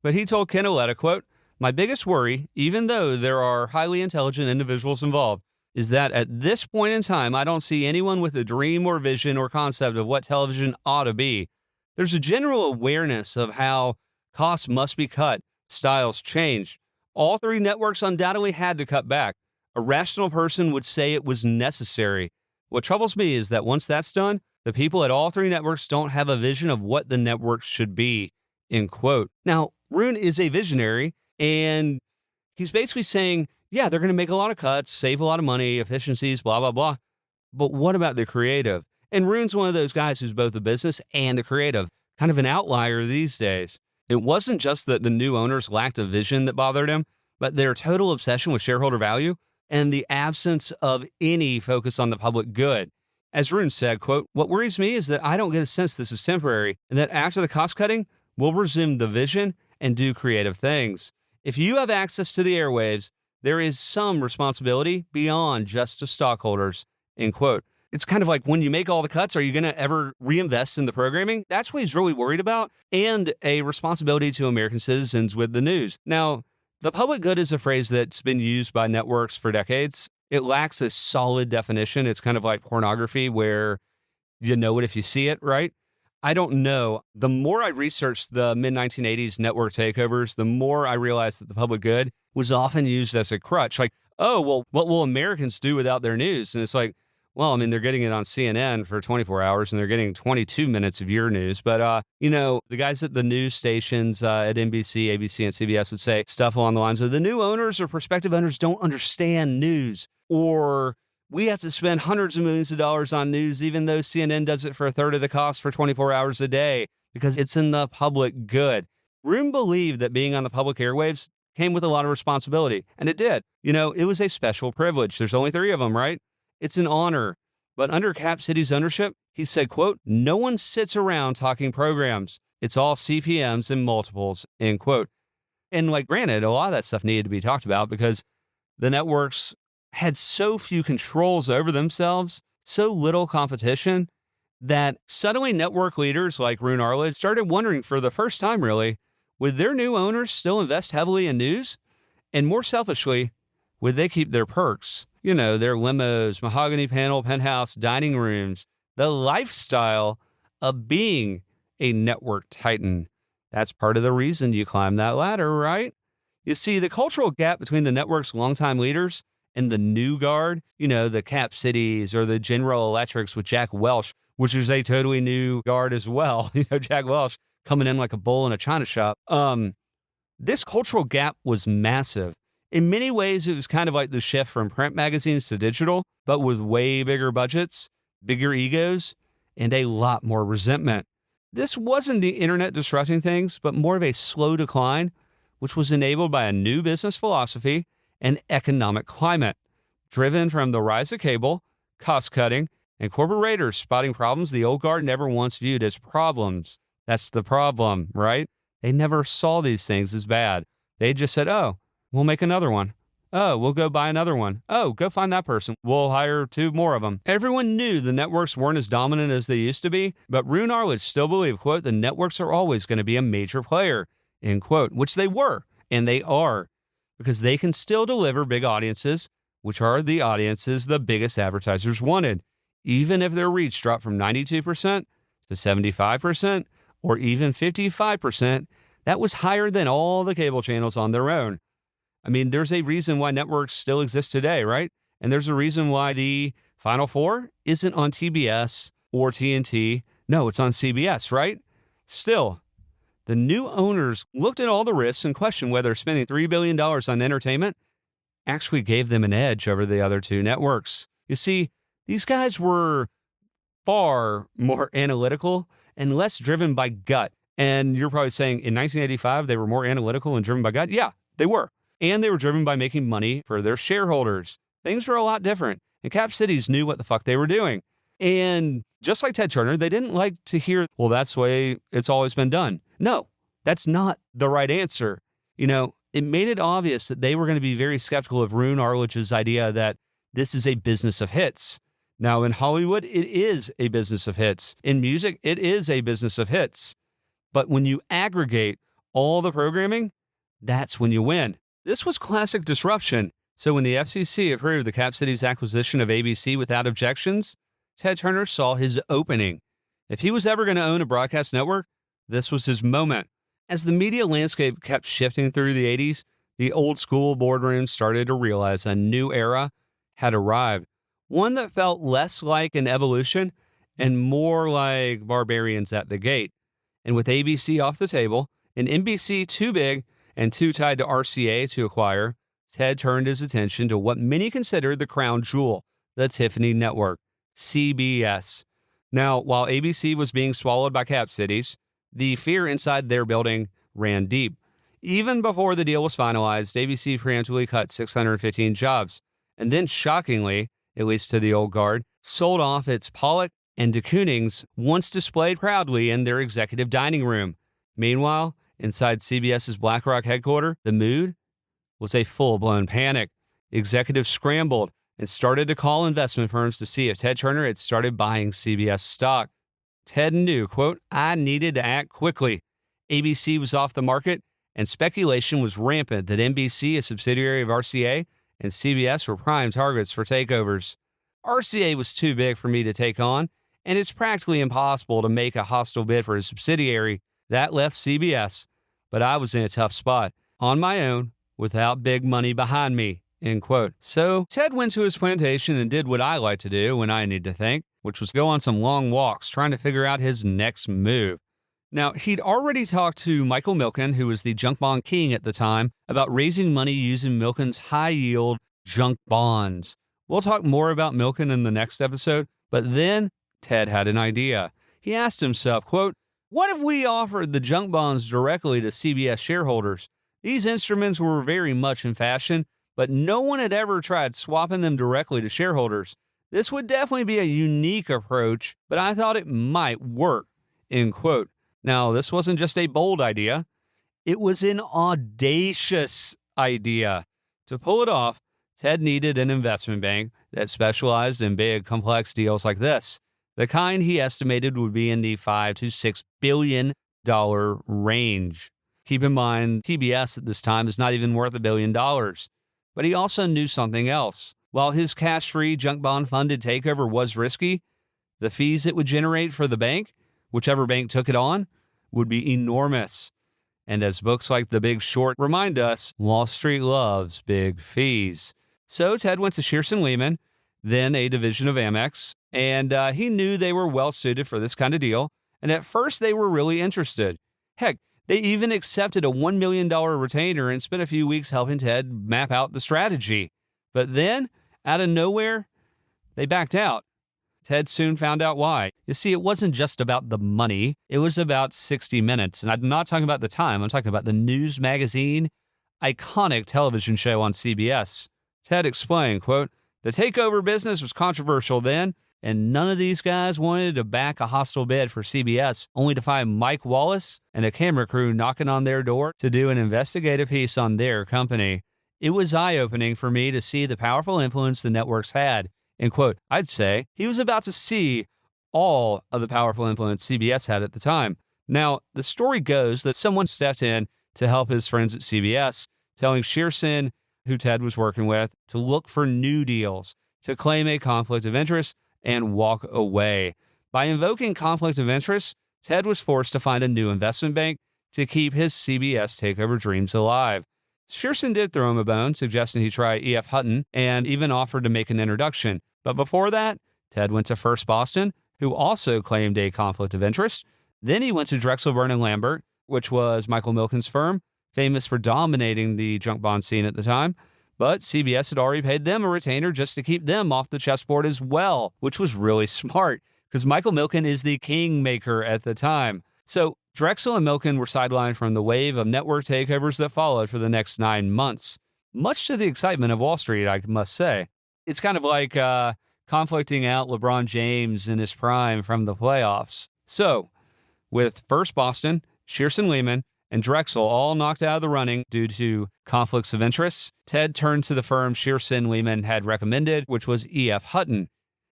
But he told Ken Auletta, quote, my biggest worry, even though there are highly intelligent individuals involved, is that at this point in time, I don't see anyone with a dream or vision or concept of what television ought to be. There's a general awareness of how costs must be cut, styles change. All three networks undoubtedly had to cut back. A rational person would say it was necessary. What troubles me is that once that's done, the people at all three networks don't have a vision of what the networks should be, end quote. Now, Roone is a visionary, and he's basically saying, yeah, they're going to make a lot of cuts, save a lot of money, efficiencies, blah, blah, blah. But what about the creative? And Roone's one of those guys who's both the business and the creative, kind of an outlier these days. It wasn't just that the new owners lacked a vision that bothered him, but their total obsession with shareholder value and the absence of any focus on the public good. As Roone said, quote, what worries me is that I don't get a sense this is temporary and that after the cost cutting, we'll resume the vision and do creative things. If you have access to the airwaves, there is some responsibility beyond just the stockholders, end quote. It's kind of like when you make all the cuts, are you going to ever reinvest in the programming? That's what he's really worried about, and a responsibility to American citizens with the news. Now, the public good is a phrase that's been used by networks for decades. It lacks a solid definition. It's kind of like pornography where you know it if you see it, right? I don't know. The more I researched the mid-1980s network takeovers, the more I realized that the public good was often used as a crutch. Like, oh, well, what will Americans do without their news? And it's like, well, I mean, they're getting it on CNN for 24 hours and they're getting 22 minutes of your news. But, you know, the guys at the news stations at NBC, ABC, and CBS would say stuff along the lines of the new owners or prospective owners don't understand news, or we have to spend hundreds of millions of dollars on news, even though CNN does it for a third of the cost for 24 hours a day because it's in the public good. Roone believed that being on the public airwaves came with a lot of responsibility, and it did. You know, it was a special privilege. There's only 3 of them, right? It's an honor. But under Cap Cities ownership, he said, quote, no one sits around talking programs. It's all CPMs and multiples, end quote. And like, granted, a lot of that stuff needed to be talked about because the networks had so few controls over themselves, so little competition, that suddenly network leaders like Roone Arledge started wondering for the first time, really, would their new owners still invest heavily in news? And more selfishly, would they keep their perks? You know, their limos, mahogany panel, penthouse, dining rooms, the lifestyle of being a network titan. That's part of the reason you climb that ladder, right? You see, the cultural gap between the network's longtime leaders and the new guard, you know, the Cap Cities or the General Electrics with Jack Welch, which is a totally new guard as well. You know, Jack Welch coming in like a bull in a china shop. This cultural gap was massive. In many ways, it was kind of like the shift from print magazines to digital, but with way bigger budgets, bigger egos, and a lot more resentment. This wasn't the internet disrupting things, but more of a slow decline, which was enabled by a new business philosophy and economic climate, driven from the rise of cable, cost-cutting, and corporate raiders spotting problems the old guard never once viewed as problems. That's the problem, right? They never saw these things as bad. They just said, oh, we'll make another one. Oh, we'll go buy another one. Oh, go find that person. We'll hire 2 more of them. Everyone knew the networks weren't as dominant as they used to be, but Rune Arledge still believed, quote, the networks are always going to be a major player, end quote, which they were, and they are, because they can still deliver big audiences, which are the audiences the biggest advertisers wanted, even if their reach dropped from 92% to 75% or even 55%. That was higher than all the cable channels on their own. I mean, there's a reason why networks still exist today, right? And there's a reason why the Final Four isn't on TBS or TNT. No, it's on CBS, right? Still, the new owners looked at all the risks and questioned whether spending $3 billion on entertainment actually gave them an edge over the other 2 networks. You see, these guys were far more analytical and less driven by gut. And you're probably saying in 1985, they were more analytical and driven by gut? Yeah, they were. And they were driven by making money for their shareholders. Things were a lot different. And Cap Cities knew what the fuck they were doing. And just like Ted Turner, they didn't like to hear, well, that's the way it's always been done. No, that's not the right answer. You know, it made it obvious that they were going to be very skeptical of Rune Arledge's idea that this is a business of hits. Now, in Hollywood, it is a business of hits. In music, it is a business of hits. But when you aggregate all the programming, that's when you win. This was classic disruption. So when the FCC approved the Cap Cities acquisition of ABC without objections, Ted Turner saw his opening. If he was ever going to own a broadcast network, this was his moment. As the media landscape kept shifting through the 80s, the old school boardrooms started to realize a new era had arrived. One that felt less like an evolution and more like barbarians at the gate. And with ABC off the table and NBC too big and too tied to RCA to acquire, Ted turned his attention to what many considered the crown jewel, the Tiffany Network, CBS. Now, while ABC was being swallowed by Cap Cities, the fear inside their building ran deep. Even before the deal was finalized, ABC preemptively cut 615 jobs, and then shockingly, at least to the old guard, sold off its Pollock and de Kooning's once displayed proudly in their executive dining room. Meanwhile, inside CBS's Black Rock headquarters, the mood was a full-blown panic. Executives scrambled and started to call investment firms to see if Ted Turner had started buying CBS stock. Ted knew, quote, I needed to act quickly. ABC was off the market, and speculation was rampant that NBC, a subsidiary of RCA, and CBS were prime targets for takeovers. RCA was too big for me to take on, and it's practically impossible to make a hostile bid for a subsidiary. That left CBS, but I was in a tough spot, on my own, without big money behind me, end quote. So Ted went to his plantation and did what I like to do when I need to think, which was go on some long walks trying to figure out his next move. Now, he'd already talked to Michael Milken, who was the junk bond king at the time, about raising money using Milken's high-yield junk bonds. We'll talk more about Milken in the next episode, but then Ted had an idea. He asked himself, quote, what if we offered the junk bonds directly to CBS shareholders? These instruments were very much in fashion, but no one had ever tried swapping them directly to shareholders. This would definitely be a unique approach, but I thought it might work, end quote. Now, this wasn't just a bold idea. It was an audacious idea. To pull it off, Ted needed an investment bank that specialized in big, complex deals like this, the kind he estimated would be in the $5 to $6 billion range. Keep in mind, TBS at this time is not even worth $1 billion. But he also knew something else. While his cash-free, junk bond-funded takeover was risky, the fees it would generate for the bank, whichever bank took it on, would be enormous. And as books like The Big Short remind us, Wall Street loves big fees. So Ted went to Shearson Lehman, then a division of Amex, and he knew they were well-suited for this kind of deal. And at first, they were really interested. Heck, they even accepted a $1 million retainer and spent a few weeks helping Ted map out the strategy. But then, out of nowhere, they backed out. Ted soon found out why. You see, it wasn't just about the money. It was about 60 Minutes. And I'm not talking about the time. I'm talking about the news magazine, iconic television show on CBS. Ted explained, quote, "The takeover business was controversial then, and none of these guys wanted to back a hostile bid for CBS, only to find Mike Wallace and a camera crew knocking on their door to do an investigative piece on their company. It was eye-opening for me to see the powerful influence the networks had." End quote. I'd say he was about to see all of the powerful influence CBS had at the time. Now, the story goes that someone stepped in to help his friends at CBS, telling Shearson, who Ted was working with, to look for new deals, to claim a conflict of interest, and walk away. By invoking conflict of interest, Ted was forced to find a new investment bank to keep his CBS takeover dreams alive. Shearson did throw him a bone, suggesting he try E.F. Hutton, and even offered to make an introduction. But before that, Ted went to First Boston, who also claimed a conflict of interest. Then he went to Drexel Burnham Lambert, which was Michael Milken's firm, famous for dominating the junk bond scene at the time. But CBS had already paid them a retainer just to keep them off the chessboard as well, which was really smart, because Michael Milken is the kingmaker at the time. So Drexel and Milken were sidelined from the wave of network takeovers that followed for the next 9 months, much to the excitement of Wall Street, I must say. It's kind of like conflicting out LeBron James in his prime from the playoffs. So, with First Boston, Shearson Lehman, and Drexel all knocked out of the running due to conflicts of interest, Ted turned to the firm Shearson Lehman had recommended, which was E.F. Hutton.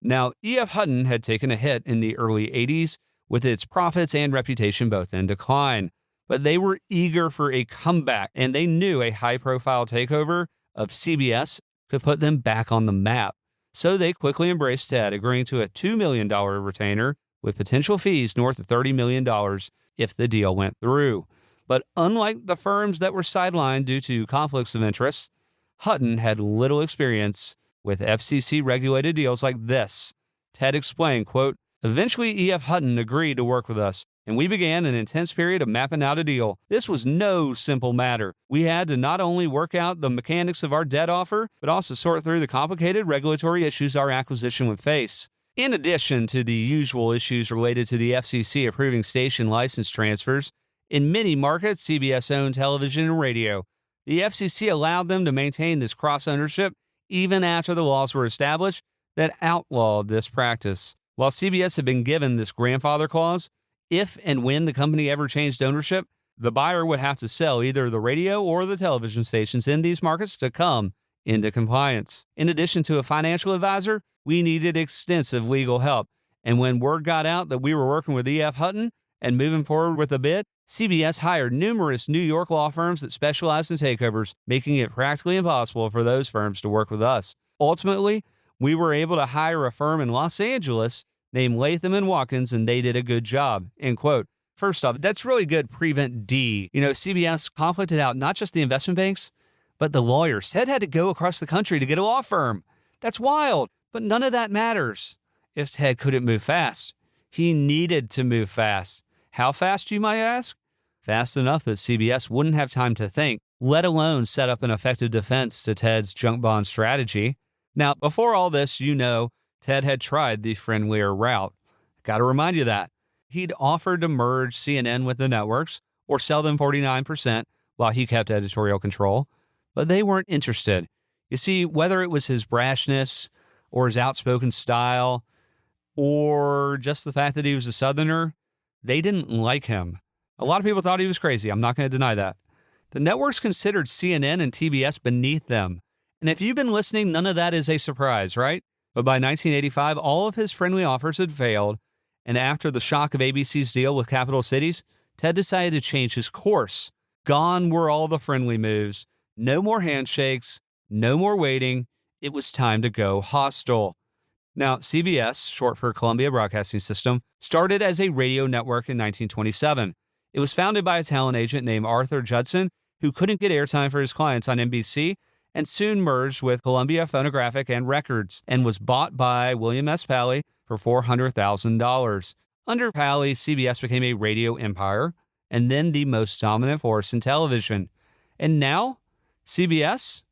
Now, E.F. Hutton had taken a hit in the early 80s, with its profits and reputation both in decline. But they were eager for a comeback, and they knew a high-profile takeover of CBS could put them back on the map. So they quickly embraced Ted, agreeing to a $2 million retainer with potential fees north of $30 million if the deal went through. But unlike the firms that were sidelined due to conflicts of interest, Hutton had little experience with FCC-regulated deals like this. Ted explained, quote, "Eventually, E.F. Hutton agreed to work with us, and we began an intense period of mapping out a deal. This was no simple matter. We had to not only work out the mechanics of our debt offer, but also sort through the complicated regulatory issues our acquisition would face. In addition to the usual issues related to the FCC approving station license transfers, in many markets, CBS-owned television and radio, the FCC allowed them to maintain this cross-ownership even after the laws were established that outlawed this practice. While CBS had been given this grandfather clause, if and when the company ever changed ownership, the buyer would have to sell either the radio or the television stations in these markets to come into compliance. In addition to a financial advisor, we needed extensive legal help. And when word got out that we were working with E.F. Hutton and moving forward with the bid, CBS hired numerous New York law firms that specialized in takeovers, making it practically impossible for those firms to work with us. Ultimately, we were able to hire a firm in Los Angeles named Latham & Watkins, and they did a good job, end quote. First off, that's really good prevent D. CBS conflicted out not just the investment banks, but the lawyers. Ted had to go across the country to get a law firm. That's wild, but none of that matters if Ted couldn't move fast. He needed to move fast. How fast, you might ask? Fast enough that CBS wouldn't have time to think, let alone set up an effective defense to Ted's junk bond strategy. Now, before all this, Ted had tried the friendlier route. Got to remind you that. He'd offered to merge CNN with the networks or sell them 49% while he kept editorial control, but they weren't interested. You see, whether it was his brashness or his outspoken style or just the fact that he was a Southerner, they didn't like him. A lot of people thought he was crazy. I'm not going to deny that. The networks considered CNN and TBS beneath them. And if you've been listening, none of that is a surprise, right? But by 1985, all of his friendly offers had failed, and after the shock of ABC's deal with Capital Cities, Ted decided to change his course. Gone were all the friendly moves. No more handshakes, no more waiting. it was time to go hostile. Now, CBS, short for Columbia Broadcasting System, started as a radio network in 1927. It was founded by a talent agent named Arthur Judson, who couldn't get airtime for his clients on NBC, and soon merged with Columbia Phonographic and Records, and was bought by William S. Paley for $400,000. Under Paley, CBS became a radio empire, and then the most dominant force in television. And now, CBS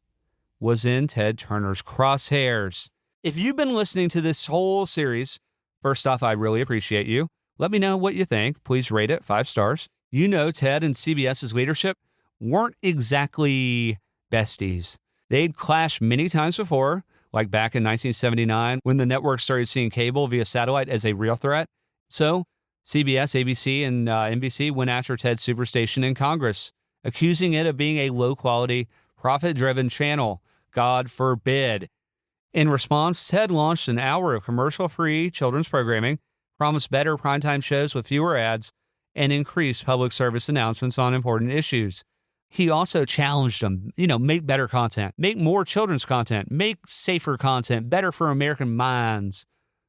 was in Ted Turner's crosshairs. If you've been listening to this whole series, first off, I really appreciate you. Let me know what you think. Please rate it 5 stars. You know, Ted and CBS's leadership weren't exactly besties. They'd clashed many times before, like back in 1979 when the network started seeing cable via satellite as a real threat. So CBS, ABC, and NBC went after Ted's Superstation in Congress, accusing it of being a low-quality, profit-driven channel. God forbid. In response, Ted launched an hour of commercial-free children's programming, promised better primetime shows with fewer ads, and increased public service announcements on important issues. He also challenged them, make better content, make more children's content, make safer content, better for American minds.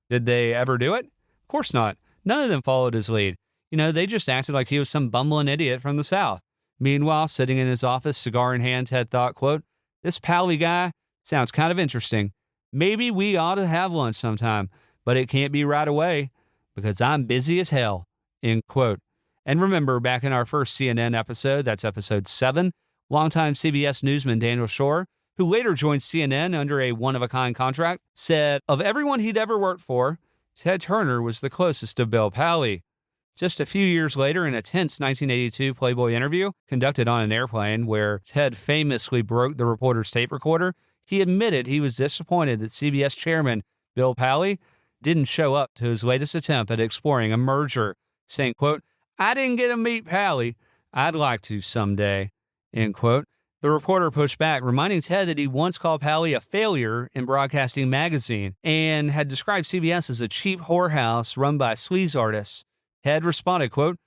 Did they ever do it? Of course not. None of them followed his lead. They just acted like he was some bumbling idiot from the South. Meanwhile, sitting in his office, cigar in hand, Ted thought, quote, "This Paley guy sounds kind of interesting. Maybe we ought to have lunch sometime, but it can't be right away because I'm busy as hell," end quote. And remember, back in our first CNN episode, that's episode 7, longtime CBS newsman Daniel Shore, who later joined CNN under a one-of-a-kind contract, said of everyone he'd ever worked for, Ted Turner was the closest to Bill Paley. Just a few years later, in a tense 1982 Playboy interview conducted on an airplane where Ted famously broke the reporter's tape recorder, he admitted he was disappointed that CBS chairman Bill Paley didn't show up to his latest attempt at exploring a merger, saying, quote, "I didn't get to meet Paley. I'd like to someday," end quote. The reporter pushed back, reminding Ted that he once called Paley a failure in Broadcasting Magazine and had described CBS as a cheap whorehouse run by sleaze artists. Ted responded, quote,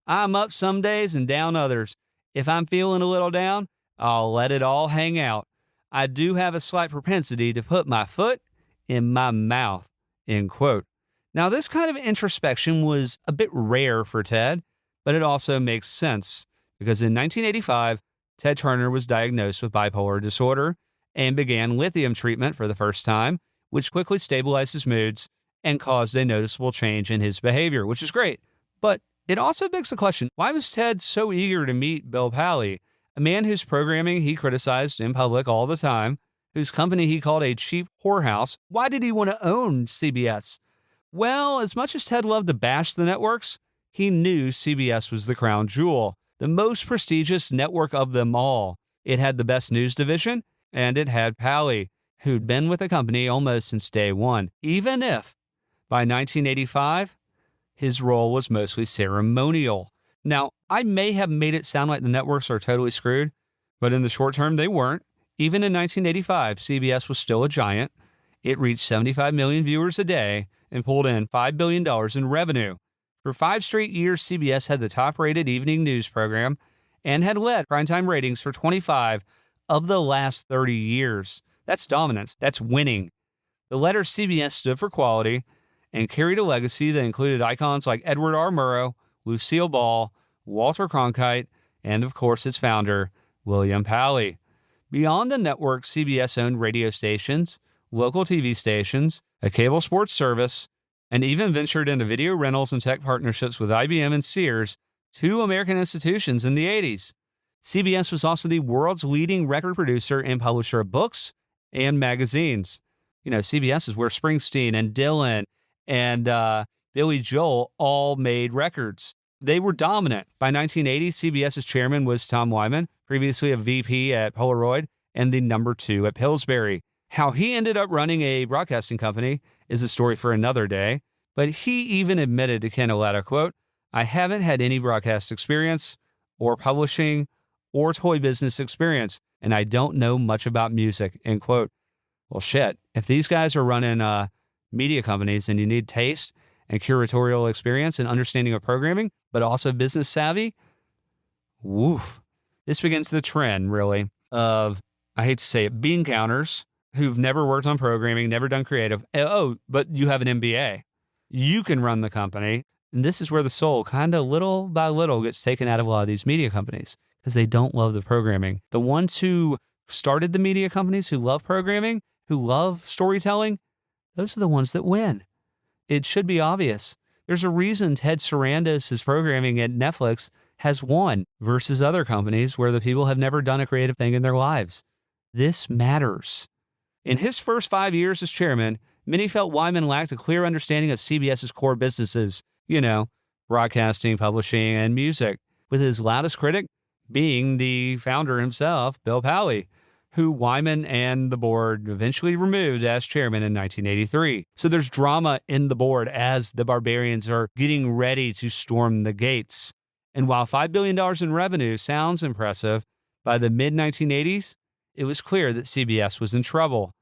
"I'm up some days and down others. If I'm feeling a little down, I'll let it all hang out. I do have a slight propensity to put my foot in my mouth," end quote. Now, this kind of introspection was a bit rare for Ted, but it also makes sense because in 1985, Ted Turner was diagnosed with bipolar disorder and began lithium treatment for the first time, which quickly stabilized his moods and caused a noticeable change in his behavior, which is great. But it also begs the question, why was Ted so eager to meet Bill Paley, a man whose programming he criticized in public all the time, whose company he called a cheap whorehouse? Why did he want to own CBS? Well, as much as Ted loved to bash the networks, he knew CBS was the crown jewel, the most prestigious network of them all. It had the best news division, and it had Paley, who'd been with the company almost since day one, even if, by 1985, his role was mostly ceremonial. Now, I may have made it sound like the networks are totally screwed, but in the short term, they weren't. Even in 1985, CBS was still a giant. It reached 75 million viewers a day and pulled in $5 billion in revenue. For 5 straight years, CBS had the top-rated evening news program and had led primetime ratings for 25 of the last 30 years. That's dominance. That's winning. The letter CBS stood for quality and carried a legacy that included icons like Edward R. Murrow, Lucille Ball, Walter Cronkite, and, of course, its founder, William Paley. Beyond the network, CBS owned radio stations, local TV stations, a cable sports service, and even ventured into video rentals and tech partnerships with IBM and Sears, 2 American institutions in the 80s. CBS was also the world's leading record producer and publisher of books and magazines. CBS is where Springsteen and Dylan and Billy Joel all made records. They were dominant. By 1980, CBS's chairman was Tom Wyman, previously a VP at Polaroid and the number 2 at Pillsbury. How he ended up running a broadcasting company is a story for another day, but he even admitted to Ken Auletta, quote, "I haven't had any broadcast experience or publishing or toy business experience, and I don't know much about music," end quote. Well, shit, if these guys are running media companies and you need taste and curatorial experience and understanding of programming, but also business savvy, woof. This begins the trend, really, of, I hate to say it, bean counters who've never worked on programming, never done creative. Oh, but you have an MBA. You can run the company. And this is where the soul kind of little by little gets taken out of a lot of these media companies because they don't love the programming. The ones who started the media companies, who love programming, who love storytelling, those are the ones that win. It should be obvious. There's a reason Ted Sarandos' programming at Netflix has won versus other companies where the people have never done a creative thing in their lives. This matters. In his first 5 years as chairman, many felt Wyman lacked a clear understanding of CBS's core businesses, broadcasting, publishing, and music, with his loudest critic being the founder himself, Bill Pally, who Wyman and the board eventually removed as chairman in 1983. So there's drama in the board as the barbarians are getting ready to storm the gates. And while $5 billion in revenue sounds impressive, by the mid-1980s, it was clear that CBS was in trouble.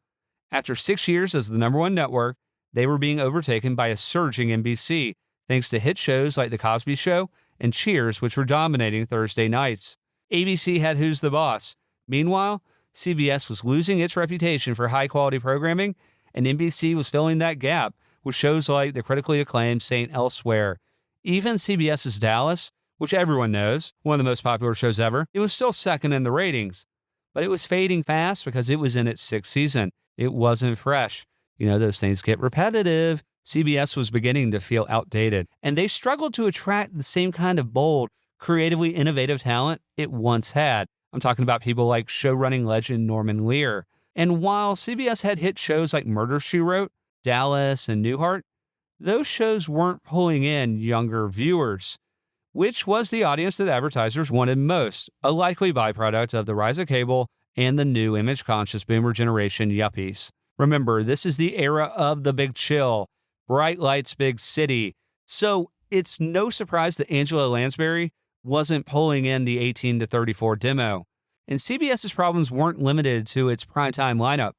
After 6 years as the number one network, they were being overtaken by a surging NBC, thanks to hit shows like The Cosby Show and Cheers, which were dominating Thursday nights. ABC had Who's the Boss. Meanwhile, CBS was losing its reputation for high-quality programming, and NBC was filling that gap with shows like the critically acclaimed St. Elsewhere. Even CBS's Dallas, which everyone knows, one of the most popular shows ever, it was still second in the ratings. But it was fading fast because it was in its sixth season. It wasn't fresh. Those things get repetitive. CBS was beginning to feel outdated, and they struggled to attract the same kind of bold, creatively innovative talent it once had. I'm talking about people like show-running legend Norman Lear. And while CBS had hit shows like Murder, She Wrote, Dallas, and Newhart, those shows weren't pulling in younger viewers, which was the audience that advertisers wanted most, a likely byproduct of the rise of cable and the new image-conscious boomer generation Yuppies. Remember, this is the era of the big chill, bright lights, big city. So it's no surprise that Angela Lansbury wasn't pulling in the 18 to 34 demo. And CBS's problems weren't limited to its primetime lineup.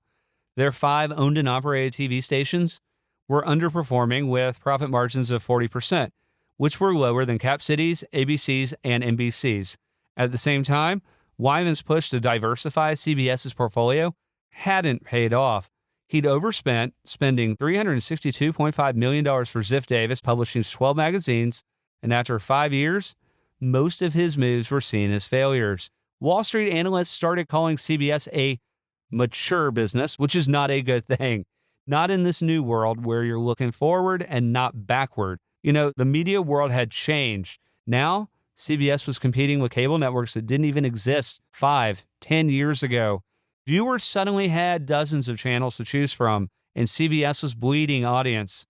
Their 5 owned and operated TV stations were underperforming with profit margins of 40%, which were lower than Cap Cities, ABC's, and NBC's. At the same time, Wyman's push to diversify CBS's portfolio hadn't paid off. He'd overspent, spending $362.5 million for Ziff Davis, publishing 12 magazines, and after 5 years, most of his moves were seen as failures. Wall Street analysts started calling CBS a mature business, which is not a good thing. Not in this new world where you're looking forward and not backward. The media world had changed. Now, CBS was competing with cable networks that didn't even exist 5, 10 years ago. Viewers suddenly had dozens of channels to choose from, and CBS was bleeding audience.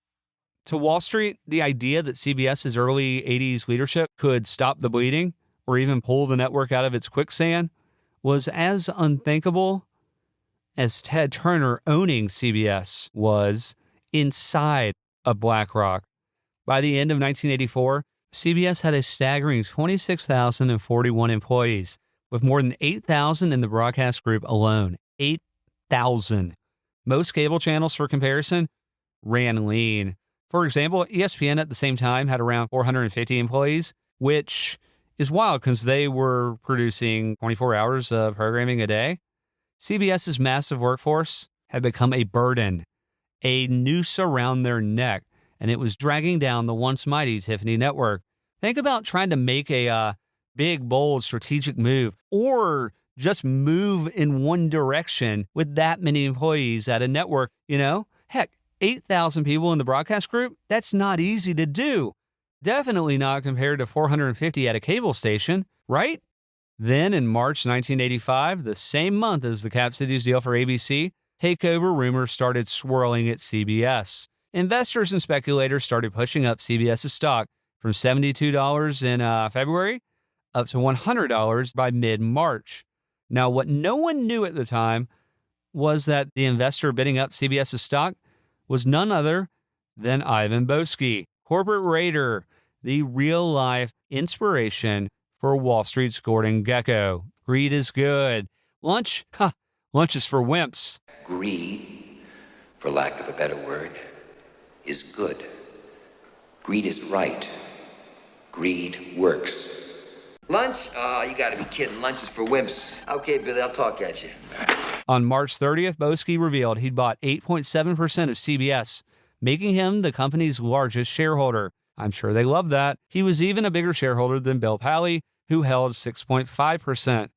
To Wall Street, the idea that CBS's early 80s leadership could stop the bleeding or even pull the network out of its quicksand was as unthinkable as Ted Turner owning CBS was inside of BlackRock. By the end of 1984, CBS had a staggering 26,041 employees, with more than 8,000 in the broadcast group alone. 8,000. Most cable channels, for comparison, ran lean. For example, ESPN at the same time had around 450 employees, which is wild because they were producing 24 hours of programming a day. CBS's massive workforce had become a burden, a noose around their neck, and it was dragging down the once mighty Tiffany network. Think about trying to make a big, bold, strategic move or just move in one direction with that many employees at a network. Heck, 8,000 people in the broadcast group, that's not easy to do. Definitely not compared to 450 at a cable station, right? Then in March 1985, the same month as the Cap Cities deal for ABC, takeover rumors started swirling at CBS. Investors and speculators started pushing up CBS's stock from $72 in February up to $100 by mid-March. Now, what no one knew at the time was that the investor bidding up CBS's stock was none other than Ivan Boesky, corporate raider, the real-life inspiration for Wall Street's Gordon Gekko. Greed is good. Lunch is for wimps. Greed, for lack of a better word, is good. Greed is right. Greed works. Lunch? Oh, you gotta be kidding. Lunch is for wimps. Okay, Billy, I'll talk at you. On March 30th, Boesky revealed he'd bought 8.7% of CBS, making him the company's largest shareholder. I'm sure they loved that. He was even a bigger shareholder than Bill Paley, who held 6.5%.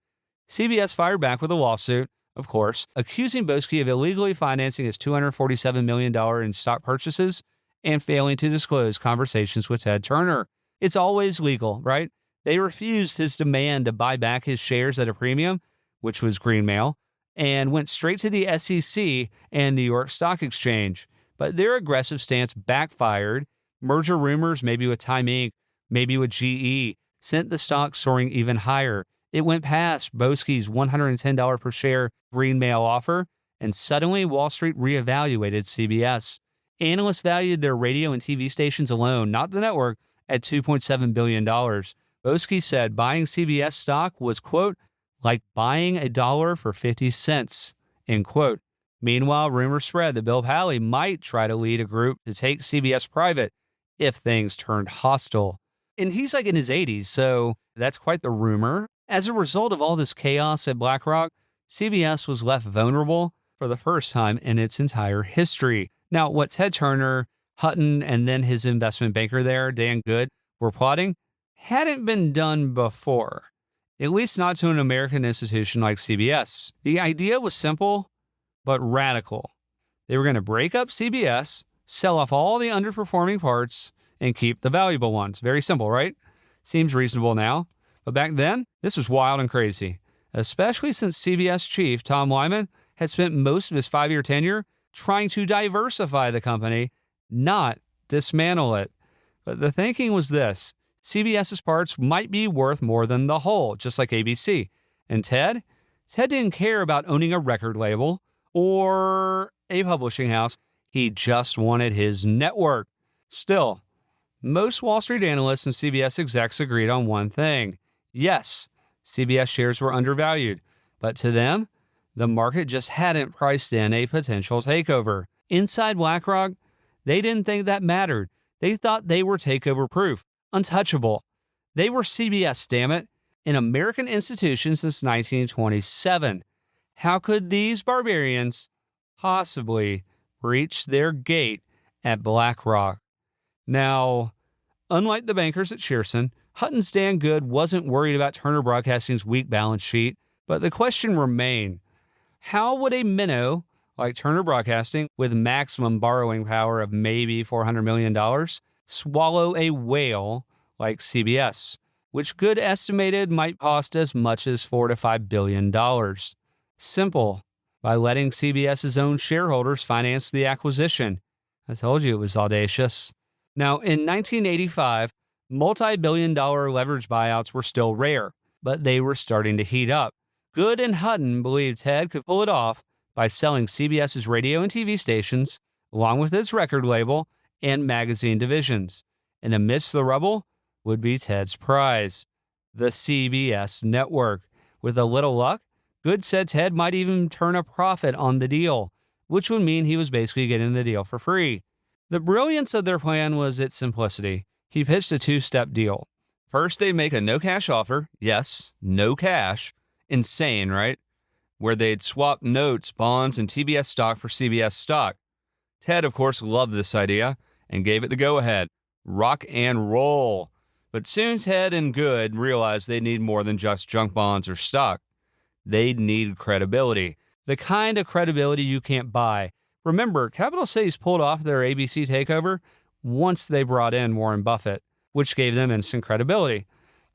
CBS fired back with a lawsuit, of course, accusing Boesky of illegally financing his $247 million in stock purchases and failing to disclose conversations with Ted Turner. It's always legal, right? They refused his demand to buy back his shares at a premium, which was Greenmail, and went straight to the SEC and New York Stock Exchange. But their aggressive stance backfired. Merger rumors, maybe with Time Inc., maybe with GE, sent the stock soaring even higher. It went past Boesky's $110 per share Greenmail offer, and suddenly Wall Street reevaluated CBS. Analysts valued their radio and TV stations alone, not the network, at $2.7 billion. Boesky said buying CBS stock was, quote, like buying a dollar for 50 cents, end quote. Meanwhile, rumors spread that Bill Paley might try to lead a group to take CBS private if things turned hostile. And he's like in his 80s, so that's quite the rumor. As a result of all this chaos at BlackRock, CBS was left vulnerable for the first time in its entire history. Now, what Ted Turner, Hutton, and then his investment banker there, Dan Good, were plotting hadn't been done before, at least not to an American institution like CBS. The idea was simple, but radical. They were going to break up CBS, sell off all the underperforming parts, and keep the valuable ones. Very simple, right? Seems reasonable now. But back then, this was wild and crazy, especially since CBS chief Tom Wyman had spent most of his 5-year tenure trying to diversify the company, not dismantle it. But the thinking was this: CBS's parts might be worth more than the whole, just like ABC. And Ted didn't care about owning a record label or a publishing house. He just wanted his network. Still, most Wall Street analysts and CBS execs agreed on one thing. Yes, CBS shares were undervalued, but to them, the market just hadn't priced in a potential takeover. Inside BlackRock, they didn't think that mattered. They thought they were takeover-proof, untouchable. They were CBS, damn it, an American institution since 1927. How could these barbarians possibly reach their gate at BlackRock? Now, unlike the bankers at Shearson, Hutton's Dan Good wasn't worried about Turner Broadcasting's weak balance sheet, but the question remained: how would a minnow like Turner Broadcasting, with maximum borrowing power of maybe $400 million, swallow a whale like CBS, which Good estimated might cost as much as $4 to $5 billion? Simple. By letting CBS's own shareholders finance the acquisition. I told you it was audacious. Now, in 1985, multi-billion-dollar leverage buyouts were still rare, but they were starting to heat up. Good and Hutton believed Ted could pull it off by selling CBS's radio and TV stations, along with its record label and magazine divisions. And amidst the rubble would be Ted's prize, the CBS network. With a little luck, Good said Ted might even turn a profit on the deal, which would mean he was basically getting the deal for free. The brilliance of their plan was its simplicity. He pitched a two-step deal. First, they'd make a no-cash offer. Yes, no cash. Insane, right? Where they'd swap notes, bonds, and TBS stock for CBS stock. Ted, of course, loved this idea and gave it the go-ahead. Rock and roll. But soon Ted and Good realized they'd need more than just junk bonds or stock. They'd need credibility. The kind of credibility you can't buy. Remember, Capital Cities pulled off their ABC takeover once they brought in Warren Buffett, which gave them instant credibility.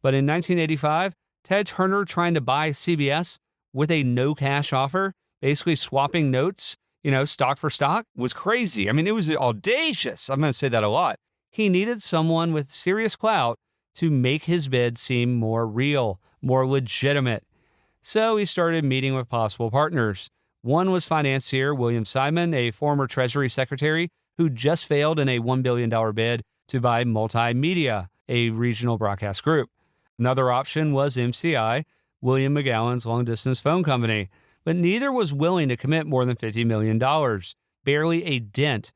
But in 1985, Ted Turner trying to buy CBS with a no-cash offer, basically swapping notes, stock for stock, was crazy. I mean, it was audacious. I'm going to say that a lot. He needed someone with serious clout to make his bid seem more real, more legitimate. So he started meeting with possible partners. One was financier William Simon, a former Treasury Secretary who just failed in a $1 billion bid to buy Multimedia, a regional broadcast group. Another option was MCI, William McGowan's long-distance phone company, but neither was willing to commit more than $50 million, barely a dent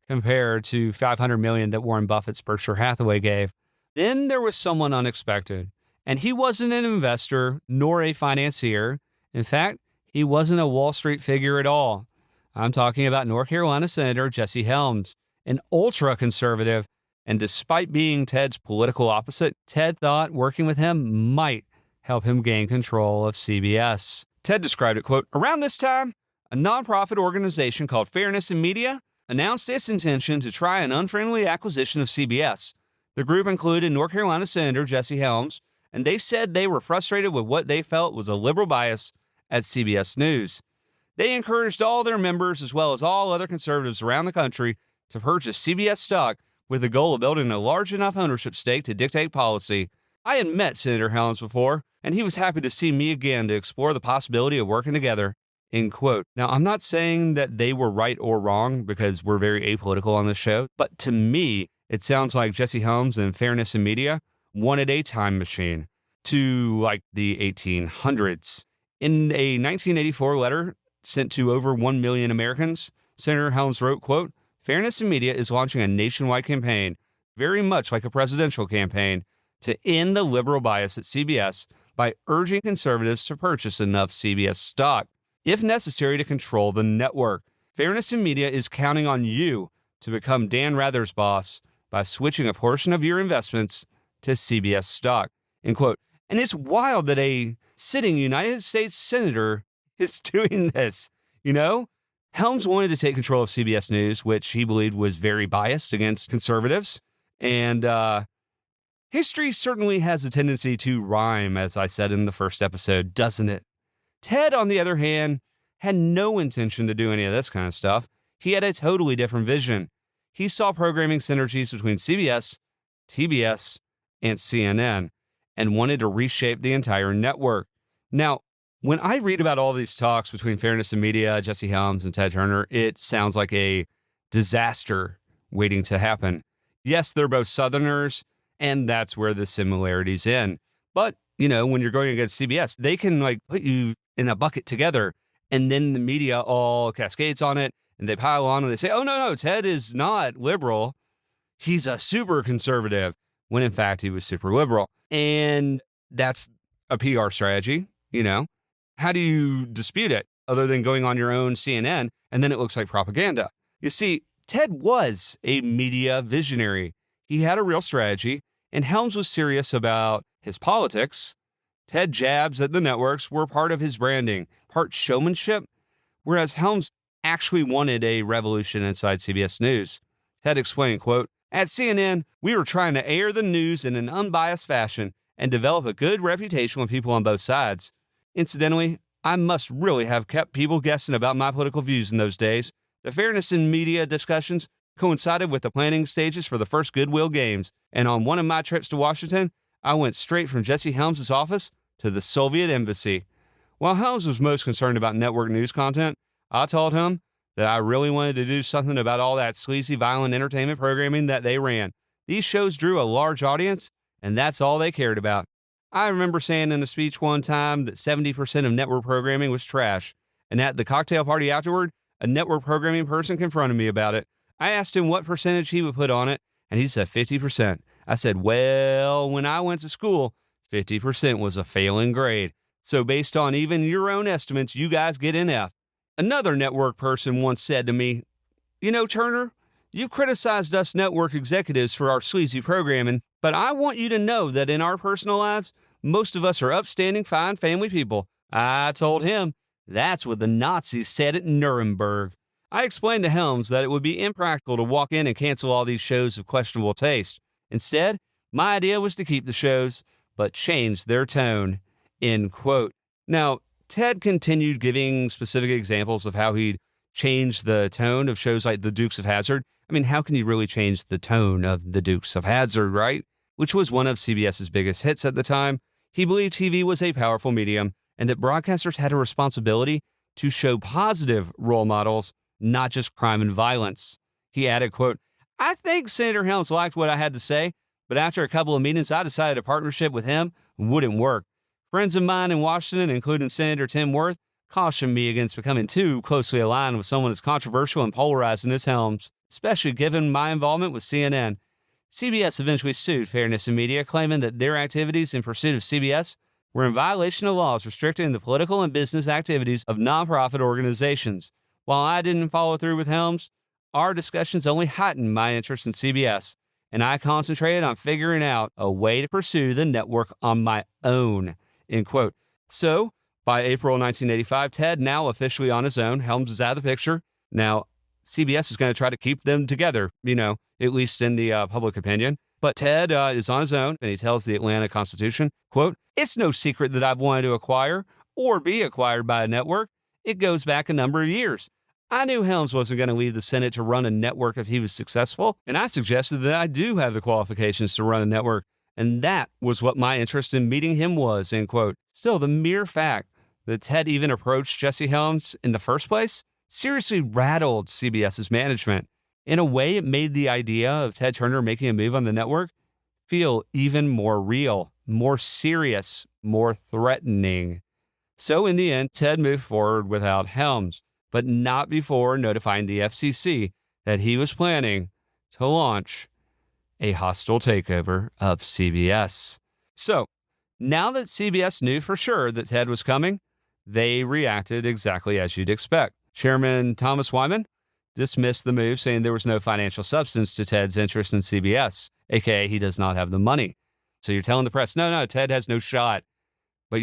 compared to $500 million that Warren Buffett's Berkshire Hathaway gave. Then there was someone unexpected, and he wasn't an investor nor a financier. In fact, He wasn't a Wall Street figure at all. I'm talking about North Carolina Senator Jesse Helms, an ultra-conservative, and despite being Ted's political opposite, Ted thought working with him might help him gain control of CBS. Ted described it, quote, "Around this time, a nonprofit organization called Fairness in Media announced its intention to try an unfriendly acquisition of CBS. The group included North Carolina Senator Jesse Helms, and they said they were frustrated with what they felt was a liberal bias at CBS News. They encouraged all their members, as well as all other conservatives around the country, to purchase CBS stock with the goal of building a large enough ownership stake to dictate policy. I had met Senator Helms before, and he was happy to see me again to explore the possibility of working together." End quote. Now, I'm not saying that they were right or wrong because we're very apolitical on this show, but to me, it sounds like Jesse Helms and Fairness in Media wanted a time machine to like the 1800s. In a 1984 letter sent to over 1 million Americans, Senator Helms wrote, quote, "Fairness in Media is launching a nationwide campaign, very much like a presidential campaign, to end the liberal bias at CBS by urging conservatives to purchase enough CBS stock, if necessary, to control the network. Fairness in Media is counting on you to become Dan Rather's boss by switching a portion of your investments to CBS stock." End quote. And it's wild that a sitting United States senator is doing this, you know? Helms wanted to take control of CBS News, which he believed was very biased against conservatives. And history certainly has a tendency to rhyme, as I said in the first episode, doesn't it? Ted, on the other hand, had no intention to do any of this kind of stuff. He had a totally different vision. He saw programming synergies between CBS, TBS, and CNN, and wanted to reshape the entire network. Now, when I read about all these talks between Fairness in Media, Jesse Helms, and Ted Turner, it sounds like a disaster waiting to happen. Yes, they're both Southerners, and that's where the similarities end. But, you know, when you're going against CBS, they can like put you in a bucket together, and then the media all cascades on it, and they pile on and they say, "Oh, no, Ted is not liberal. He's a super conservative," when in fact he was super liberal. And that's a PR strategy, you know. How do you dispute it other than going on your own CNN and then it looks like propaganda? You see, Ted was a media visionary. He had a real strategy, and Helms was serious about his politics. Ted jabs at the networks were part of his branding, part showmanship, whereas Helms actually wanted a revolution inside CBS News. Ted explained, quote, "At CNN, we were trying to air the news in an unbiased fashion and develop a good reputation with people on both sides. Incidentally, I must really have kept people guessing about my political views in those days. The Fairness in Media discussions coincided with the planning stages for the first Goodwill Games, and on one of my trips to Washington, I went straight from Jesse Helms' office to the Soviet embassy. While Helms was most concerned about network news content, I told him that I really wanted to do something about all that sleazy, violent entertainment programming that they ran. These shows drew a large audience, and that's all they cared about. I remember saying in a speech one time that 70% of network programming was trash, and at the cocktail party afterward, a network programming person confronted me about it. I asked him what percentage he would put on it, and he said 50%. I said, well, when I went to school, 50% was a failing grade. So based on even your own estimates, you guys get an F. Another network person once said to me, you know, Turner, you've criticized us network executives for our sleazy programming, but I want you to know that in our personal lives, most of us are upstanding, fine family people. I told him, that's what the Nazis said at Nuremberg. I explained to Helms that it would be impractical to walk in and cancel all these shows of questionable taste. Instead, my idea was to keep the shows, but change their tone. End quote. Now, Ted continued giving specific examples of how he'd changed the tone of shows like The Dukes of Hazzard. I mean, how can you really change the tone of The Dukes of Hazzard, right? Which was one of CBS's biggest hits at the time. He believed TV was a powerful medium and that broadcasters had a responsibility to show positive role models, not just crime and violence. He added, quote, I think Senator Helms liked what I had to say, but after a couple of meetings, I decided a partnership with him wouldn't work. Friends of mine in Washington, including Senator Tim Wirth, cautioned me against becoming too closely aligned with someone as controversial and polarizing as Helms, especially given my involvement with CNN. CBS eventually sued Fairness in Media, claiming that their activities in pursuit of CBS were in violation of laws restricting the political and business activities of nonprofit organizations. While I didn't follow through with Helms, our discussions only heightened my interest in CBS, and I concentrated on figuring out a way to pursue the network on my own, end quote. So, by April 1985, Ted now officially on his own. Helms is out of the picture. Now, CBS is going to try to keep them together, at least in the public opinion. But Ted is on his own, and he tells the Atlanta Constitution, quote, "It's no secret that I've wanted to acquire or be acquired by a network. It goes back a number of years. I knew Helms wasn't going to leave the Senate to run a network if he was successful, and I suggested that I do have the qualifications to run a network, and that was what my interest in meeting him was," end quote. Still, the mere fact that Ted even approached Jesse Helms in the first place seriously rattled CBS's management. In a way, it made the idea of Ted Turner making a move on the network feel even more real, more serious, more threatening. So in the end, Ted moved forward without Helms, but not before notifying the FCC that he was planning to launch a hostile takeover of CBS. So, now that CBS knew for sure that Ted was coming, they reacted exactly as you'd expect. Chairman Thomas Wyman dismissed the move, saying there was no financial substance to Ted's interest in CBS, aka he does not have the money. So you're telling the press, no, Ted has no shot. But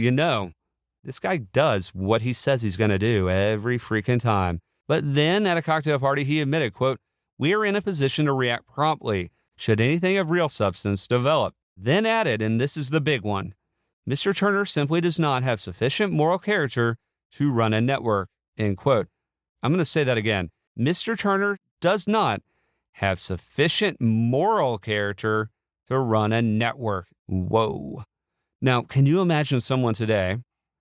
this guy does what he says he's going to do every freaking time. But then at a cocktail party, he admitted, quote, "We are in a position to react promptly should anything of real substance develop." Then added, and this is the big one, "Mr. Turner simply does not have sufficient moral character to run a network," end quote. I'm going to say that again. Mr. Turner does not have sufficient moral character to run a network. Whoa. Now, can you imagine someone today,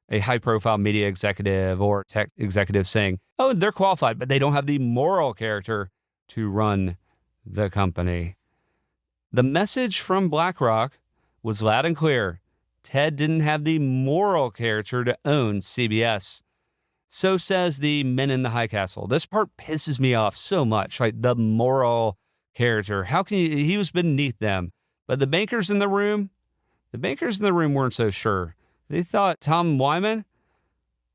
a high-profile media executive or tech executive, saying, oh, they're qualified, but they don't have the moral character to run the company? The message from BlackRock was loud and clear. Ted didn't have the moral character to own CBS. So says the men in the high castle. This part pisses me off so much, like the moral character. How can you, he was beneath them. But the bankers in the room weren't so sure. They thought Tom Wyman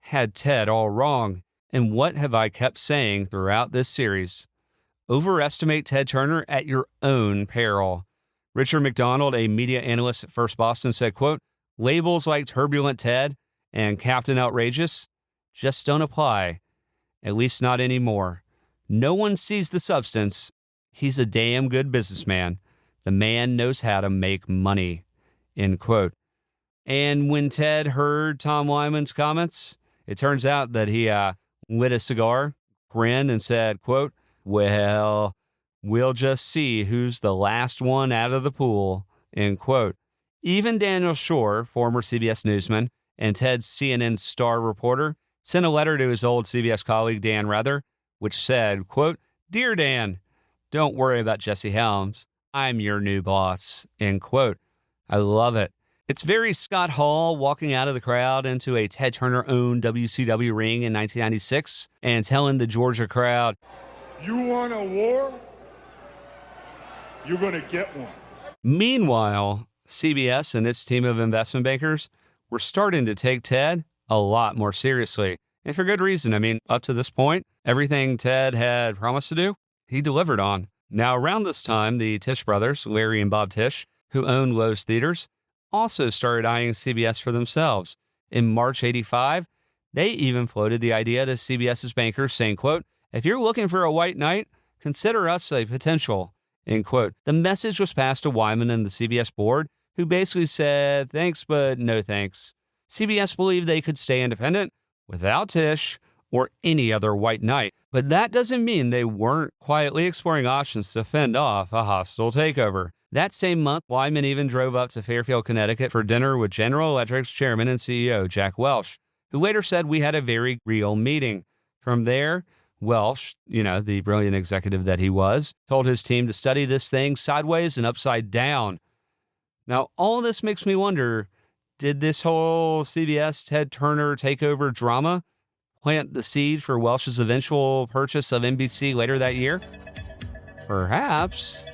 had Ted all wrong. And what have I kept saying throughout this series? Overestimate Ted Turner at your own peril. Richard McDonald, a media analyst at First Boston, said, quote, "Labels like Turbulent Ted and Captain Outrageous just don't apply, at least not anymore. No one sees the substance. He's a damn good businessman. The man knows how to make money," end quote. And when Ted heard Tom Wyman's comments, it turns out that he lit a cigar, grinned, and said, quote, "Well, we'll just see who's the last one out of the pool," end quote. Even Daniel Shore, former CBS newsman and Ted's CNN star reporter, sent a letter to his old CBS colleague Dan Rather, which said, quote, "Dear Dan, don't worry about Jesse Helms. I'm your new boss," end quote. I love it. It's very Scott Hall walking out of the crowd into a Ted Turner-owned WCW ring in 1996 and telling the Georgia crowd, "You want a war? You're going to get one." Meanwhile, CBS and its team of investment bankers were starting to take Ted a lot more seriously. And for good reason. I mean, up to this point, everything Ted had promised to do, he delivered on. Now, around this time, the Tisch brothers, Larry and Bob Tisch, who owned Lowe's Theaters, also started eyeing CBS for themselves. In March 85, they even floated the idea to CBS's bankers, saying, quote, "If you're looking for a white knight, consider us a potential," end quote. The message was passed to Wyman and the CBS board, who basically said, thanks, but no thanks. CBS believed they could stay independent without Tisch or any other white knight. But that doesn't mean they weren't quietly exploring options to fend off a hostile takeover. That same month, Wyman even drove up to Fairfield, Connecticut for dinner with General Electric's chairman and CEO, Jack Welch, who later said we had a very real meeting. From there, Welch, the brilliant executive that he was, told his team to study this thing sideways and upside down. Now, all of this makes me wonder, did this whole CBS Ted Turner takeover drama plant the seed for Welch's eventual purchase of NBC later that year? Perhaps.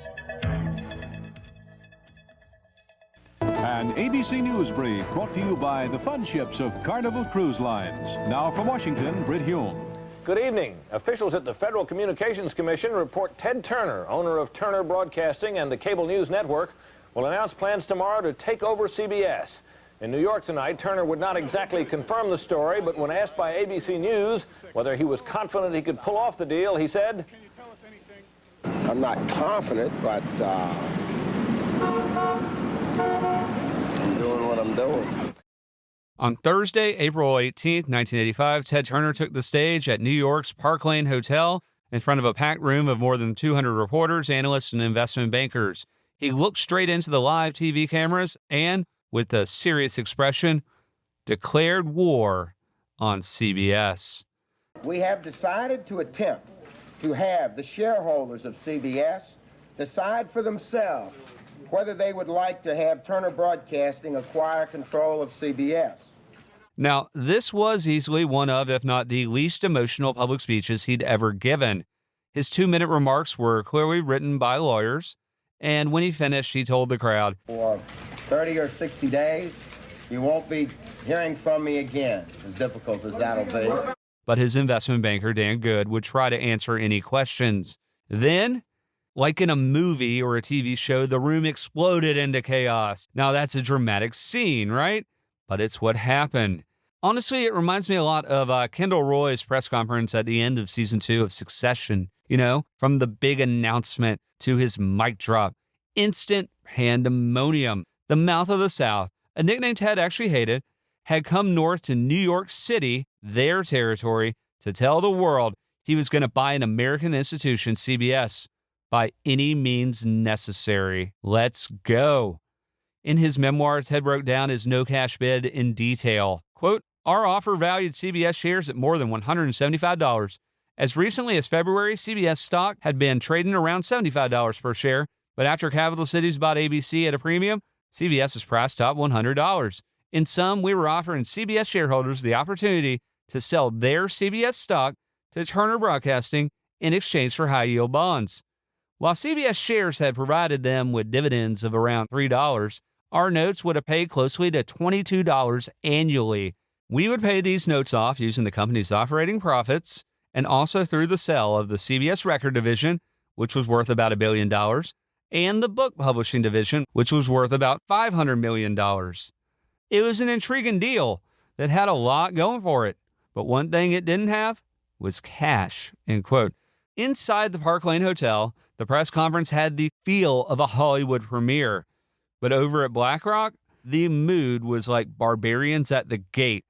An ABC News Brief brought to you by the fun ships of Carnival Cruise Lines. Now from Washington, Britt Hume. Good evening. Officials at the Federal Communications Commission report Ted Turner, owner of Turner Broadcasting and the cable news network, will announce plans tomorrow to take over CBS. In New York tonight, Turner would not exactly confirm the story, but when asked by ABC News whether he was confident he could pull off the deal, he said, I'm not confident, but I'm doing what I'm doing. On Thursday, April 18th, 1985, Ted Turner took the stage at New York's Park Lane Hotel in front of a packed room of more than 200 reporters, analysts, and investment bankers. He looked straight into the live TV cameras and, with a serious expression, declared war on CBS. We have decided to attempt to have the shareholders of CBS decide for themselves whether they would like to have Turner Broadcasting acquire control of CBS. Now, this was easily one of, if not the least emotional public speeches he'd ever given. His 2-minute remarks were clearly written by lawyers, and when he finished, he told the crowd, For 30 or 60 days, you won't be hearing from me again, as difficult as that'll be. But his investment banker, Dan Good, would try to answer any questions. Then, like in a movie or a TV show, the room exploded into chaos. Now, that's a dramatic scene, right? But it's what happened. Honestly, it reminds me a lot of Kendall Roy's press conference at the end of season 2 of Succession. You know, from the big announcement to his mic drop. Instant pandemonium. The mouth of the South, a nickname Ted actually hated, had come north to New York City, their territory, to tell the world he was going to buy an American institution, CBS, by any means necessary. Let's go. In his memoir, Ted broke down his no-cash bid in detail. Quote, our offer valued CBS shares at more than $175. As recently as February, CBS stock had been trading around $75 per share, but after Capital Cities bought ABC at a premium, CBS's price topped $100. In sum, we were offering CBS shareholders the opportunity to sell their CBS stock to Turner Broadcasting in exchange for high-yield bonds. While CBS shares had provided them with dividends of around $3, our notes would have paid closely to $22 annually. We would pay these notes off using the company's operating profits and also through the sale of the CBS record division, which was worth about $1 billion, and the book publishing division, which was worth about $500 million. It was an intriguing deal that had a lot going for it, but one thing it didn't have was cash, end quote. Inside the Park Lane Hotel, the press conference had the feel of a Hollywood premiere, but over at BlackRock, the mood was like barbarians at the gate.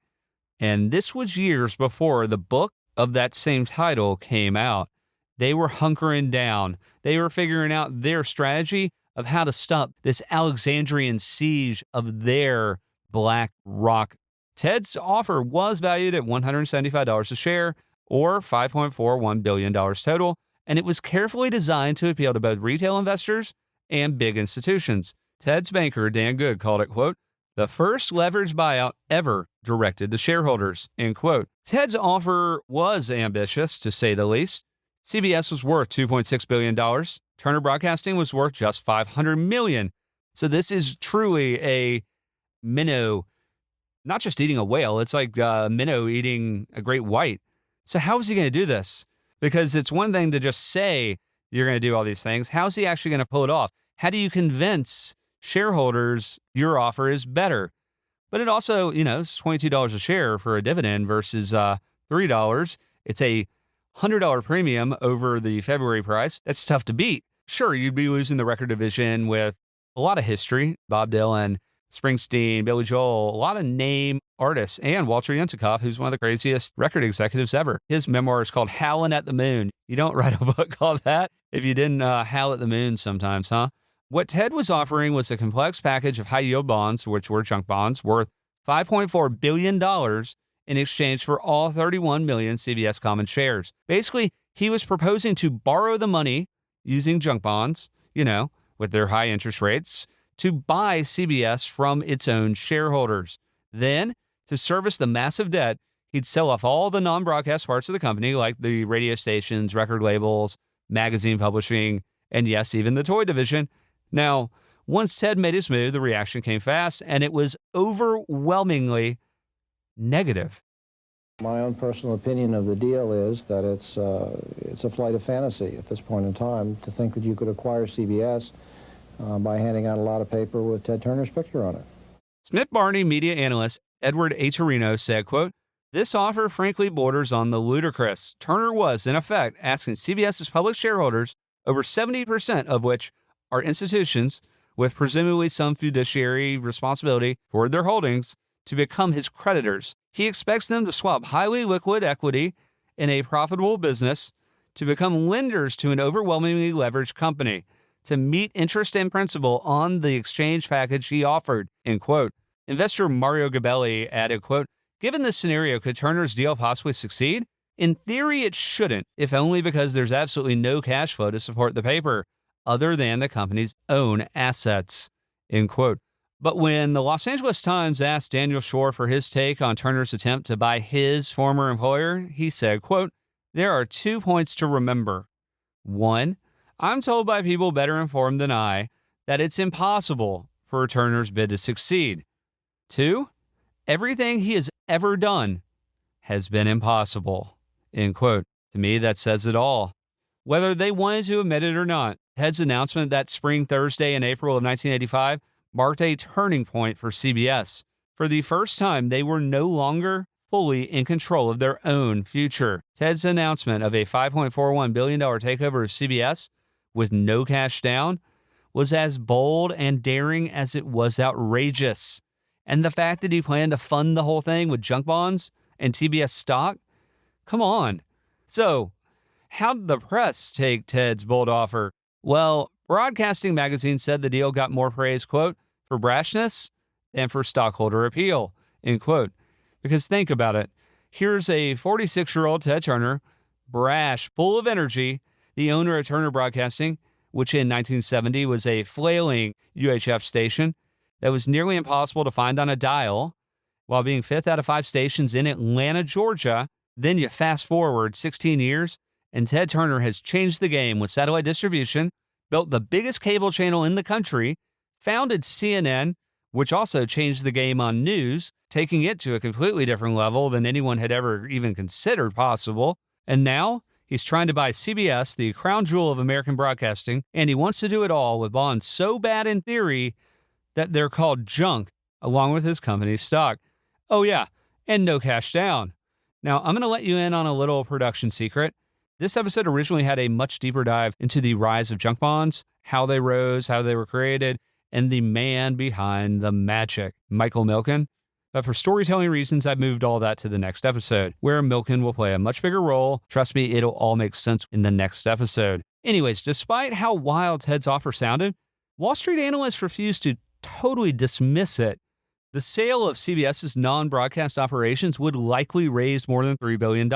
And this was years before the book of that same title came out. They were hunkering down. They were figuring out their strategy of how to stop this Alexandrian siege of their BlackRock. Ted's offer was valued at $175 a share, or $5.41 billion total, and it was carefully designed to appeal to both retail investors and big institutions. Ted's banker, Dan Good, called it, quote, the first leveraged buyout ever directed to shareholders, end quote. Ted's offer was ambitious, to say the least. CBS was worth $2.6 billion. Turner Broadcasting was worth just $500 million. So this is truly a minnow, not just eating a whale. It's like a minnow eating a great white. So how is he going to do this? Because it's one thing to just say you're going to do all these things. How's he actually going to pull it off? How do you convince shareholders your offer is better? But it also, it's $22 a share for a dividend versus $3. It's a $100 premium over the February price. That's tough to beat. Sure, you'd be losing the record division with a lot of history. Bob Dylan, Springsteen, Billy Joel, a lot of name artists, and Walter Yentikoff, who's one of the craziest record executives ever. His memoir is called Howlin' at the Moon. You don't write a book called that if you didn't howl at the moon sometimes, huh? What Ted was offering was a complex package of high-yield bonds, which were junk bonds, worth $5.4 billion in exchange for all 31 million CBS common shares. Basically, he was proposing to borrow the money using junk bonds, with their high interest rates, to buy CBS from its own shareholders. Then, to service the massive debt, he'd sell off all the non-broadcast parts of the company, like the radio stations, record labels, magazine publishing, and yes, even the toy division. Now, Once Ted made his move, the reaction came fast, and it was overwhelmingly negative. My own personal opinion of the deal is that it's a flight of fantasy at this point in time to think that you could acquire CBS by handing out a lot of paper with Ted Turner's picture on it. Smith Barney media analyst Edward A. Torino said, quote, "This offer frankly borders on the ludicrous. Turner was, in effect, asking CBS's public shareholders, over 70% of which are institutions with presumably some fiduciary responsibility toward their holdings, to become his creditors. He expects them to swap highly liquid equity in a profitable business to become lenders to an overwhelmingly leveraged company to meet interest and principal on the exchange package he offered," end quote. Investor Mario Gabelli added, quote, "Given this scenario, could Turner's deal possibly succeed? In theory, it shouldn't, if only because there's absolutely no cash flow to support the paper, other than the company's own assets," end quote. But when the Los Angeles Times asked Daniel Shore for his take on Turner's attempt to buy his former employer, he said, quote, "There are 2 points to remember. 1, I'm told by people better informed than I that it's impossible for Turner's bid to succeed. 2, everything he has ever done has been impossible," end quote. To me, that says it all. Whether they wanted to admit it or not, Ted's announcement that spring Thursday in April of 1985 marked a turning point for CBS. For the first time, they were no longer fully in control of their own future. Ted's announcement of a $5.41 billion takeover of CBS with no cash down was as bold and daring as it was outrageous. And the fact that he planned to fund the whole thing with junk bonds and TBS stock? Come on. So, how did the press take Ted's bold offer? Well, Broadcasting Magazine said the deal got more praise, quote, "for brashness than for stockholder appeal," end quote. Because think about it. Here's a 46-year-old Ted Turner, brash, full of energy, the owner of Turner Broadcasting, which in 1970 was a flailing UHF station that was nearly impossible to find on a dial, while being 5th out of 5 stations in Atlanta, Georgia. Then you fast forward 16 years, and Ted Turner has changed the game with satellite distribution, built the biggest cable channel in the country, founded CNN, which also changed the game on news, taking it to a completely different level than anyone had ever even considered possible. And now he's trying to buy CBS, the crown jewel of American broadcasting, and he wants to do it all with bonds so bad in theory that they're called junk, along with his company's stock. Oh yeah, and no cash down. Now, I'm going to let you in on a little production secret. This episode originally had a much deeper dive into the rise of junk bonds, how they rose, how they were created, and the man behind the magic, Michael Milken. But for storytelling reasons, I've moved all that to the next episode, where Milken will play a much bigger role. Trust me, it'll all make sense in the next episode. Anyways, despite how wild Ted's offer sounded, Wall Street analysts refused to totally dismiss it. The sale of CBS's non-broadcast operations would likely raise more than $3 billion.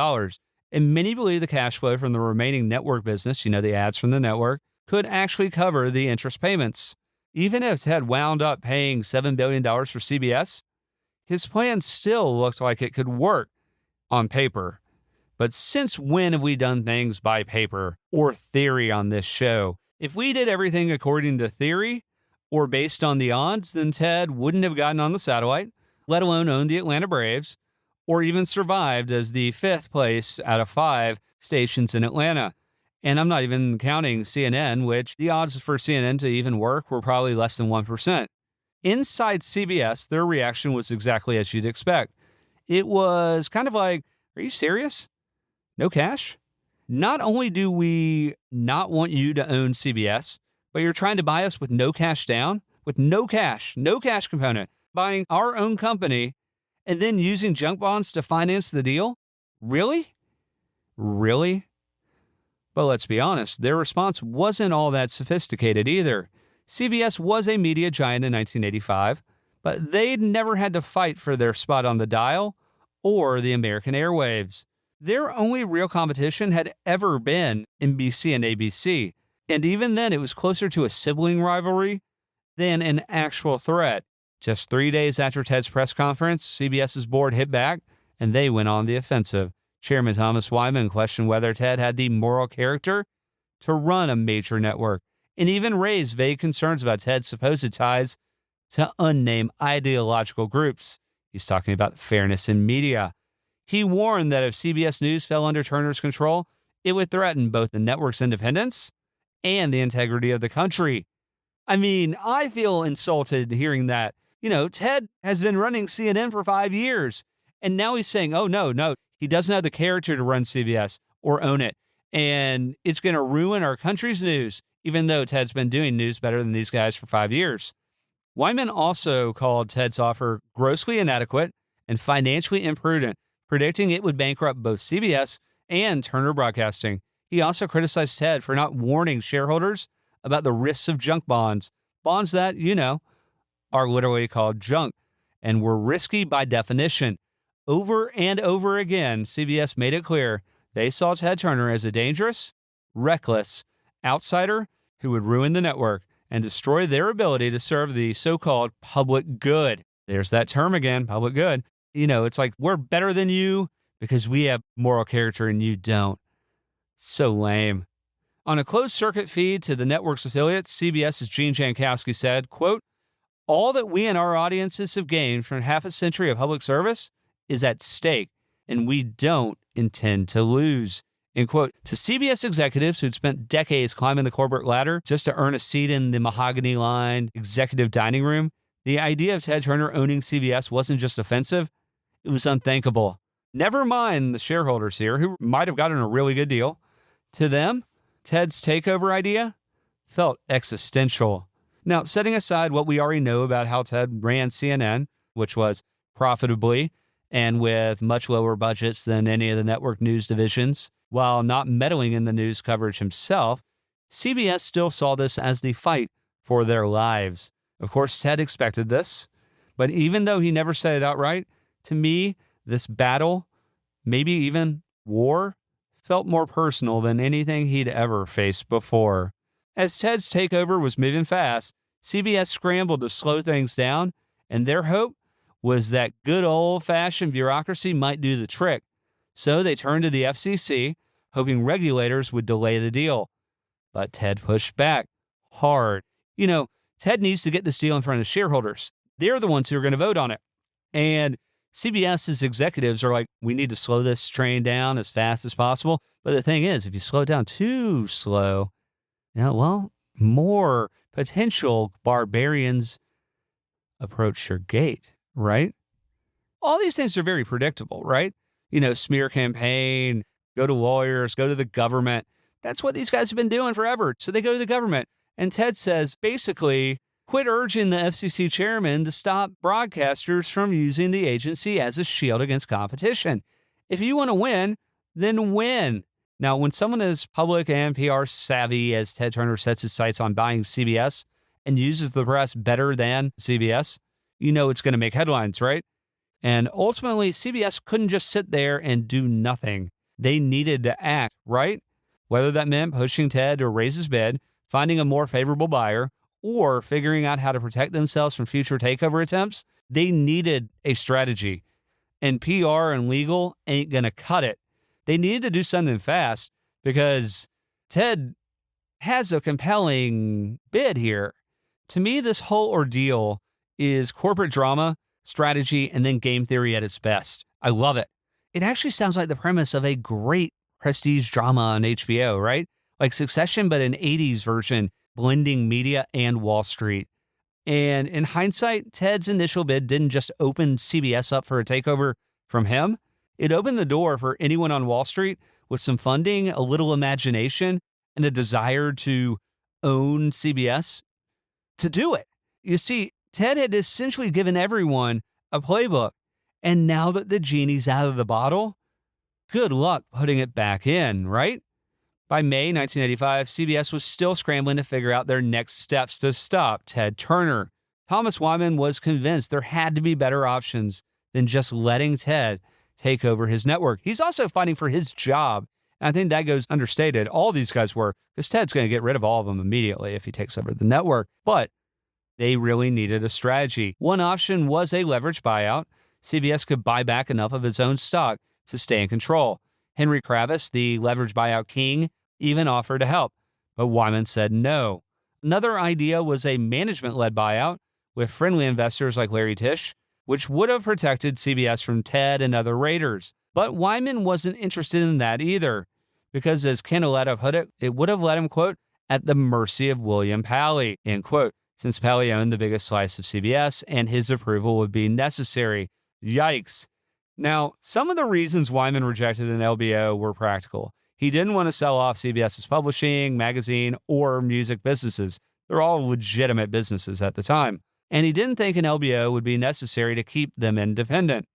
And many believe the cash flow from the remaining network business, the ads from the network, could actually cover the interest payments. Even if Ted wound up paying $7 billion for CBS, his plan still looked like it could work on paper. But since when have we done things by paper or theory on this show? If we did everything according to theory or based on the odds, then Ted wouldn't have gotten on the satellite, let alone owned the Atlanta Braves, or even survived as the 5th place out of 5 stations in Atlanta. And I'm not even counting CNN, which the odds for CNN to even work were probably less than 1%. Inside CBS, their reaction was exactly as you'd expect. It was kind of like, are you serious? No cash? Not only do we not want you to own CBS, but you're trying to buy us with no cash down, with no cash component, buying our own company, and then using junk bonds to finance the deal? Really? Really? But let's be honest, their response wasn't all that sophisticated either. CBS was a media giant in 1985, but they'd never had to fight for their spot on the dial or the American airwaves. Their only real competition had ever been NBC and ABC, and even then it was closer to a sibling rivalry than an actual threat. Just 3 days after Ted's press conference, CBS's board hit back, and they went on the offensive. Chairman Thomas Wyman questioned whether Ted had the moral character to run a major network, and even raised vague concerns about Ted's supposed ties to unnamed ideological groups. He's talking about fairness in media. He warned that if CBS News fell under Turner's control, it would threaten both the network's independence and the integrity of the country. I mean, I feel insulted hearing that. You know, Ted has been running CNN for 5 years, and now he's saying, oh, no, he doesn't have the character to run CBS or own it, and it's going to ruin our country's news, even though Ted's been doing news better than these guys for 5 years. Wyman also called Ted's offer grossly inadequate and financially imprudent, predicting it would bankrupt both CBS and Turner Broadcasting. He also criticized Ted for not warning shareholders about the risks of junk bonds that, you know, are literally called junk and were risky by definition. Over and over again, CBS made it clear they saw Ted Turner as a dangerous, reckless outsider who would ruin the network and destroy their ability to serve the so-called public good. There's that term again, public good. You know, it's like we're better than you because we have moral character and you don't. So lame. On a closed-circuit feed to the network's affiliates, CBS's Gene Jankowski said, quote, all that we and our audiences have gained from half a century of public service is at stake, and we don't intend to lose. End quote. To CBS executives who'd spent decades climbing the corporate ladder just to earn a seat in the mahogany-lined executive dining room, the idea of Ted Turner owning CBS wasn't just offensive, it was unthinkable. Never mind the shareholders here, who might have gotten a really good deal. To them, Ted's takeover idea felt existential. Now, setting aside what we already know about how Ted ran CNN, which was profitably and with much lower budgets than any of the network news divisions, while not meddling in the news coverage himself, CBS still saw this as the fight for their lives. Of course, Ted expected this, but even though he never said it outright, to me, this battle, maybe even war, felt more personal than anything he'd ever faced before. As Ted's takeover was moving fast, CBS scrambled to slow things down, and their hope was that good old-fashioned bureaucracy might do the trick. So they turned to the FCC, hoping regulators would delay the deal. But Ted pushed back hard. You know, Ted needs to get this deal in front of shareholders. They're the ones who are going to vote on it. And CBS's executives are like, we need to slow this train down as fast as possible. But the thing is, if you slow it down too slow, well, more potential barbarians approach your gate, right? All these things are very predictable, right? You know, smear campaign, go to lawyers, go to the government. That's what these guys have been doing forever. So they go to the government. And Ted says, basically, quit urging the FCC chairman to stop broadcasters from using the agency as a shield against competition. If you want to win, then win. Now, when someone as public and PR savvy as Ted Turner sets his sights on buying CBS and uses the press better than CBS, you know it's going to make headlines, right? And ultimately, CBS couldn't just sit there and do nothing. They needed to act, right? Whether that meant pushing Ted to raise his bid, finding a more favorable buyer, or figuring out how to protect themselves from future takeover attempts, they needed a strategy. And PR and legal ain't going to cut it. They needed to do something fast because Ted has a compelling bid here. To me, this whole ordeal is corporate drama, strategy, and then game theory at its best. I love it. It actually sounds like the premise of a great prestige drama on HBO, right? Like Succession, but an 80s version, blending media and Wall Street. And in hindsight, Ted's initial bid didn't just open CBS up for a takeover from him. It opened the door for anyone on Wall Street with some funding, a little imagination, and a desire to own CBS to do it. You see, Ted had essentially given everyone a playbook. And now that the genie's out of the bottle, good luck putting it back in, right? By May 1985, CBS was still scrambling to figure out their next steps to stop Ted Turner. Thomas Wyman was convinced there had to be better options than just letting Ted take over his network. He's also fighting for his job. And I think that goes understated. All these guys were, because Ted's going to get rid of all of them immediately if he takes over the network. But they really needed a strategy. One option was a leveraged buyout. CBS could buy back enough of its own stock to stay in control. Henry Kravis, the leveraged buyout king, even offered to help. But Wyman said no. Another idea was a management-led buyout with friendly investors like Larry Tisch, which would have protected CBS from Ted and other raiders. But Wyman wasn't interested in that either, because as Canaletta put it, it would have let him, quote, at the mercy of William Pally, end quote, since Pally owned the biggest slice of CBS and his approval would be necessary. Yikes. Now, some of the reasons Wyman rejected an LBO were practical. He didn't want to sell off CBS's publishing, magazine, or music businesses. They're all legitimate businesses at the time. And he didn't think an LBO would be necessary to keep them independent.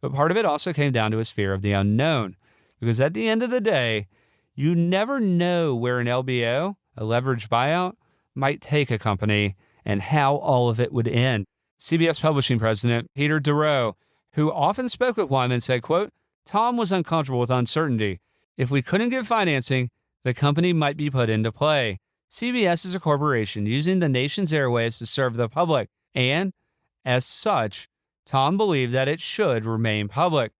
But part of it also came down to his fear of the unknown. Because at the end of the day, you never know where an LBO, a leveraged buyout, might take a company and how all of it would end. CBS Publishing President Peter DeRoe, who often spoke with Wyman, said, quote, Tom was uncomfortable with uncertainty. If we couldn't get financing, the company might be put into play. CBS is a corporation using the nation's airwaves to serve the public, and, as such, Tom believed that it should remain public.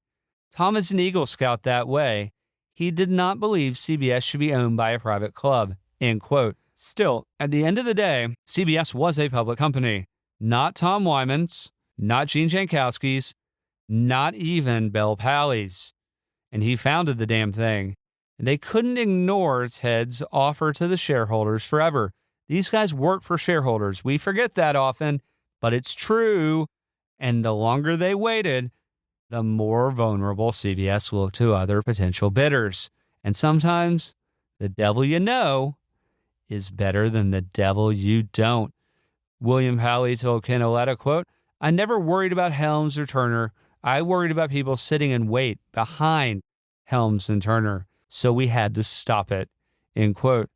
Tom is an Eagle Scout that way. He did not believe CBS should be owned by a private club, end quote. Still, at the end of the day, CBS was a public company. Not Tom Wyman's, not Gene Jankowski's, not even Bell Pally's. And he founded the damn thing. And they couldn't ignore Ted's offer to the shareholders forever. These guys work for shareholders. We forget that often, but it's true. And the longer they waited, the more vulnerable CBS looked to other potential bidders. And sometimes the devil you know is better than the devil you don't. William Pally told Canaletta, quote, I never worried about Helms or Turner. I worried about people sitting in wait behind Helms and Turner. So we had to stop it, end quote.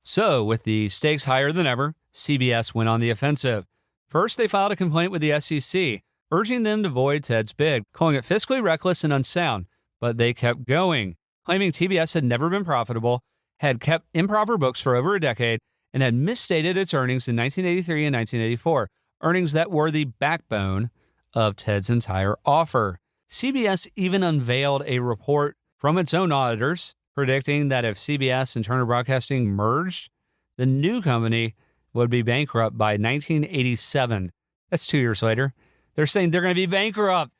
So with the stakes higher than ever, CBS went on the offensive. First, they filed a complaint with the SEC, urging them to void Ted's bid, calling it fiscally reckless and unsound. But they kept going, claiming TBS had never been profitable, had kept improper books for over a decade, and had misstated its earnings in 1983 and 1984, earnings that were the backbone of Ted's entire offer. CBS even unveiled a report from its own auditors, predicting that if CBS and Turner Broadcasting merged, the new company would be bankrupt by 1987. That's 2 years later. They're saying they're going to be bankrupt.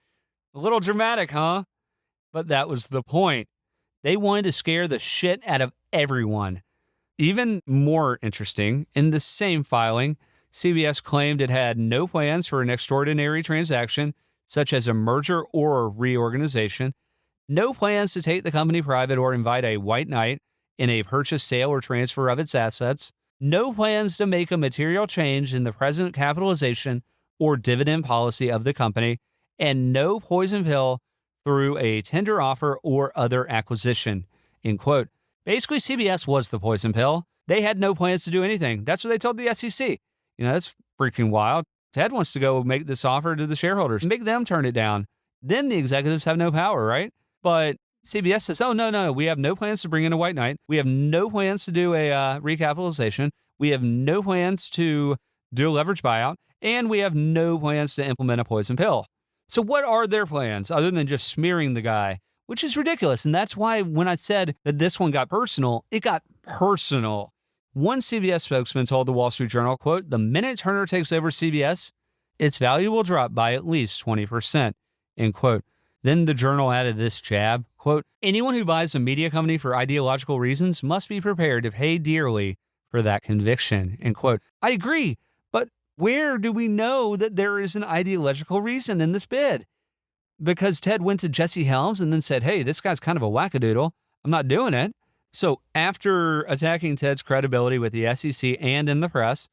A little dramatic, huh? But that was the point. They wanted to scare the shit out of everyone. Even more interesting, in the same filing, CBS claimed it had no plans for an extraordinary transaction, such as a merger or reorganization, no plans to take the company private or invite a white knight in a purchase, sale, or transfer of its assets, no plans to make a material change in the present capitalization or dividend policy of the company, and no poison pill through a tender offer or other acquisition, end quote. Basically, CBS was the poison pill. They had no plans to do anything. That's what they told the SEC. That's freaking wild. Ted wants to go make this offer to the shareholders, make them turn it down. Then the executives have no power, right? But CBS says, oh, no, we have no plans to bring in a white knight. We have no plans to do a recapitalization. We have no plans to do a leverage buyout. And we have no plans to implement a poison pill. So what are their plans other than just smearing the guy, which is ridiculous? And that's why when I said that this one got personal, it got personal. One CBS spokesman told the Wall Street Journal, quote, the minute Turner takes over CBS, its value will drop by at least 20%, end quote. Then the Journal added this jab, quote, anyone who buys a media company for ideological reasons must be prepared to pay dearly for that conviction, end quote. I agree, but where do we know that there is an ideological reason in this bid? Because Ted went to Jesse Helms and then said, hey, this guy's kind of a wackadoodle. I'm not doing it. So after attacking Ted's credibility with the SEC and in the press,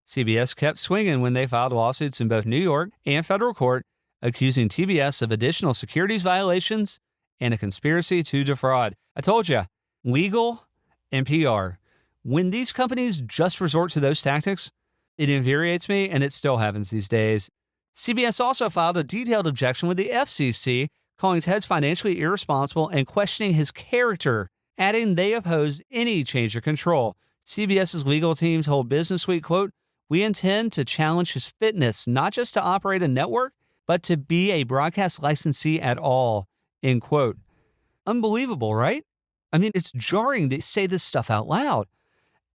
CBS kept swinging when they filed lawsuits in both New York and federal court, accusing TBS of additional securities violations and a conspiracy to defraud. I told you, legal and PR. When these companies just resort to those tactics, it infuriates me, and it still happens these days. CBS also filed a detailed objection with the FCC, calling Ted's financially irresponsible and questioning his character, adding they opposed any change of control. CBS's legal team told Business Week, quote, we intend to challenge his fitness not just to operate a network, but to be a broadcast licensee at all, end quote. Unbelievable, right? I mean, it's jarring to say this stuff out loud.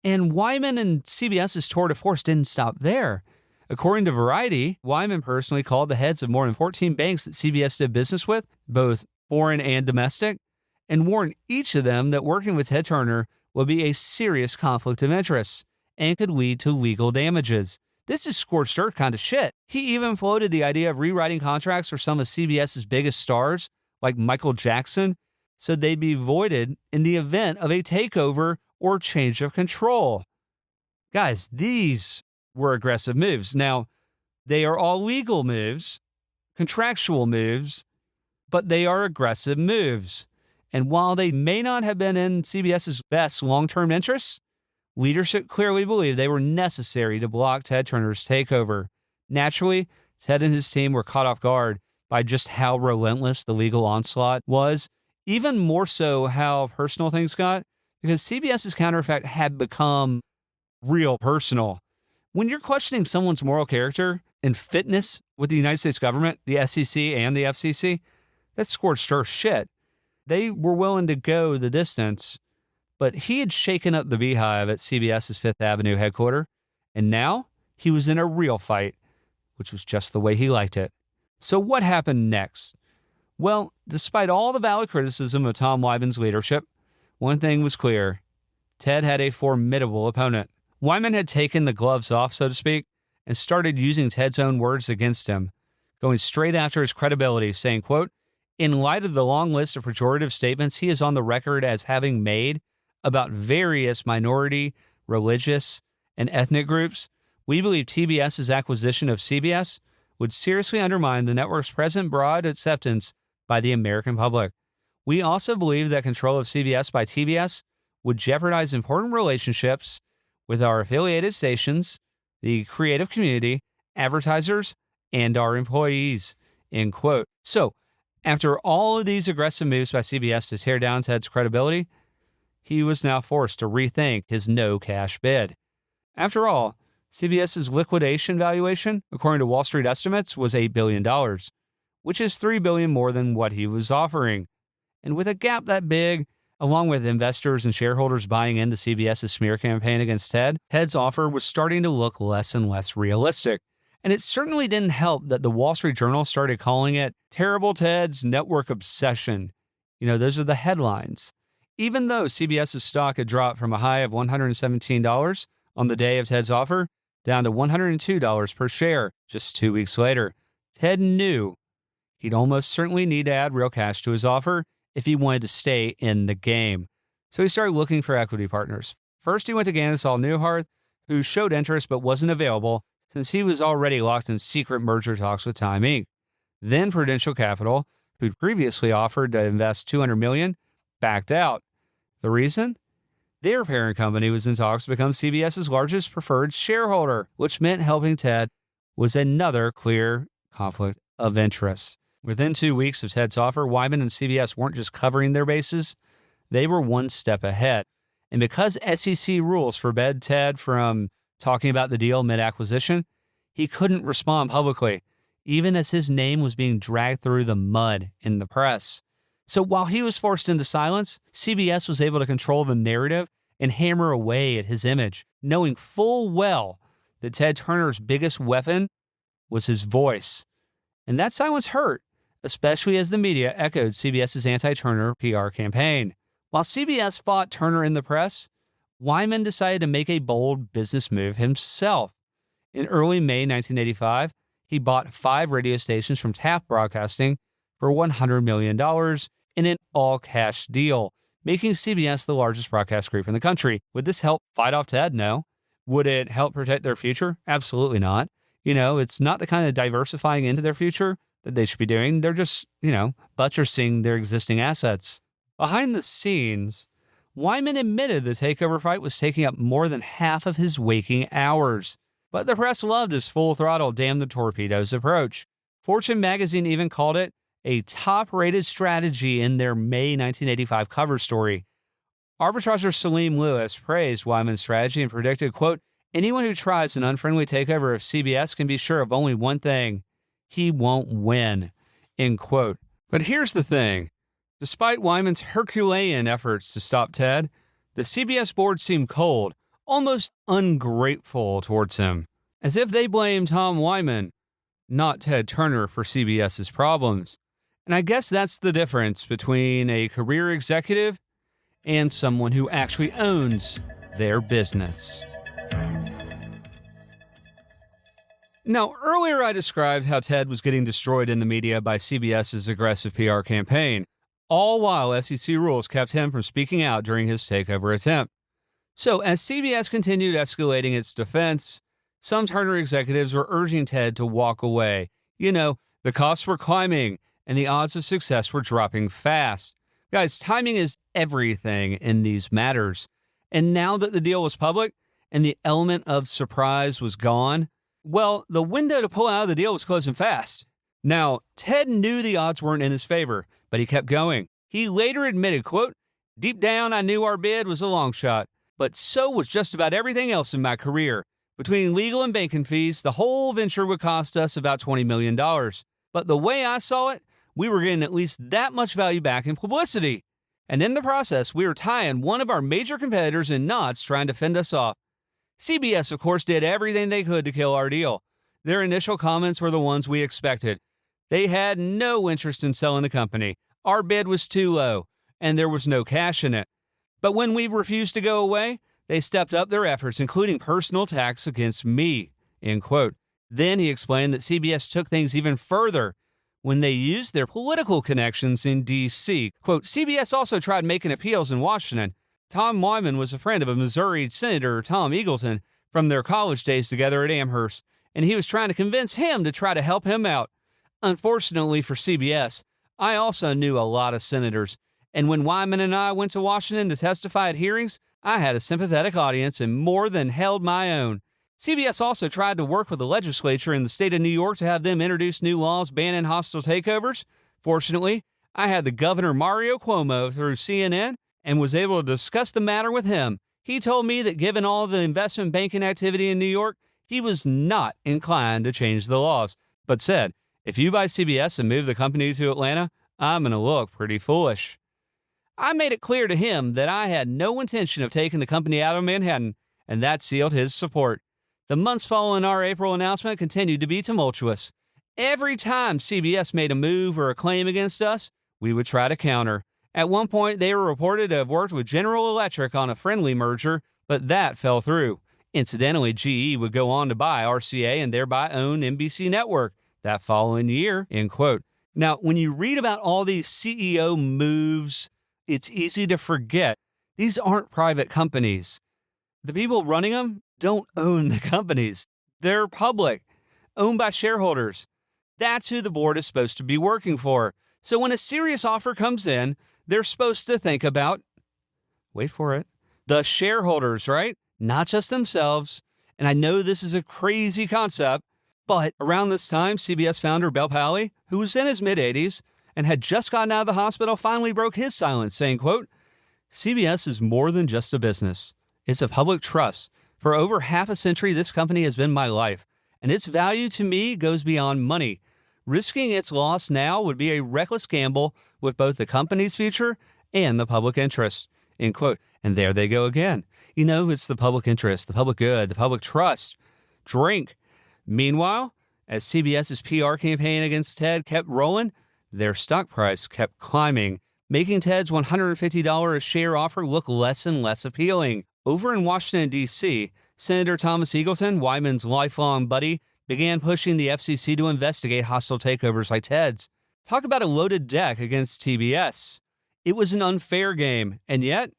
And Wyman and CBS's tour de force didn't stop there. According to Variety, Wyman personally called the heads of more than 14 banks that CBS did business with, both foreign and domestic, and warned each of them that working with Ted Turner would be a serious conflict of interest and could lead to legal damages. This is scorched earth kind of shit. He even floated the idea of rewriting contracts for some of CBS's biggest stars, like Michael Jackson, so they'd be voided in the event of a takeover or change of control. Guys, these were aggressive moves. Now, they are all legal moves, contractual moves, but they are aggressive moves. And while they may not have been in CBS's best long-term interests, leadership clearly believed they were necessary to block Ted Turner's takeover. Naturally, Ted and his team were caught off guard by just how relentless the legal onslaught was, even more so how personal things got, because CBS's countereffect had become real personal. When you're questioning someone's moral character and fitness with the United States government, the SEC and the FCC, that's scorched earth shit. They were willing to go the distance, but he had shaken up the beehive at CBS's Fifth Avenue headquarters, and now he was in a real fight, which was just the way he liked it. So what happened next? Well, despite all the valid criticism of Tom Wyman's leadership, one thing was clear. Ted had a formidable opponent. Wyman had taken the gloves off, so to speak, and started using Ted's own words against him, going straight after his credibility, saying, quote, "In light of the long list of pejorative statements he is on the record as having made about various minority, religious, and ethnic groups, we believe TBS's acquisition of CBS would seriously undermine the network's present broad acceptance by the American public. We also believe that control of CBS by TBS would jeopardize important relationships with our affiliated stations, the creative community, advertisers, and our employees," end quote. So, after all of these aggressive moves by CBS to tear down Ted's credibility, he was now forced to rethink his no-cash bid. After all, CBS's liquidation valuation, according to Wall Street estimates, was $8 billion, which is $3 billion more than what he was offering. And with a gap that big, along with investors and shareholders buying into CBS's smear campaign against Ted, Ted's offer was starting to look less and less realistic. And it certainly didn't help that the Wall Street Journal started calling it Terrible Ted's Network Obsession. You know, those are the headlines. Even though CBS's stock had dropped from a high of $117 on the day of Ted's offer down to $102 per share just 2 weeks later, Ted knew he'd almost certainly need to add real cash to his offer if he wanted to stay in the game. So he started looking for equity partners. First, he went to Ganasol Newhart, who showed interest but wasn't available since he was already locked in secret merger talks with Time Inc. Then Prudential Capital, who'd previously offered to invest $200 million, backed out. The reason? Their parent company was in talks to become CBS's largest preferred shareholder, which meant helping Ted was another clear conflict of interest. Within 2 weeks of Ted's offer, Wyman and CBS weren't just covering their bases, they were one step ahead. And because SEC rules forbade Ted from talking about the deal mid-acquisition, he couldn't respond publicly, even as his name was being dragged through the mud in the press. So while he was forced into silence, CBS was able to control the narrative and hammer away at his image, knowing full well that Ted Turner's biggest weapon was his voice. And that silence hurt, especially as the media echoed CBS's anti-Turner PR campaign. While CBS fought Turner in the press, Wyman decided to make a bold business move himself. In early May 1985, he bought 5 radio stations from Taft Broadcasting for $100 million in an all-cash deal, making CBS the largest broadcast group in the country. Would this help fight off Ted? No. Would it help protect their future? Absolutely not. You know, it's not the kind of diversifying into their future that they should be doing. They're just, buttressing their existing assets. Behind the scenes, Wyman admitted the takeover fight was taking up more than half of his waking hours. But the press loved his full-throttle damn the torpedoes approach. Fortune magazine even called it a top-rated strategy in their May 1985 cover story. Arbitrager Salim Lewis praised Wyman's strategy and predicted, quote, "Anyone who tries an unfriendly takeover of CBS can be sure of only one thing. He won't win," end quote. But here's the thing. Despite Wyman's Herculean efforts to stop Ted, the CBS board seemed cold, almost ungrateful towards him, as if they blamed Tom Wyman, not Ted Turner, for CBS's problems. And I guess that's the difference between a career executive and someone who actually owns their business. Now, earlier I described how Ted was getting destroyed in the media by CBS's aggressive PR campaign, all while SEC rules kept him from speaking out during his takeover attempt. So, as CBS continued escalating its defense, some Turner executives were urging Ted to walk away. You know, the costs were climbing and the odds of success were dropping fast. Guys, timing is everything in these matters. And now that the deal was public and the element of surprise was gone, well, the window to pull out of the deal was closing fast. Now, Ted knew the odds weren't in his favor, but he kept going. He later admitted, quote, "Deep down, I knew our bid was a long shot, but so was just about everything else in my career. Between legal and banking fees, the whole venture would cost us about $20 million. But the way I saw it, we were getting at least that much value back in publicity. And in the process, we were tying one of our major competitors in knots trying to fend us off. CBS, of course, did everything they could to kill our deal. Their initial comments were the ones we expected. They had no interest in selling the company. Our bid was too low, and there was no cash in it. But when we refused to go away, they stepped up their efforts, including personal attacks against me," end quote. Then he explained that CBS took things even further when they used their political connections in D.C. Quote, "CBS also tried making appeals in Washington. Tom Wyman was a friend of a Missouri Senator, Tom Eagleton, from their college days together at Amherst, and he was trying to convince him to try to help him out. Unfortunately for CBS, I also knew a lot of senators, and when Wyman and I went to Washington to testify at hearings, I had a sympathetic audience and more than held my own. CBS also tried to work with the legislature in the state of New York to have them introduce new laws banning hostile takeovers. Fortunately, I had the Governor Mario Cuomo through CNN and was able to discuss the matter with him. He told me that given all the investment banking activity in New York, he was not inclined to change the laws, but said, if you buy CBS and move the company to Atlanta, I'm going to look pretty foolish. I made it clear to him that I had no intention of taking the company out of Manhattan, and that sealed his support. The months following our April announcement continued to be tumultuous. Every time CBS made a move or a claim against us, we would try to counter. At one point, they were reported to have worked with General Electric on a friendly merger, but that fell through. Incidentally, GE would go on to buy RCA and thereby own NBC Network that following year, end quote. Now, when you read about all these CEO moves, it's easy to forget these aren't private companies. The people running them don't own the companies. They're public, owned by shareholders. That's who the board is supposed to be working for. So when a serious offer comes in, they're supposed to think about, wait for it, the shareholders, right? Not just themselves. And I know this is a crazy concept, but around this time, CBS founder Bel Powley, who was in his mid-80s and had just gotten out of the hospital, finally broke his silence, saying, quote, CBS is more than just a business. It's a public trust. For over half a century, this company has been my life, and its value to me goes beyond money. Risking its loss now would be a reckless gamble with both the company's future and the public interest, end quote. And there they go again. You know, it's the public interest, the public good, the public trust. Drink. Meanwhile, as CBS's PR campaign against Ted kept rolling, their stock price kept climbing, making Ted's $150 a share offer look less and less appealing. Over in Washington, D.C., Senator Thomas Eagleton, Wyman's lifelong buddy, began pushing the FCC to investigate hostile takeovers like Ted's. Talk about a loaded deck against TBS. It was an unfair game, and yet,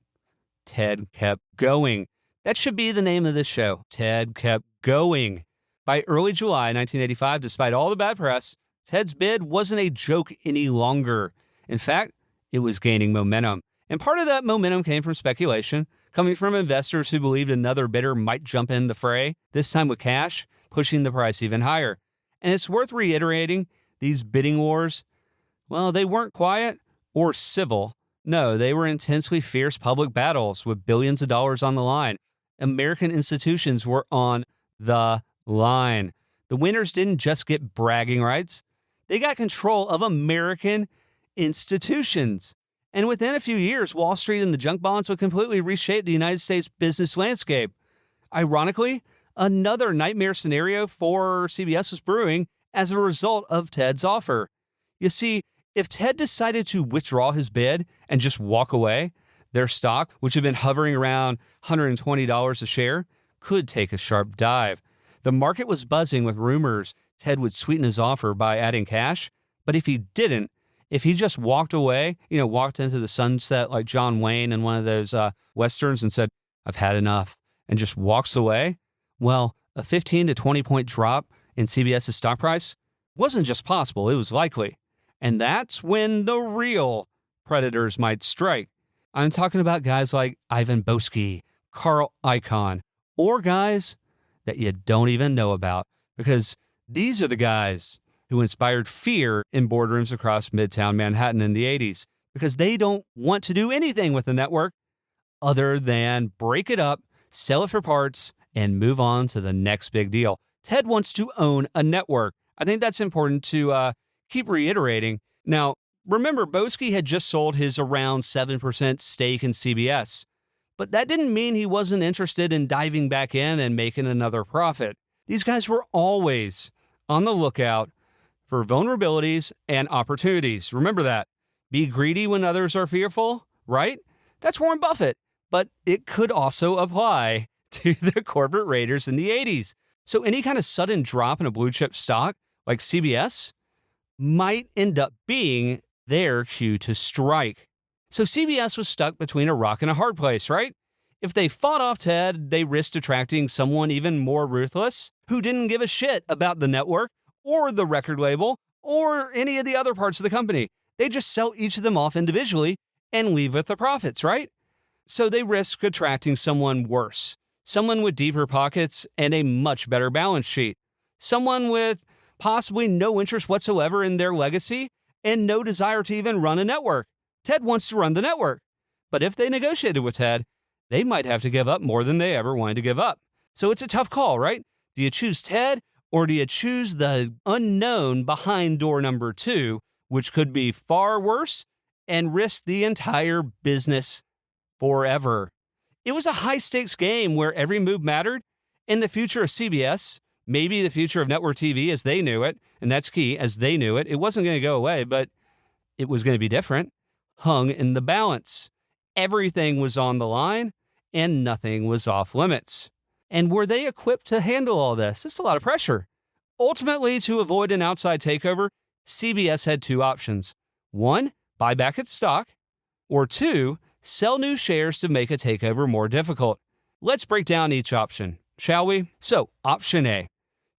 Ted kept going. That should be the name of this show. Ted kept going. By early July 1985, despite all the bad press, Ted's bid wasn't a joke any longer. In fact, it was gaining momentum. And part of that momentum came from speculation, coming from investors who believed another bidder might jump in the fray, this time with cash, pushing the price even higher. And it's worth reiterating, these bidding wars, well, they weren't quiet or civil. No, they were intensely fierce public battles with billions of dollars on the line. American institutions were on the line. The winners didn't just get bragging rights. They got control of American institutions. And within a few years, Wall Street and the junk bonds would completely reshape the United States business landscape. Ironically, another nightmare scenario for CBS was brewing as a result of Ted's offer. You see, if Ted decided to withdraw his bid and just walk away, their stock, which had been hovering around $120 a share, could take a sharp dive. The market was buzzing with rumors Ted would sweeten his offer by adding cash, but if he didn't, if he just walked away, walked into the sunset like John Wayne in one of those Westerns and said, "I've had enough," and just walks away, well, a 15 to 20 point drop in CBS's stock price wasn't just possible, it was likely. And that's when the real predators might strike. I'm talking about guys like Ivan Boesky, Carl Icahn, or guys that you don't even know about, because these are the guys who inspired fear in boardrooms across Midtown Manhattan in the 80s, because they don't want to do anything with the network other than break it up, sell it for parts, and move on to the next big deal. Ted wants to own a network. I think that's important to keep reiterating. Now, remember, Boesky had just sold his around 7% stake in CBS, but that didn't mean he wasn't interested in diving back in and making another profit. These guys were always on the lookout for vulnerabilities and opportunities. Remember that. Be greedy when others are fearful, right? That's Warren Buffett, but it could also apply to the corporate raiders in the 80s. So any kind of sudden drop in a blue chip stock like CBS might end up being their cue to strike. So CBS was stuck between a rock and a hard place, right? If they fought off Ted, they risked attracting someone even more ruthless who didn't give a shit about the network or the record label or any of the other parts of the company. They just sell each of them off individually and leave with the profits, right? So they risk attracting someone worse, someone with deeper pockets and a much better balance sheet, someone with possibly no interest whatsoever in their legacy and no desire to even run a network. Ted wants to run the network, but if they negotiated with Ted, they might have to give up more than they ever wanted to give up. So it's a tough call, right? Do you choose Ted or do you choose the unknown behind door number 2, which could be far worse and risk the entire business forever? It was a high-stakes game where every move mattered, and the future of CBS, maybe the future of network TV as they knew it, and that's key, as they knew it, it wasn't going to go away, but it was going to be different, hung in the balance. Everything was on the line, and nothing was off limits. And were they equipped to handle all this? This is a lot of pressure. Ultimately, to avoid an outside takeover, CBS had 2 options. 1, buy back its stock, or 2, sell new shares to make a takeover more difficult. Let's break down each option, shall we? So, option A.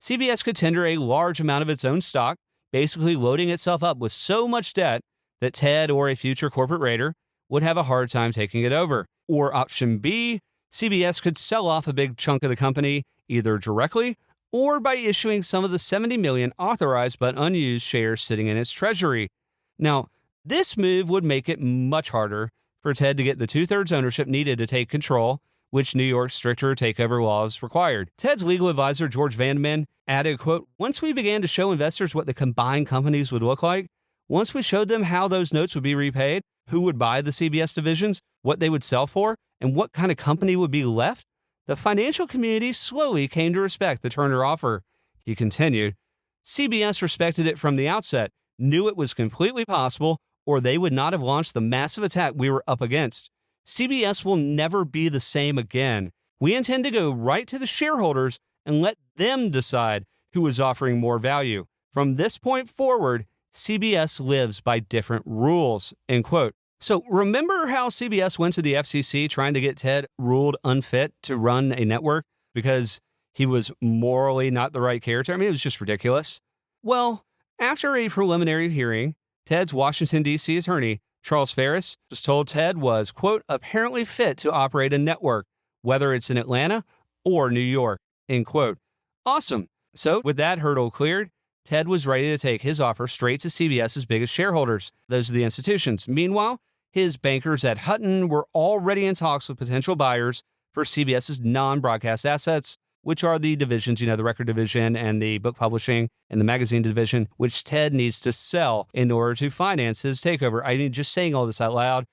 CBS could tender a large amount of its own stock, basically loading itself up with so much debt that Ted or a future corporate raider would have a hard time taking it over. Or option B, CBS could sell off a big chunk of the company either directly or by issuing some of the 70 million authorized but unused shares sitting in its treasury. Now, this move would make it much harder for Ted to get the 2/3 ownership needed to take control, which New York's stricter takeover laws required. Ted's legal advisor, George Vandeman, added, quote, "Once we began to show investors what the combined companies would look like, once we showed them how those notes would be repaid, who would buy the CBS divisions, what they would sell for, and what kind of company would be left, the financial community slowly came to respect the Turner offer." He continued, "CBS respected it from the outset, knew it was completely possible, or they would not have launched the massive attack we were up against. CBS will never be the same again. We intend to go right to the shareholders and let them decide who is offering more value. From this point forward, CBS lives by different rules," end quote. So remember how CBS went to the FCC trying to get Ted ruled unfit to run a network because he was morally not the right character? I mean, it was just ridiculous. Well, after a preliminary hearing, Ted's Washington, D.C. attorney, Charles Ferris, was told Ted was, quote, "apparently fit to operate a network, whether it's in Atlanta or New York," end quote. Awesome. So with that hurdle cleared, Ted was ready to take his offer straight to CBS's biggest shareholders. Those are the institutions. Meanwhile, his bankers at Hutton were already in talks with potential buyers for CBS's non-broadcast assets, which are the divisions, the record division and the book publishing and the magazine division, which Ted needs to sell in order to finance his takeover. I mean, just saying all this out loud,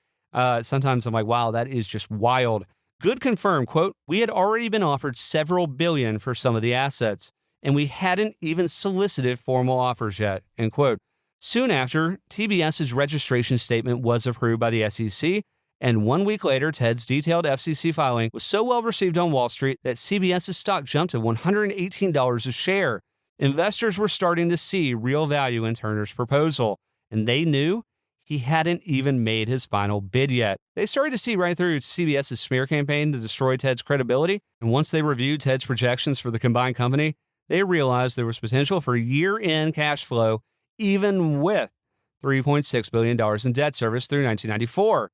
sometimes I'm like, wow, that is just wild. Good confirmed, quote, "We had already been offered several billion for some of the assets, and we hadn't even solicited formal offers yet," end quote. Soon after, TBS's registration statement was approved by the SEC, and 1 week later, Ted's detailed FCC filing was so well received on Wall Street that CBS's stock jumped to $118 a share. Investors were starting to see real value in Turner's proposal, and they knew he hadn't even made his final bid yet. They started to see right through CBS's smear campaign to destroy Ted's credibility, and once they reviewed Ted's projections for the combined company, they realized there was potential for year-end cash flow even with $3.6 billion in debt service through 1994.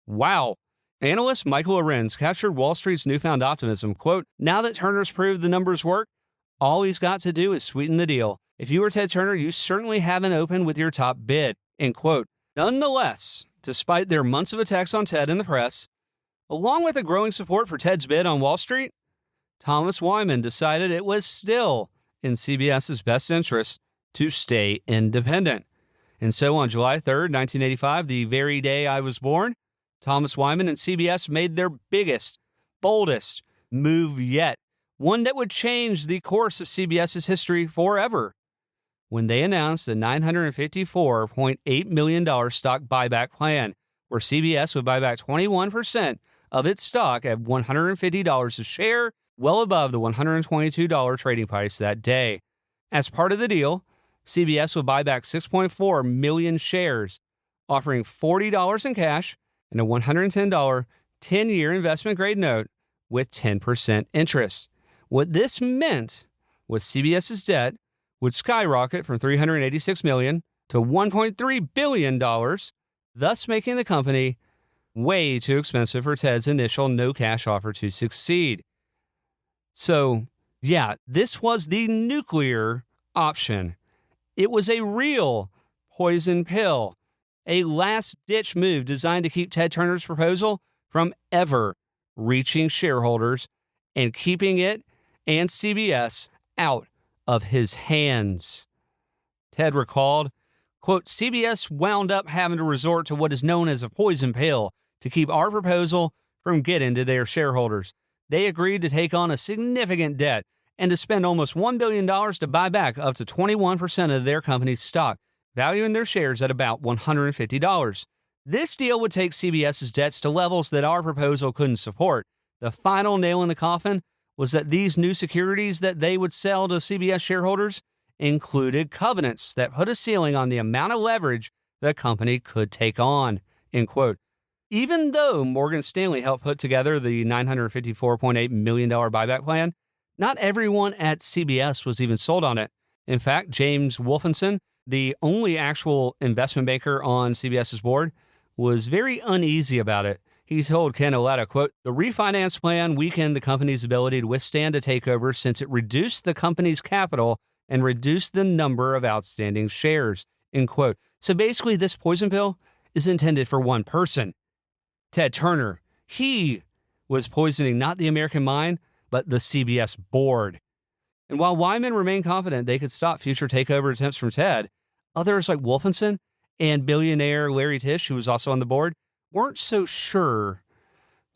Wow. Analyst Michael Arends captured Wall Street's newfound optimism. Quote, "Now that Turner's proved the numbers work, all he's got to do is sweeten the deal. If you were Ted Turner, you certainly haven't opened with your top bid," end quote. Nonetheless, despite their months of attacks on Ted in the press, along with a growing support for Ted's bid on Wall Street, Thomas Wyman decided it was still in CBS's best interest to stay independent. And so on July 3rd, 1985, the very day I was born, Thomas Wyman and CBS made their biggest, boldest move yet, one that would change the course of CBS's history forever, when they announced a $954.8 million stock buyback plan, where CBS would buy back 21% of its stock at $150 a share, well above the $122 trading price that day. As part of the deal, CBS would buy back 6.4 million shares, offering $40 in cash and a $110 10-year investment-grade note with 10% interest. What this meant was CBS's debt would skyrocket from $386 million to $1.3 billion, thus making the company way too expensive for Ted's initial no-cash offer to succeed. So, yeah, this was the nuclear option. It was a real poison pill, a last-ditch move designed to keep Ted Turner's proposal from ever reaching shareholders and keeping it and CBS out of his hands. Ted recalled, quote, "CBS wound up having to resort to what is known as a poison pill to keep our proposal from getting to their shareholders. They agreed to take on a significant debt and to spend almost $1 billion to buy back up to 21% of their company's stock, valuing their shares at about $150. This deal would take CBS's debts to levels that our proposal couldn't support. The final nail in the coffin was that these new securities that they would sell to CBS shareholders included covenants that put a ceiling on the amount of leverage the company could take on," end quote. Even though Morgan Stanley helped put together the $954.8 million buyback plan, not everyone at CBS was even sold on it. In fact, James Wolfenson, the only actual investment banker on CBS's board, was very uneasy about it. He told Ken Oletta, quote, "The refinance plan weakened the company's ability to withstand a takeover since it reduced the company's capital and reduced the number of outstanding shares," end quote. So basically, this poison pill is intended for one person, Ted Turner. He was poisoning not the American mind, but the CBS board. And while Wyman remained confident they could stop future takeover attempts from Ted, others like Wolfenson and billionaire Larry Tisch, who was also on the board, weren't so sure.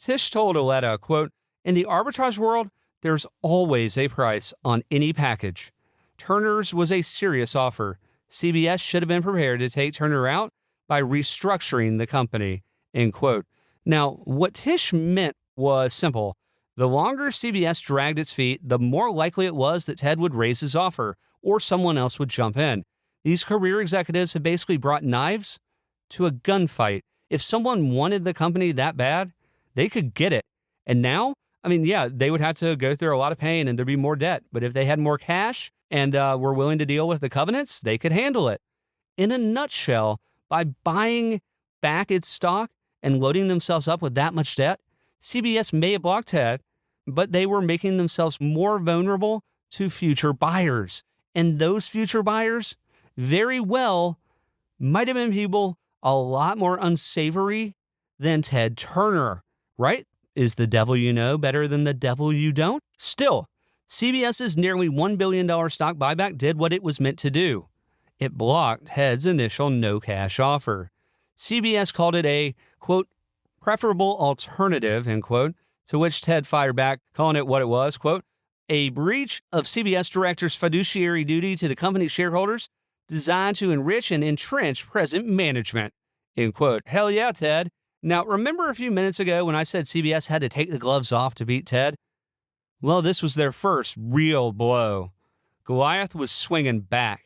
Tisch told Oletta, quote, "In the arbitrage world, there's always a price on any package. Turner's was a serious offer. CBS should have been prepared to take Turner out by restructuring the company," end quote. Now, what Tisch meant was simple. The longer CBS dragged its feet, the more likely it was that Ted would raise his offer or someone else would jump in. These career executives have basically brought knives to a gunfight. If someone wanted the company that bad, they could get it. And now, they would have to go through a lot of pain and there'd be more debt. But if they had more cash and were willing to deal with the covenants, they could handle it. In a nutshell, by buying back its stock and loading themselves up with that much debt, CBS may have blocked Ted, but they were making themselves more vulnerable to future buyers. And those future buyers very well might have been people a lot more unsavory than Ted Turner, right? Is the devil you know better than the devil you don't? Still, CBS's nearly $1 billion stock buyback did what it was meant to do. It blocked Ted's initial no-cash offer. CBS called it a, quote, "preferable alternative," end quote, to which Ted fired back, calling it what it was, quote, a breach of CBS directors' fiduciary duty to the company's shareholders designed to enrich and entrench present management, end quote. Hell yeah, Ted. Now, remember a few minutes ago when I said CBS had to take the gloves off to beat Ted? Well, this was their first real blow. Goliath was swinging back.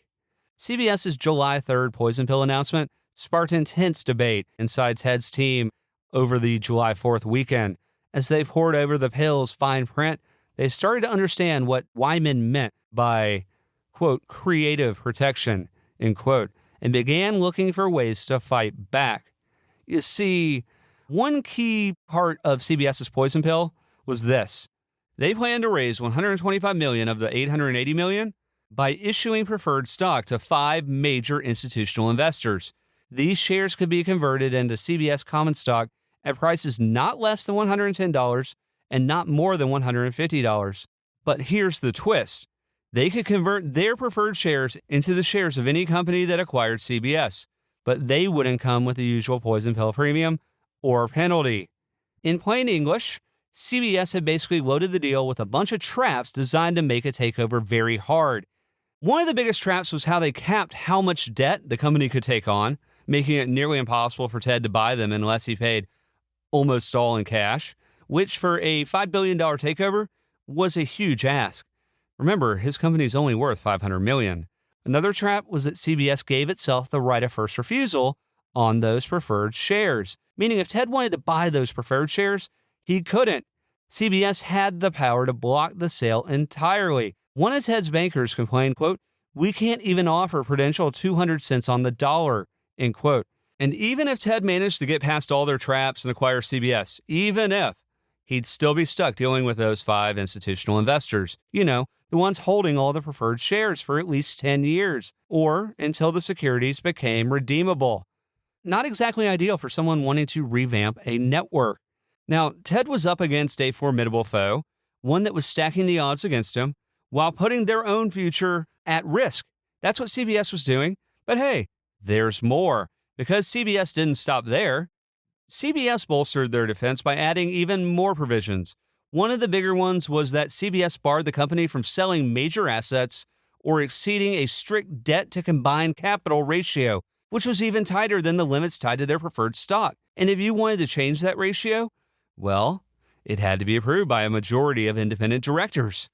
CBS's July 3rd poison pill announcement sparked intense debate inside Ted's team over the July 4th weekend. As they pored over the pill's fine print, they started to understand what Wyman meant by, quote, creative protection, end quote, and began looking for ways to fight back. You see, one key part of CBS's poison pill was this. They planned to raise $125 million of the $880 million by issuing preferred stock to 5 major institutional investors. These shares could be converted into CBS common stock at prices not less than $110 and not more than $150. But here's the twist. They could convert their preferred shares into the shares of any company that acquired CBS, but they wouldn't come with the usual poison pill premium or penalty. In plain English, CBS had basically loaded the deal with a bunch of traps designed to make a takeover very hard. One of the biggest traps was how they capped how much debt the company could take on, making it nearly impossible for Ted to buy them unless he paid almost all in cash, which for a $5 billion takeover was a huge ask. Remember, his company's only worth $500 million. Another trap was that CBS gave itself the right of first refusal on those preferred shares, meaning if Ted wanted to buy those preferred shares, he couldn't. CBS had the power to block the sale entirely. One of Ted's bankers complained, quote, we can't even offer Prudential 200 cents on the dollar, end quote. And even if Ted managed to get past all their traps and acquire CBS, even if, he'd still be stuck dealing with those 5 institutional investors. You know, the ones holding all the preferred shares for at least 10 years, or until the securities became redeemable. Not exactly ideal for someone wanting to revamp a network. Now, Ted was up against a formidable foe, one that was stacking the odds against him, while putting their own future at risk. That's what CBS was doing. But hey, there's more. Because CBS didn't stop there, CBS bolstered their defense by adding even more provisions. One of the bigger ones was that CBS barred the company from selling major assets or exceeding a strict debt-to-combined capital ratio, which was even tighter than the limits tied to their preferred stock. And if you wanted to change that ratio, well, it had to be approved by a majority of independent directors.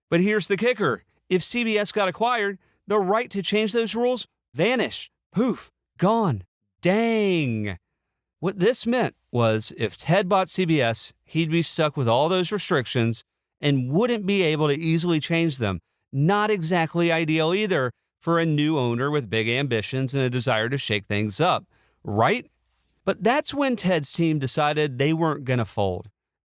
But here's the kicker. If CBS got acquired, the right to change those rules vanished. Poof, gone. Dang. What this meant was if Ted bought CBS, he'd be stuck with all those restrictions and wouldn't be able to easily change them. Not exactly ideal either for a new owner with big ambitions and a desire to shake things up, right? But that's when Ted's team decided they weren't going to fold.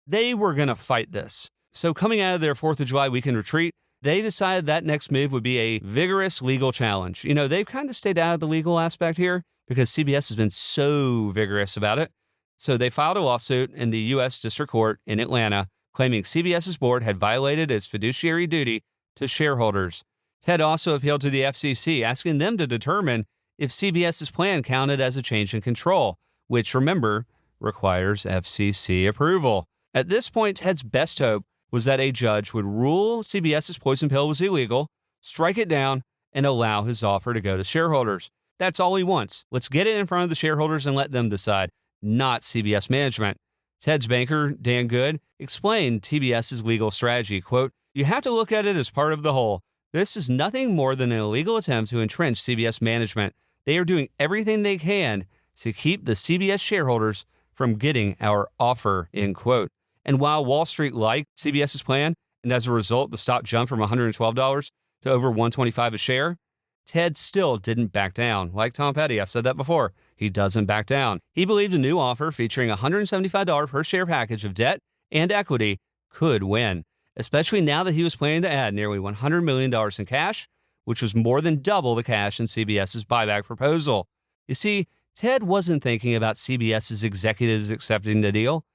They were going to fight this. So coming out of their 4th of July weekend retreat, they decided that next move would be a vigorous legal challenge. You know, they've kind of stayed out of the legal aspect here because CBS has been so vigorous about it. So they filed a lawsuit in the U.S. District Court in Atlanta claiming CBS's board had violated its fiduciary duty to shareholders. Ted also appealed to the FCC, asking them to determine if CBS's plan counted as a change in control, which, remember, requires FCC approval. At this point, Ted's best hope was that a judge would rule CBS's poison pill was illegal, strike it down, and allow his offer to go to shareholders. That's all he wants. Let's get it in front of the shareholders and let them decide, not CBS management. Ted's banker, Dan Good, explained TBS's legal strategy, quote, you have to look at it as part of the whole. This is nothing more than an illegal attempt to entrench CBS management. They are doing everything they can to keep the CBS shareholders from getting our offer, end quote. And while Wall Street liked CBS's plan, and as a result, the stock jumped from $112 to over $125 a share, Ted still didn't back down. Like Tom Petty, I've said that before. He doesn't back down. He believed a new offer featuring a $175 per share package of debt and equity could win, especially now that he was planning to add nearly $100 million in cash, which was more than double the cash in CBS's buyback proposal. You see, Ted wasn't thinking about CBS's executives accepting the deal.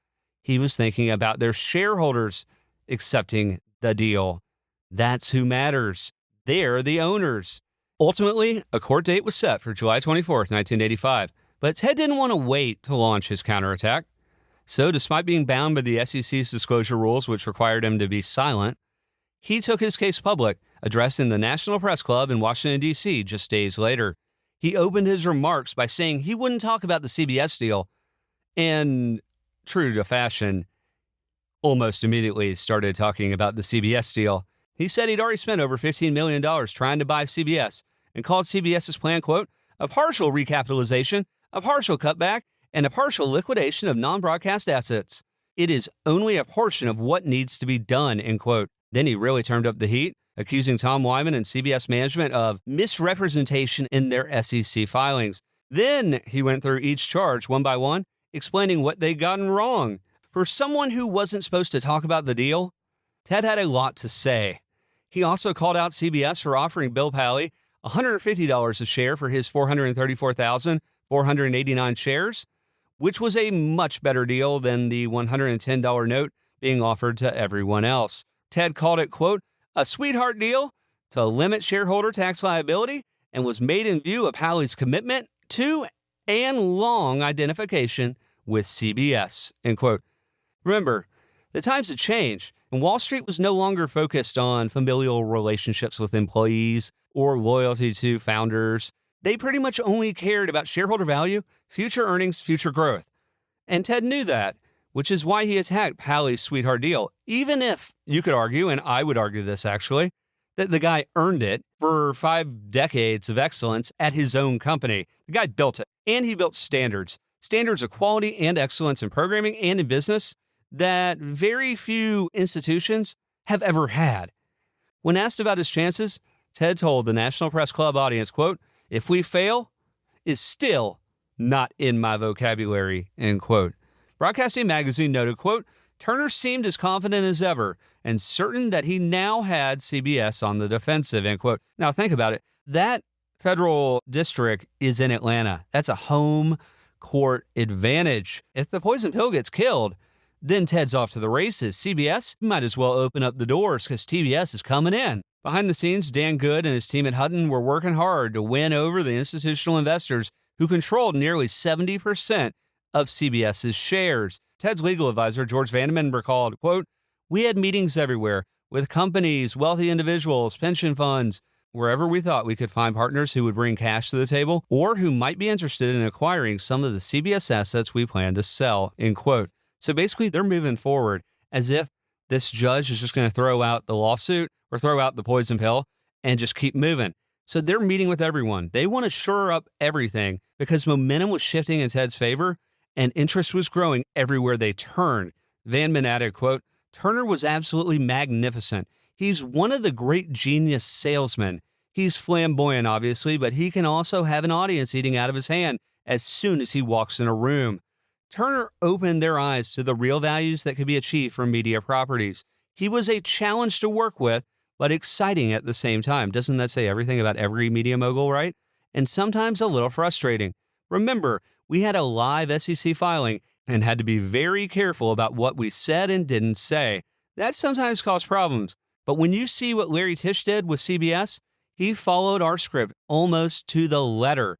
He was thinking about their shareholders accepting the deal. That's who matters. They're the owners. Ultimately, a court date was set for July 24th, 1985, but Ted didn't want to wait to launch his counterattack. So despite being bound by the SEC's disclosure rules, which required him to be silent, he took his case public, addressing the National Press Club in Washington, D.C. just days later. He opened his remarks by saying he wouldn't talk about the CBS deal, and, true to fashion, almost immediately started talking about the CBS deal. He said he'd already spent over $15 million trying to buy CBS and called CBS's plan, quote, a partial recapitalization, a partial cutback, and a partial liquidation of non-broadcast assets. It is only a portion of what needs to be done, end quote. Then he really turned up the heat, accusing Tom Wyman and CBS management of misrepresentation in their SEC filings. Then he went through each charge one by one, explaining what they'd gotten wrong. For someone who wasn't supposed to talk about the deal, Ted had a lot to say. He also called out CBS for offering Bill Pally $150 a share for his 434,489 shares, which was a much better deal than the $110 note being offered to everyone else. Ted called it, quote, a sweetheart deal to limit shareholder tax liability, and was made in view of Pally's commitment to and long identification with CBS, end quote. Remember, the times had changed, and Wall Street was no longer focused on familial relationships with employees or loyalty to founders. They pretty much only cared about shareholder value, future earnings, future growth. And Ted knew that, which is why he attacked Pally's sweetheart deal, even if you could argue, and I would argue this actually, that the guy earned it for 5 decades of excellence at his own company. The guy built it, and he built standards of quality and excellence in programming and in business that very few institutions have ever had. When asked about his chances, Ted told the National Press Club audience, quote, if we fail, is still not in my vocabulary, end quote. Broadcasting Magazine noted, quote, Turner seemed as confident as ever and certain that he now had CBS on the defensive, end quote. Now think about it. That federal district is in Atlanta. That's a home court advantage. If the poison pill gets killed, then Ted's off to the races. CBS might as well open up the doors because TBS is coming in. Behind the scenes, Dan Good and his team at Hutton were working hard to win over the institutional investors who controlled nearly 70% of CBS's shares. Ted's legal advisor, George Vandeman, recalled, quote, we had meetings everywhere with companies, wealthy individuals, pension funds, wherever we thought we could find partners who would bring cash to the table or who might be interested in acquiring some of the CBS assets we plan to sell, end quote. So basically, they're moving forward as if this judge is just going to throw out the lawsuit or throw out the poison pill and just keep moving. So they're meeting with everyone. They want to shore up everything because momentum was shifting in Ted's favor and interest was growing everywhere they turned. Vandeman added, quote, Turner was absolutely magnificent. He's one of the great genius salesmen. He's flamboyant, obviously, but he can also have an audience eating out of his hand as soon as he walks in a room. Turner opened their eyes to the real values that could be achieved from media properties. He was a challenge to work with, but exciting at the same time. Doesn't that say everything about every media mogul, right? And sometimes a little frustrating. Remember, we had a live SEC filing and had to be very careful about what we said and didn't say. That sometimes caused problems. But when you see what Larry Tisch did with CBS, he followed our script almost to the letter.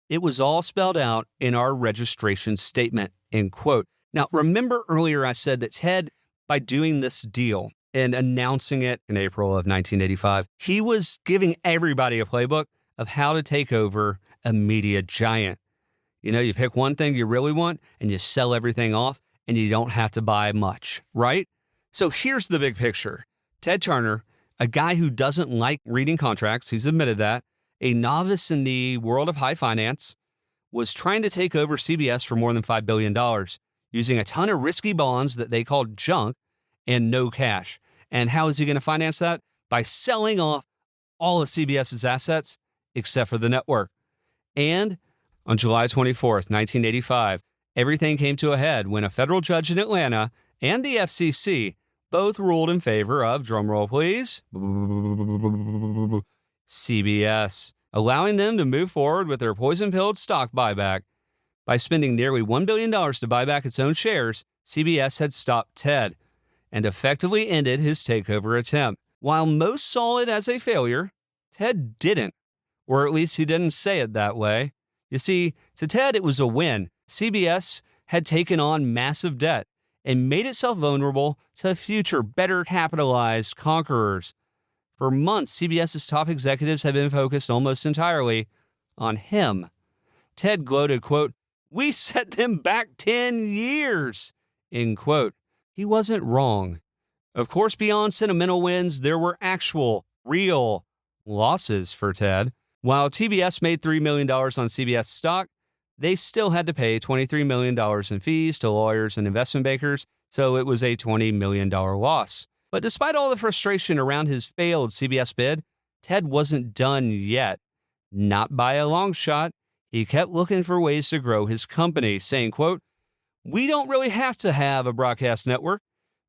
It was all spelled out in our registration statement, end quote. Now, remember earlier I said that Ted, by doing this deal and announcing it in April of 1985, he was giving everybody a playbook of how to take over a media giant. You know, you pick one thing you really want and you sell everything off and you don't have to buy much, right? So here's the big picture. Ted Turner, a guy who doesn't like reading contracts, he's admitted that, a novice in the world of high finance, was trying to take over CBS for more than $5 billion, using a ton of risky bonds that they called junk and no cash. And how is he going to finance that? By selling off all of CBS's assets, except for the network. And on July 24th, 1985, everything came to a head when a federal judge in Atlanta and the FCC both ruled in favor of, drumroll please, CBS, allowing them to move forward with their poison-pilled stock buyback. By spending nearly $1 billion to buy back its own shares, CBS had stopped Ted and effectively ended his takeover attempt. While most saw it as a failure, Ted didn't, or at least he didn't say it that way. You see, to Ted, it was a win. CBS had taken on massive debt and made itself vulnerable to future better capitalized conquerors. For months, CBS's top executives had been focused almost entirely on him. Ted gloated, quote, "We set them back 10 years, end quote. He wasn't wrong. Of course, beyond sentimental wins, there were actual, real losses for Ted. While TBS made $3 million on CBS stock, they still had to pay $23 million in fees to lawyers and investment bankers, so it was a $20 million loss. But despite all the frustration around his failed CBS bid, Ted wasn't done yet. Not by a long shot. He kept looking for ways to grow his company, saying, quote, "We don't really have to have a broadcast network,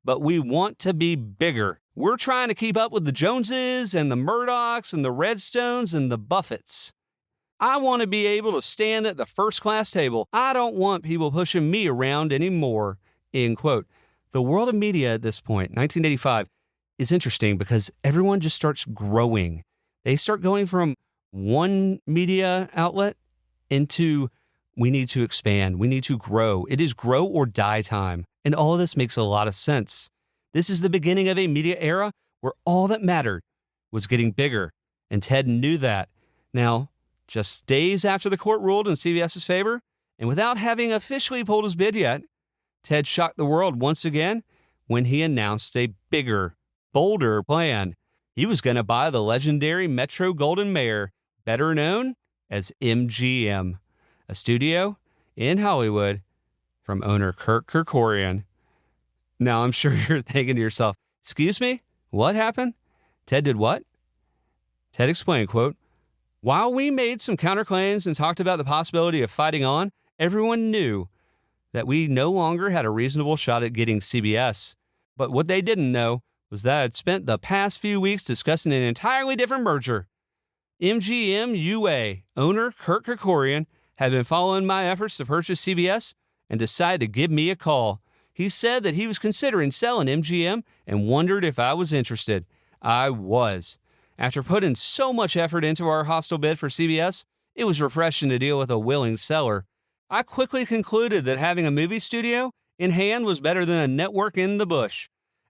but we want to be bigger. We're trying to keep up with the Joneses and the Murdochs and the Redstones and the Buffetts. I want to be able to stand at the first-class table. I don't want people pushing me around anymore," end quote. The world of media at this point, 1985, is interesting because everyone just starts growing. They start going from one media outlet into we need to expand, we need to grow. It is grow or die time. And all of this makes a lot of sense. This is the beginning of a media era where all that mattered was getting bigger. And Ted knew that. Now, just days after the court ruled in CBS's favor, and without having officially pulled his bid yet, Ted shocked the world once again when he announced a bigger, bolder plan. He was going to buy the legendary Metro-Goldwyn-Mayer, better known as MGM, a studio in Hollywood from owner Kirk Kerkorian. Now, I'm sure you're thinking to yourself, excuse me, what happened? Ted did what? Ted explained, quote, "While we made some counterclaims and talked about the possibility of fighting on, everyone knew that we no longer had a reasonable shot at getting CBS. But what they didn't know was that I'd spent the past few weeks discussing an entirely different merger. MGM UA owner Kirk Kerkorian had been following my efforts to purchase CBS and decided to give me a call. He said that he was considering selling MGM and wondered if I was interested. I was. After putting so much effort into our hostile bid for CBS, it was refreshing to deal with a willing seller. I quickly concluded that having a movie studio in hand was better than a network in the bush.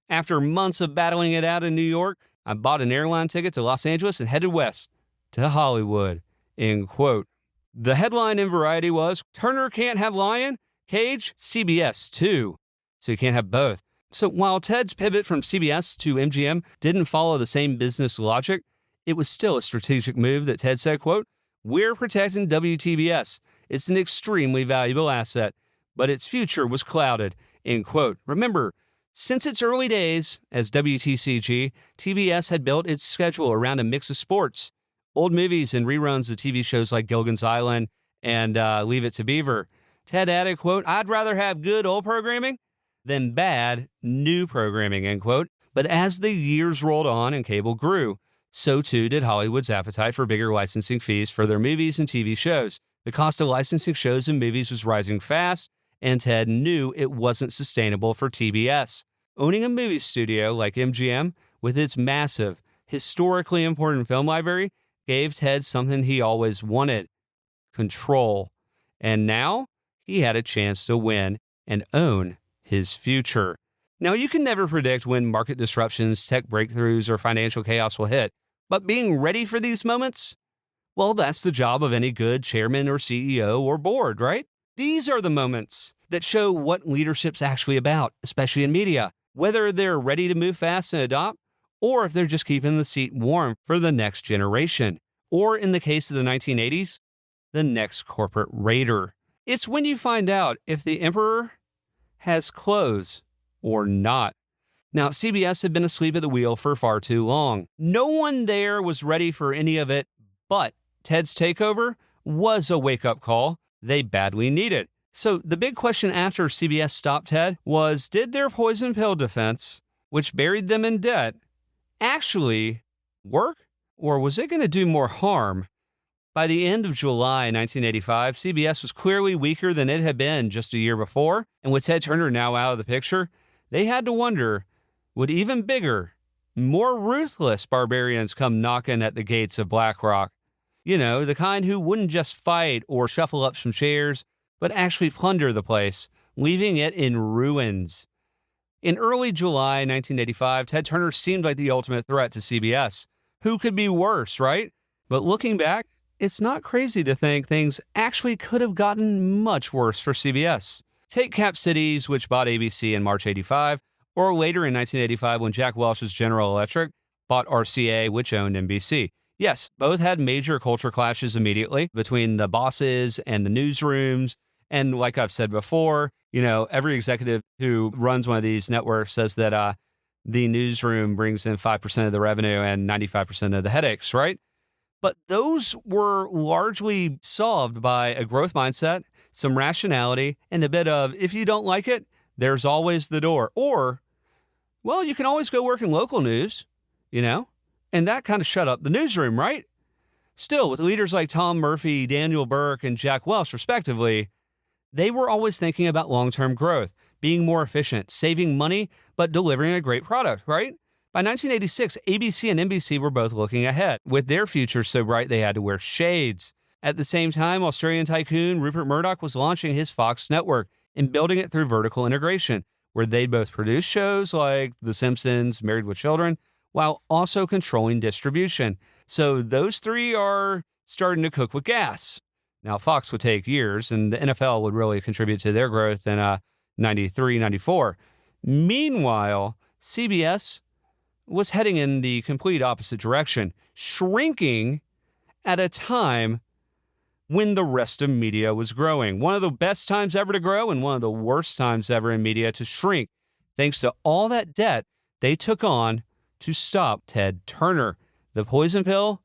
After months of battling it out in New York, I bought an airline ticket to Los Angeles and headed west to Hollywood," end quote. The headline in Variety was, "Turner can't have Lion, Cage, CBS too." So you can't have both. So while Ted's pivot from CBS to MGM didn't follow the same business logic, it was still a strategic move that Ted said, quote, "We're protecting WTBS. It's an extremely valuable asset, but its future was clouded," end quote. Remember, since its early days as WTCG, TBS had built its schedule around a mix of sports, old movies, and reruns of TV shows like Gilligan's Island and Leave It to Beaver. Ted added, quote, "I'd rather have good old programming than bad new programming," end quote. But as the years rolled on and cable grew, so too did Hollywood's appetite for bigger licensing fees for their movies and TV shows. The cost of licensing shows and movies was rising fast, and Ted knew it wasn't sustainable for TBS. Owning a movie studio like MGM, with its massive, historically important film library, gave Ted something he always wanted: control. And now he had a chance to win and own his future. Now, you can never predict when market disruptions, tech breakthroughs, or financial chaos will hit, but being ready for these moments, well, that's the job of any good chairman or CEO or board, right? These are the moments that show what leadership's actually about, especially in media, whether they're ready to move fast and adopt, or if they're just keeping the seat warm for the next generation, or in the case of the 1980s, the next corporate raider. It's when you find out if the emperor has clothes or not. Now, CBS had been asleep at the wheel for far too long. No one there was ready for any of it, but Ted's takeover was a wake-up call they badly needed. So the big question after CBS stopped Ted was, did their poison pill defense, which buried them in debt, actually work? Or was it going to do more harm? By the end of July 1985, CBS was clearly weaker than it had been just a year before, and with Ted Turner now out of the picture, they had to wonder, would even bigger, more ruthless barbarians come knocking at the gates of BlackRock? You know, the kind who wouldn't just fight or shuffle up some chairs, but actually plunder the place leaving it in ruins. In early July 1985, Ted Turner seemed like the ultimate threat to CBS. Who could be worse, right? But looking back, it's not crazy to think things actually could have gotten much worse for CBS. Take Cap Cities, which bought ABC in March 85, or later in 1985 when Jack Welch's General Electric bought RCA, which owned NBC. Yes, both had major culture clashes immediately between the bosses and the newsrooms. And like I've said before, every executive who runs one of these networks says that the newsroom brings in 5% of the revenue and 95% of the headaches, right? But those were largely solved by a growth mindset, some rationality, and a bit of, if you don't like it, there's always the door. Or, well, you can always go work in local news, and that kind of shut up the newsroom, right? Still, with leaders like Tom Murphy, Daniel Burke, and Jack Welch, respectively, they were always thinking about long-term growth, being more efficient, saving money, but delivering a great product, right? By 1986, ABC and NBC were both looking ahead, with their futures so bright they had to wear shades. At the same time, Australian tycoon Rupert Murdoch was launching his Fox network and building it through vertical integration, where they'd both produce shows like The Simpsons, Married with Children, while also controlling distribution. So those three are starting to cook with gas. Now, Fox would take years, and the NFL would really contribute to their growth in 93, 94. Meanwhile, CBS was heading in the complete opposite direction, shrinking at a time when the rest of media was growing. One of the best times ever to grow and one of the worst times ever in media to shrink, thanks to all that debt they took on to stop Ted Turner. The poison pill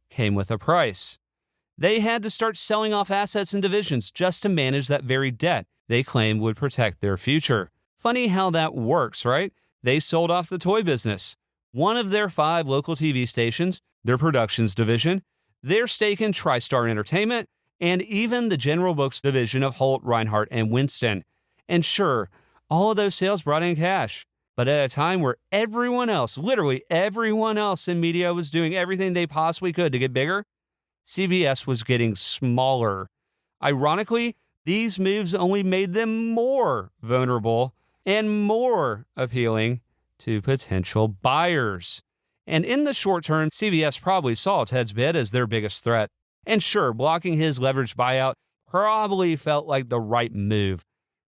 came with a price. They had to start selling off assets and divisions just to manage that very debt they claimed would protect their future. Funny how that works, right? They sold off the toy business, one of their 5 local TV stations, their productions division, their stake in TriStar Entertainment, and even the General Books division of Holt, Reinhardt, and Winston. And sure, all of those sales brought in cash. But at a time where everyone else, literally everyone else in media was doing everything they possibly could to get bigger, CBS was getting smaller. Ironically, these moves only made them more vulnerable and more appealing to potential buyers. And in the short term, CBS probably saw Ted's bid as their biggest threat. And sure, blocking his leveraged buyout probably felt like the right move.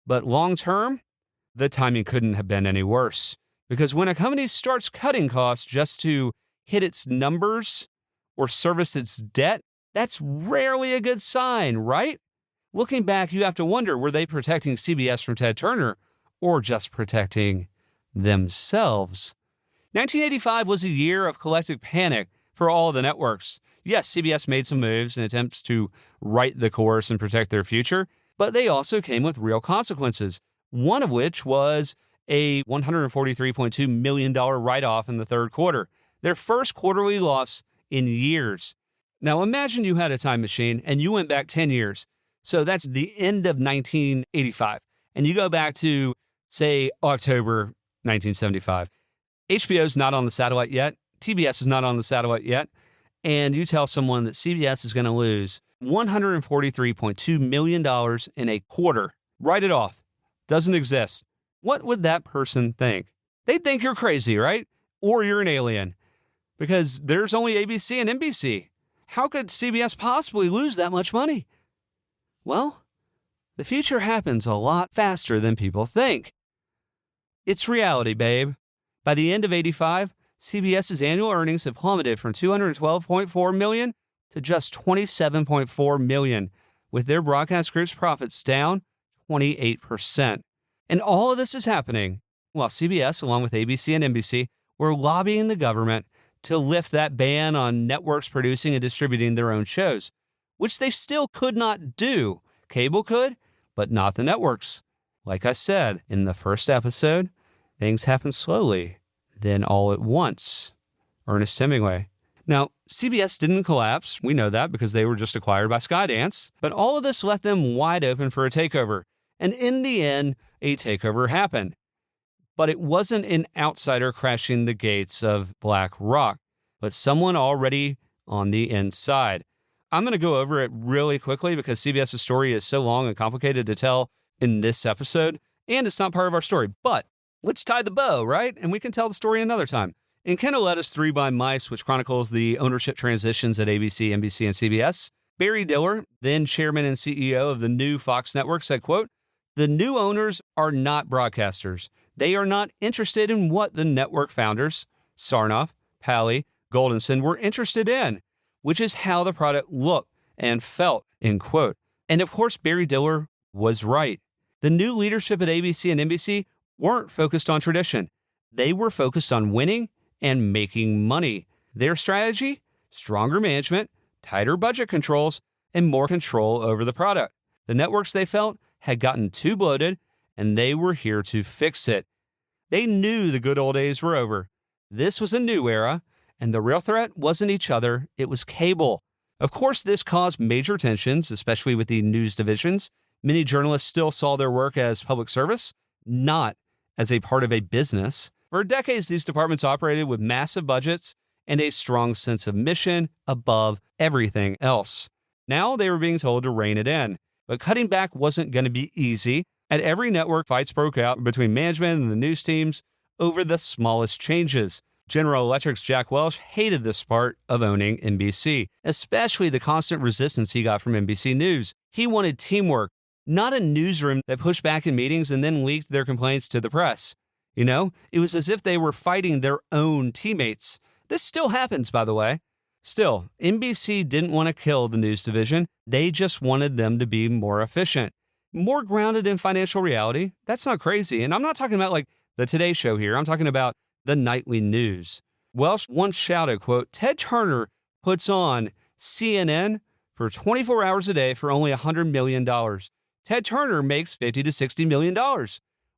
But long term, the timing couldn't have been any worse. Because when a company starts cutting costs just to hit its numbers or service its debt, that's rarely a good sign, right? Looking back, you have to wonder, were they protecting CBS from Ted Turner or just protecting themselves? 1985 was a year of collective panic for all the networks. Yes, CBS made some moves in attempts to right the course and protect their future, but they also came with real consequences, one of which was a $143.2 million write-off in the third quarter, their first quarterly loss in years. Now imagine you had a time machine and you went back 10 years. So that's the end of 1985. And you go back to, say, October 1975. HBO's not on the satellite yet. TBS is not on the satellite yet. And you tell someone that CBS is going to lose $143.2 million in a quarter. Write it off. Doesn't exist. What would that person think? They'd think you're crazy, right? Or you're an alien. Because there's only ABC and NBC. How could CBS possibly lose that much money? Well, the future happens a lot faster than people think. It's reality, babe. By the end of 85, CBS's annual earnings have plummeted from $212.4 million to just $27.4 million, with their broadcast group's profits down 28%. And all of this is happening while CBS, along with ABC and NBC, were lobbying the government to lift that ban on networks producing and distributing their own shows, which they still could not do. Cable could, but not the networks. Like I said in the first episode, things happen slowly, then all at once. Ernest Hemingway. Now, CBS didn't collapse. We know that because they were just acquired by Skydance. But all of this left them wide open for a takeover. And in the end, a takeover happened. But it wasn't an outsider crashing the gates of Black Rock, but someone already on the inside. I'm going to go over it really quickly because CBS's story is so long and complicated to tell in this episode, and it's not part of our story. But let's tie the bow, right? And we can tell the story another time. In Ken Ouletta's 3 by Mice, which chronicles the ownership transitions at ABC, NBC, and CBS, Barry Diller, then chairman and CEO of the new Fox network, said, quote, "The new owners are not broadcasters. They are not interested in what the network founders, Sarnoff, Pally, Goldenson, were interested in, which is how the product looked and felt," end quote. And of course, Barry Diller was right. The new leadership at ABC and NBC weren't focused on tradition. They were focused on winning and making money. Their strategy? Stronger management, tighter budget controls, and more control over the product. The networks, they felt, had gotten too bloated, and they were here to fix it. They knew the good old days were over. This was a new era, and the real threat wasn't each other, it was cable. Of course, this caused major tensions, especially with the news divisions. Many journalists still saw their work as public service, not as a part of a business. For decades, these departments operated with massive budgets and a strong sense of mission above everything else. Now they were being told to rein it in. But cutting back wasn't going to be easy. At every network, fights broke out between management and the news teams over the smallest changes. General Electric's Jack Welch hated this part of owning NBC, especially the constant resistance he got from NBC News. He wanted teamwork, not a newsroom that pushed back in meetings and then leaked their complaints to the press. You know, it was as if they were fighting their own teammates. This still happens, by the way. Still, NBC didn't want to kill the news division. They just wanted them to be more efficient, more grounded in financial reality. That's not crazy. And I'm not talking about like the Today Show here. I'm talking about the nightly news. Welsh once shouted, quote, "Ted Turner puts on CNN for 24 hours a day for only $100 million. Ted Turner makes $50 to $60 million.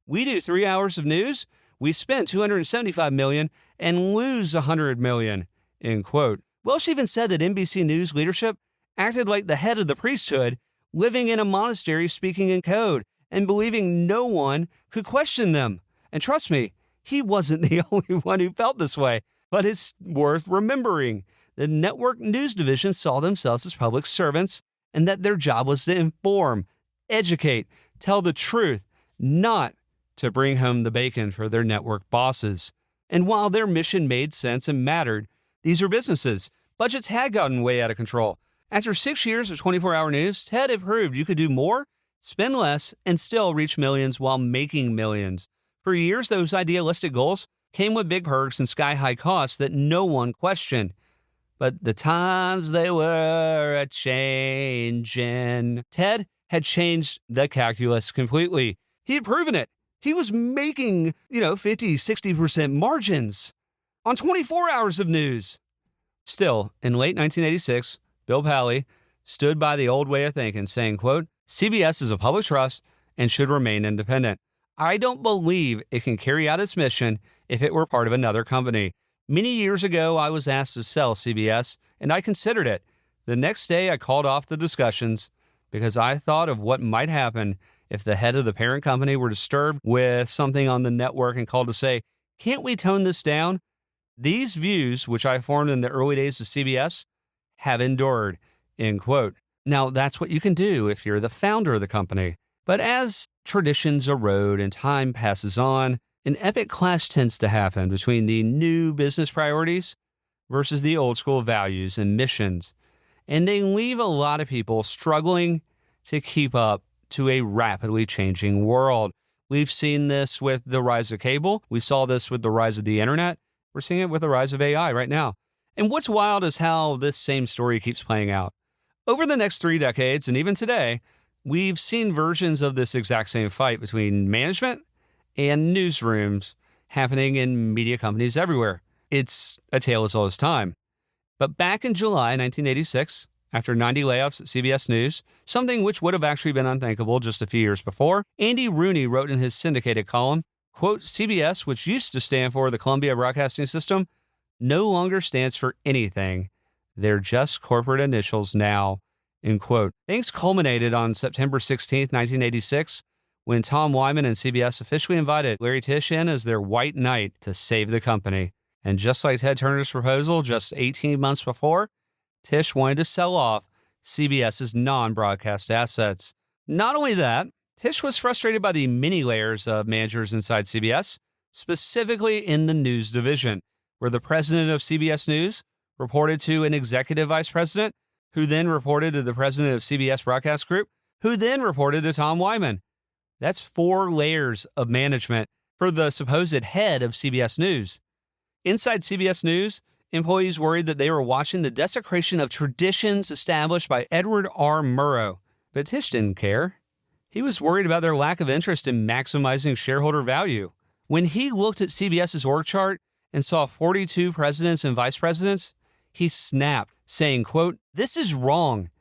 We do 3 hours of news. We spend $275 million and lose $100 million," end quote. Welsh even said that NBC News leadership acted like the head of the priesthood, living in a monastery speaking in code and believing no one could question them. And trust me, he wasn't the only one who felt this way, but it's worth remembering. The network news division saw themselves as public servants and that their job was to inform, educate, tell the truth, not to bring home the bacon for their network bosses. And while their mission made sense and mattered, these are businesses. Budgets had gotten way out of control. After 6 years of 24-hour news, Ted had proved you could do more, spend less, and still reach millions while making millions. For years, those idealistic goals came with big perks and sky-high costs that no one questioned. But the times they were a-changin'. Ted had changed the calculus completely. He had proven it. He was making, 50, 60% margins on 24 hours of news. Still, in late 1986, Bill Pally stood by the old way of thinking, saying, quote, "CBS is a public trust and should remain independent. I don't believe it can carry out its mission if it were part of another company. Many years ago, I was asked to sell CBS, and I considered it. The next day, I called off the discussions because I thought of what might happen if the head of the parent company were disturbed with something on the network and called to say, 'Can't we tone this down?' These views, which I formed in the early days of CBS, have endured," end quote. Now, that's what you can do if you're the founder of the company. But as traditions erode and time passes on, an epic clash tends to happen between the new business priorities versus the old school values and missions. And they leave a lot of people struggling to keep up to a rapidly changing world. We've seen this with the rise of cable. We saw this with the rise of the internet. We're seeing it with the rise of AI right now. And what's wild is how this same story keeps playing out. Over the next 3 decades, and even today, we've seen versions of this exact same fight between management and newsrooms happening in media companies everywhere. It's a tale as old as time. But back in July 1986, after 90 layoffs at CBS News, something which would have actually been unthinkable just a few years before, Andy Rooney wrote in his syndicated column, quote, "CBS, which used to stand for the Columbia Broadcasting System, no longer stands for anything. They're just corporate initials now," end quote. Things culminated on September 16th, 1986, when Tom Wyman and CBS officially invited Larry Tisch in as their white knight to save the company. And just like Ted Turner's proposal just 18 months before, Tisch wanted to sell off CBS's non-broadcast assets. Not only that, Tisch was frustrated by the many layers of managers inside CBS, specifically in the news division, where the president of CBS News reported to an executive vice president, who then reported to the president of CBS Broadcast Group, who then reported to Tom Wyman. That's 4 layers of management for the supposed head of CBS News. Inside CBS News, employees worried that they were watching the desecration of traditions established by Edward R. Murrow. But Tisch didn't care. He was worried about their lack of interest in maximizing shareholder value. When he looked at CBS's org chart and saw 42 presidents and vice presidents, he snapped, saying, quote, "This is wrong.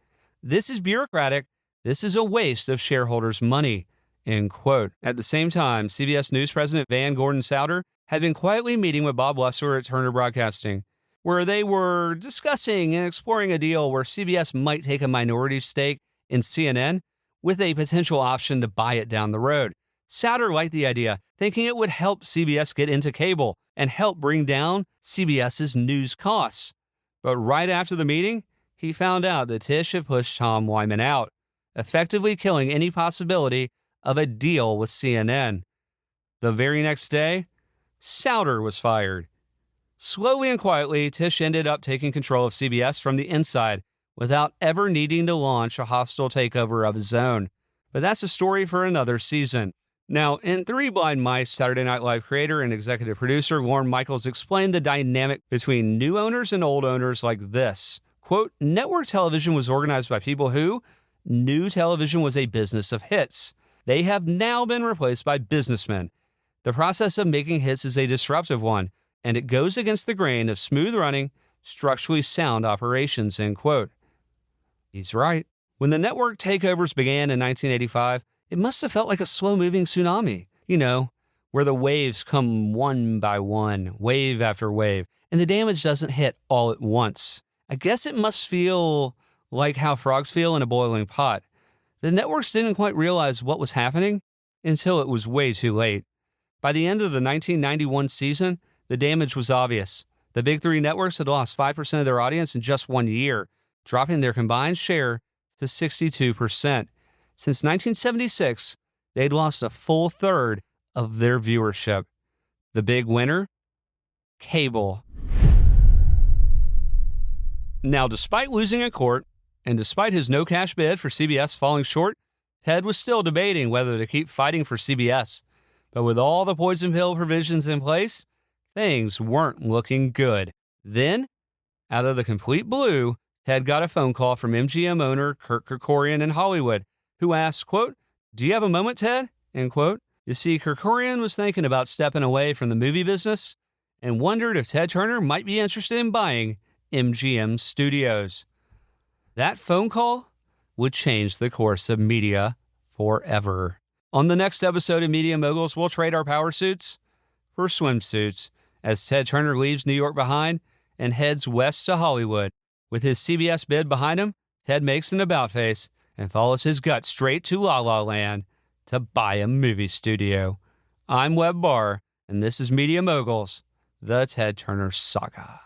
This is bureaucratic. This is a waste of shareholders' money," end quote. At the same time, CBS News President Van Gordon Souter had been quietly meeting with Bob Wessler at Turner Broadcasting, where they were discussing and exploring a deal where CBS might take a minority stake in CNN with a potential option to buy it down the road. Souter liked the idea, thinking it would help CBS get into cable and help bring down CBS's news costs. But right after the meeting, he found out that Tisch had pushed Tom Wyman out, effectively killing any possibility of a deal with CNN. The very next day, Souter was fired. Slowly and quietly, Tisch ended up taking control of CBS from the inside without ever needing to launch a hostile takeover of his own. But that's a story for another season. Now, in Three Blind Mice, Saturday Night Live creator and executive producer Lorne Michaels explained the dynamic between new owners and old owners like this. Quote, "Network television was organized by people who knew television was a business of hits. They have now been replaced by businessmen. The process of making hits is a disruptive one, and it goes against the grain of smooth-running, structurally sound operations," end quote. He's right. When the network takeovers began in 1985, it must have felt like a slow-moving tsunami, where the waves come one by one, wave after wave, and the damage doesn't hit all at once. I guess it must feel like how frogs feel in a boiling pot. The networks didn't quite realize what was happening until it was way too late. By the end of the 1991 season, the damage was obvious. The big 3 networks had lost 5% of their audience in just 1 year, dropping their combined share to 62%. Since 1976, they'd lost a full third of their viewership. The big winner? Cable. Now, despite losing in court, and despite his no-cash bid for CBS falling short, Ted was still debating whether to keep fighting for CBS. But with all the poison pill provisions in place, things weren't looking good. Then, out of the complete blue, Ted got a phone call from MGM owner Kurt Kerkorian in Hollywood, who asked, quote, "Do you have a moment, Ted?" end quote. You see, Kerkorian was thinking about stepping away from the movie business and wondered if Ted Turner might be interested in buying MGM Studios. That phone call would change the course of media forever. On the next episode of Media Moguls, we'll trade our power suits for swimsuits as Ted Turner leaves New York behind and heads west to Hollywood. With his CBS bid behind him, Ted makes an about-face and follows his gut straight to La La Land to buy a movie studio. I'm Web Barr, and this is Media Moguls, the Ted Turner Saga.